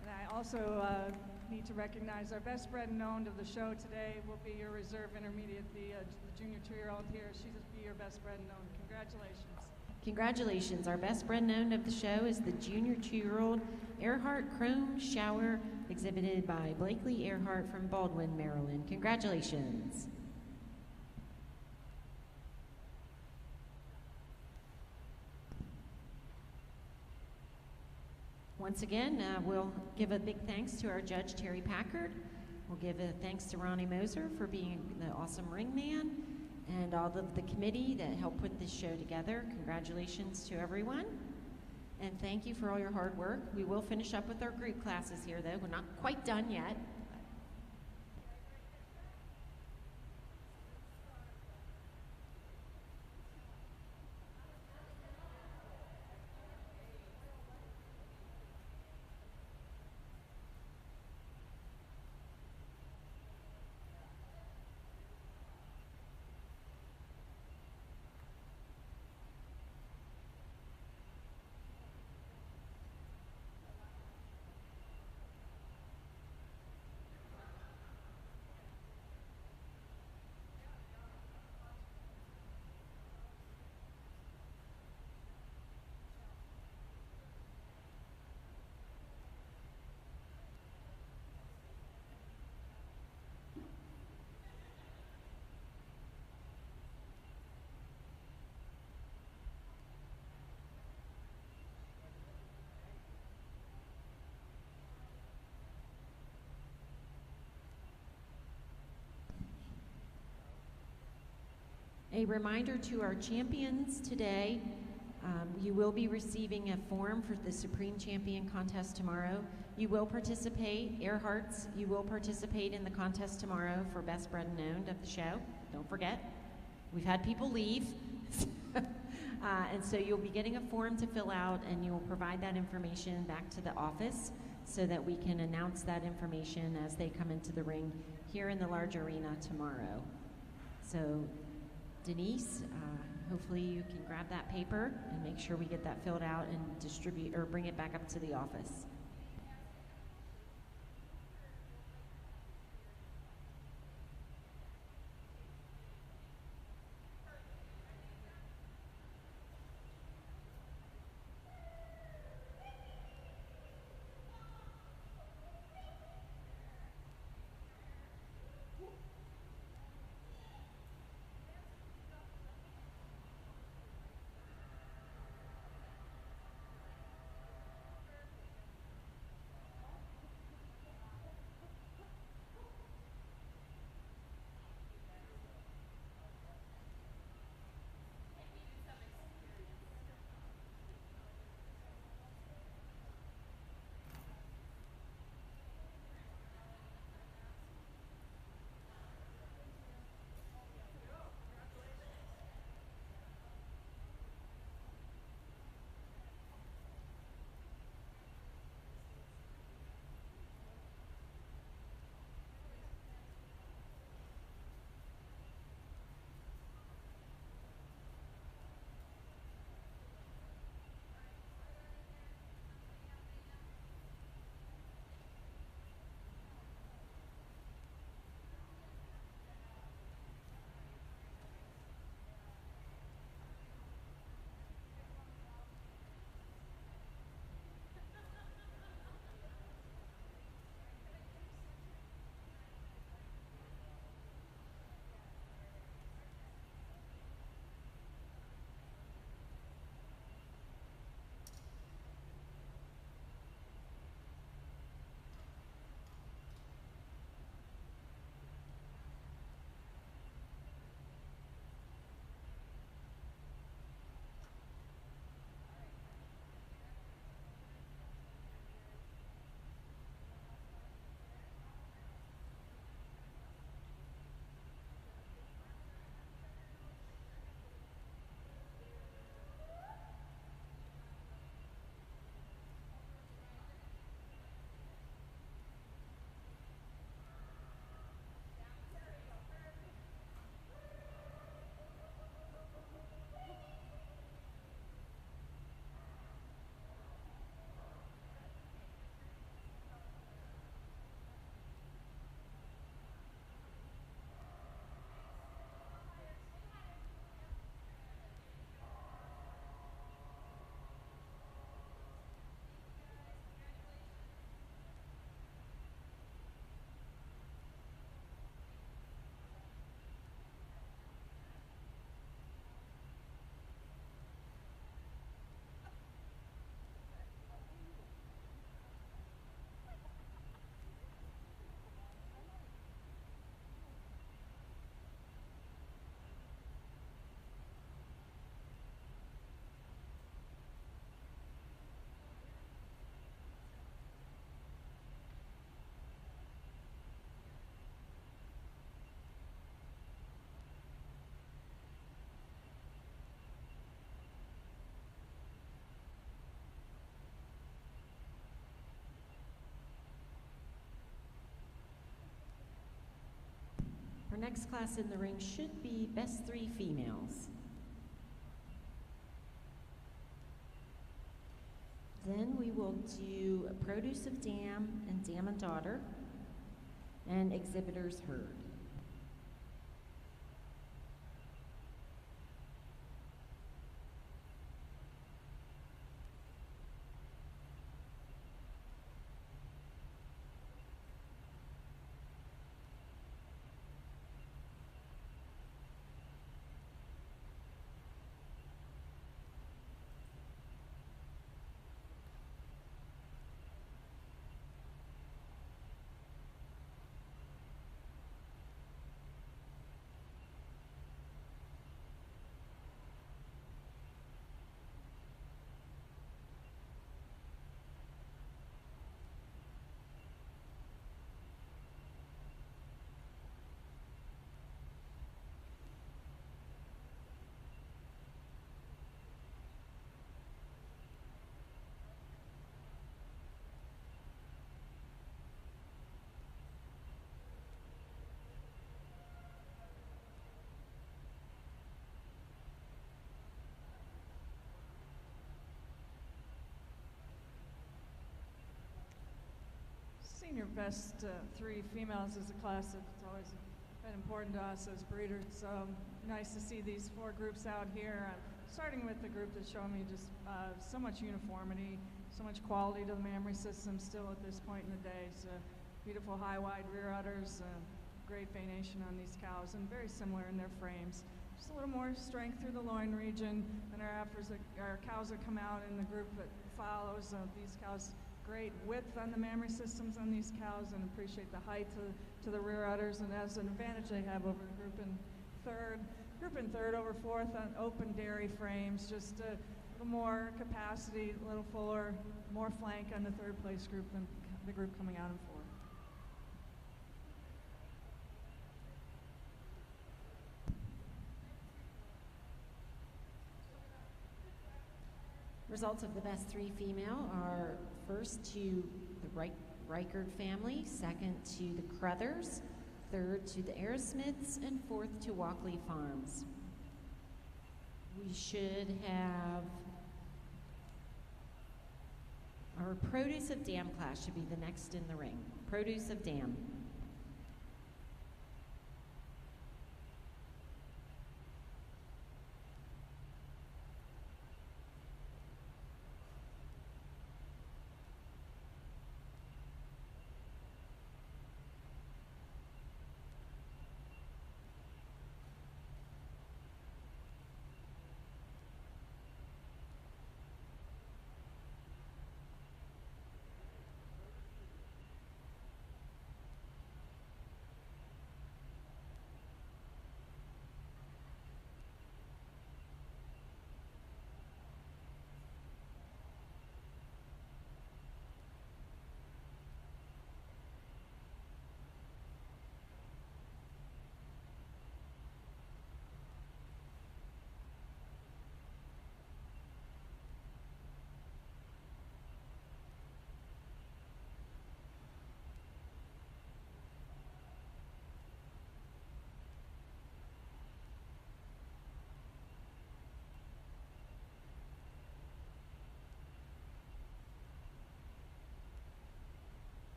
Speaker 2: And I also need to recognize our best bred and owned of the show today will be your reserve intermediate, the junior 2-year-old here. She's be your best bred and owned. Congratulations.
Speaker 6: Congratulations. Our best bred and owned of the show is the junior 2-year-old Earhart Chrome Shower, exhibited by Blakely Earhart from Baldwin, Maryland. Congratulations. Once again, we'll give a big thanks to our judge, Terry Packard. We'll give a thanks to Ronnie Moser for being the awesome ring man, and all of the committee that helped put this show together. Congratulations to everyone. And thank you for all your hard work. We will finish up with our group classes here, though. We're not quite done yet. A reminder to our champions today, you will be receiving a form for the Supreme Champion contest tomorrow. You will participate, Earharts, you will participate in the contest tomorrow for Best Bred and Owned of the show. Don't forget, we've had people leave. And so you'll be getting a form to fill out, and you'll provide that information back to the office so that we can announce that information as they come into the ring here in the large arena tomorrow. So Denise, hopefully you can grab that paper and make sure we get that filled out and distribute or bring it back up to the office. next class in the ring should be best 3 females. Then we will do Produce of Dam and Dam and Daughter and Exhibitors Herd.
Speaker 2: Senior best 3 females is a class that's always been important to us as breeders. So nice to see these 4 groups out here. I'm starting with the group that's showing me just so much uniformity, so much quality to the mammary system still at this point in the day. So beautiful high wide rear udders, great venation on these cows, and very similar in their frames. Just a little more strength through the loin region than our cows that come out in the group that follows. These cows, great width on the mammary systems on these cows, and appreciate the height to the rear udders, and as an advantage they have over the group in third over fourth on open dairy frames, just a little more capacity, a little fuller, more flank on the third place group than the group coming out in fourth.
Speaker 6: Results of the best 3 female are first to the Reichard family, second to the Crothers, third to the Aerosmiths, and fourth to Walkley Farms. We should have our Produce of Dam class should be the next in the ring. Produce of Dam.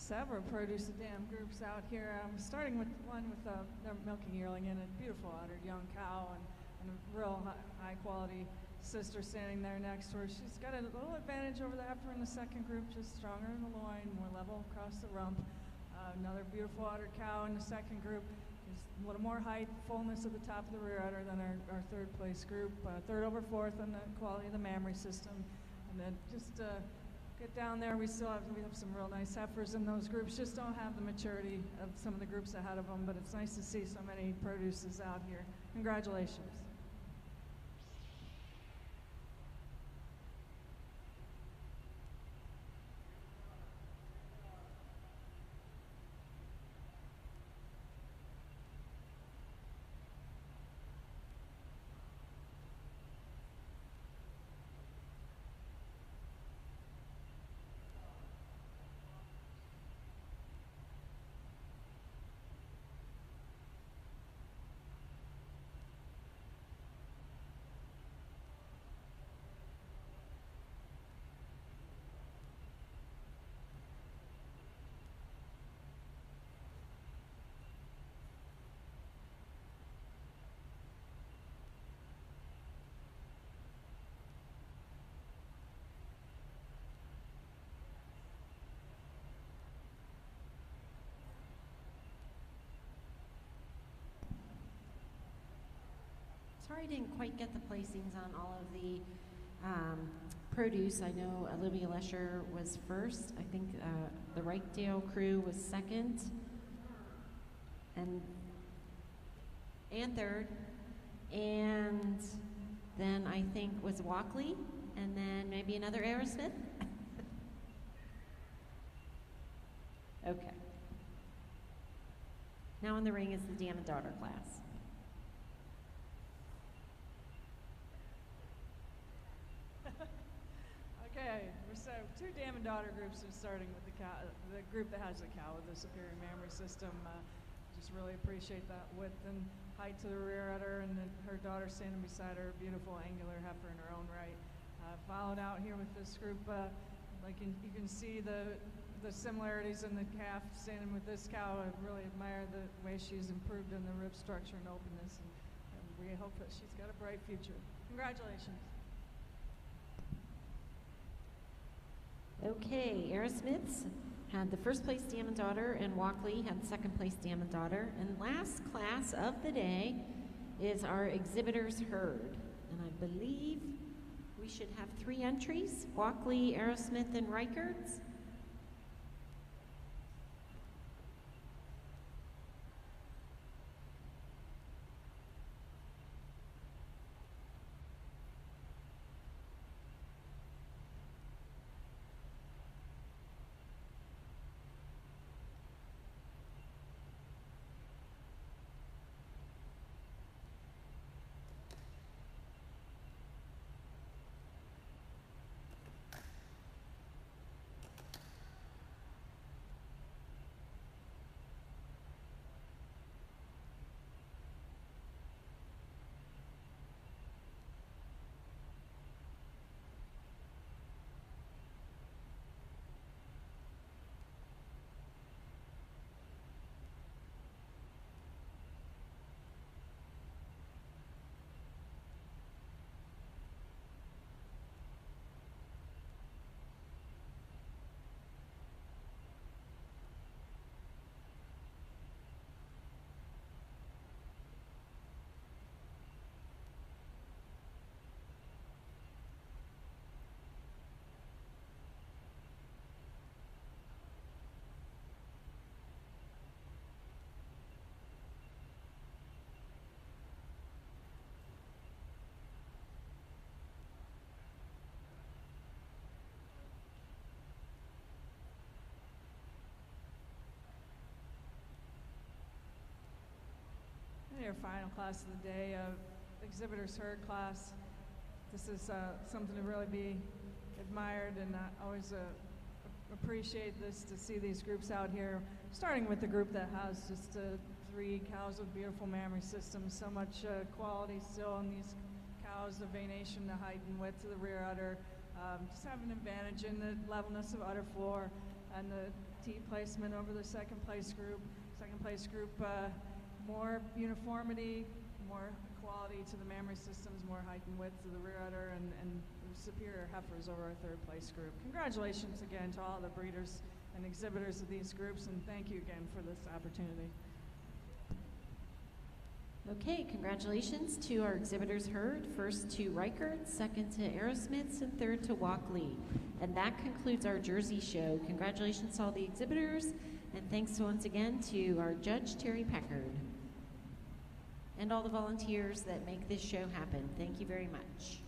Speaker 2: several produce dam groups out here. I'm starting with one with their milking yearling and a beautiful uddered young cow and a real high quality sister standing there next to her. She's got a little advantage over the heifer in the second group, just stronger in the loin, more level across the rump. Another beautiful uddered cow in the second group. Just a little more height, fullness at the top of the rear udder than our third place group. Third over fourth on the quality of the mammary system. And then just get down there, we have some real nice heifers in those groups, just don't have the maturity of some of the groups ahead of them, but it's nice to see so many produces out here. Congratulations.
Speaker 6: Sorry I didn't quite get the placings on all of the produce. I know Olivia Lesher was first. I think the Reichtdale crew was second. And third. And then I think was Walkley. And then maybe another Aerosmith. Okay. Now in the ring is the dam and daughter class.
Speaker 2: Okay, so two dam and daughter groups are starting with the cow, the group that has the cow with the superior mammary system. Just really appreciate that width and height to the rear udder, and then her daughter standing beside her, beautiful angular heifer in her own right. Followed out here with this group, you can see the similarities in the calf standing with this cow. I really admire the way she's improved in the rib structure and openness, and we hope that she's got a bright future. Congratulations.
Speaker 6: Okay, Aerosmiths had the first place dam and daughter, and Walkley had the second place dam and daughter. And last class of the day is our exhibitors herd. And I believe we should have 3 entries, Walkley, Aerosmith, and Reichert's.
Speaker 2: Your final class of the day, exhibitors herd class. This is something to really be admired, and I always appreciate this to see these groups out here, starting with the group that has just 3 cows with beautiful mammary systems, so much quality still in these cows, the venation, the height and width of the rear udder, just have an advantage in the levelness of udder floor and the T placement over the second place group. Second place group, more uniformity, more quality to the mammary systems, more height and width of the rear udder, and superior heifers over our third place group. Congratulations again to all the breeders and exhibitors of these groups, and thank you again for this opportunity.
Speaker 6: Okay, congratulations to our exhibitors heard. First to Reichert, second to Aerosmiths, and third to Walkley. And that concludes our Jersey show. Congratulations to all the exhibitors, and thanks once again to our judge, Terry Peckard, and all the volunteers that make this show happen. Thank you very much.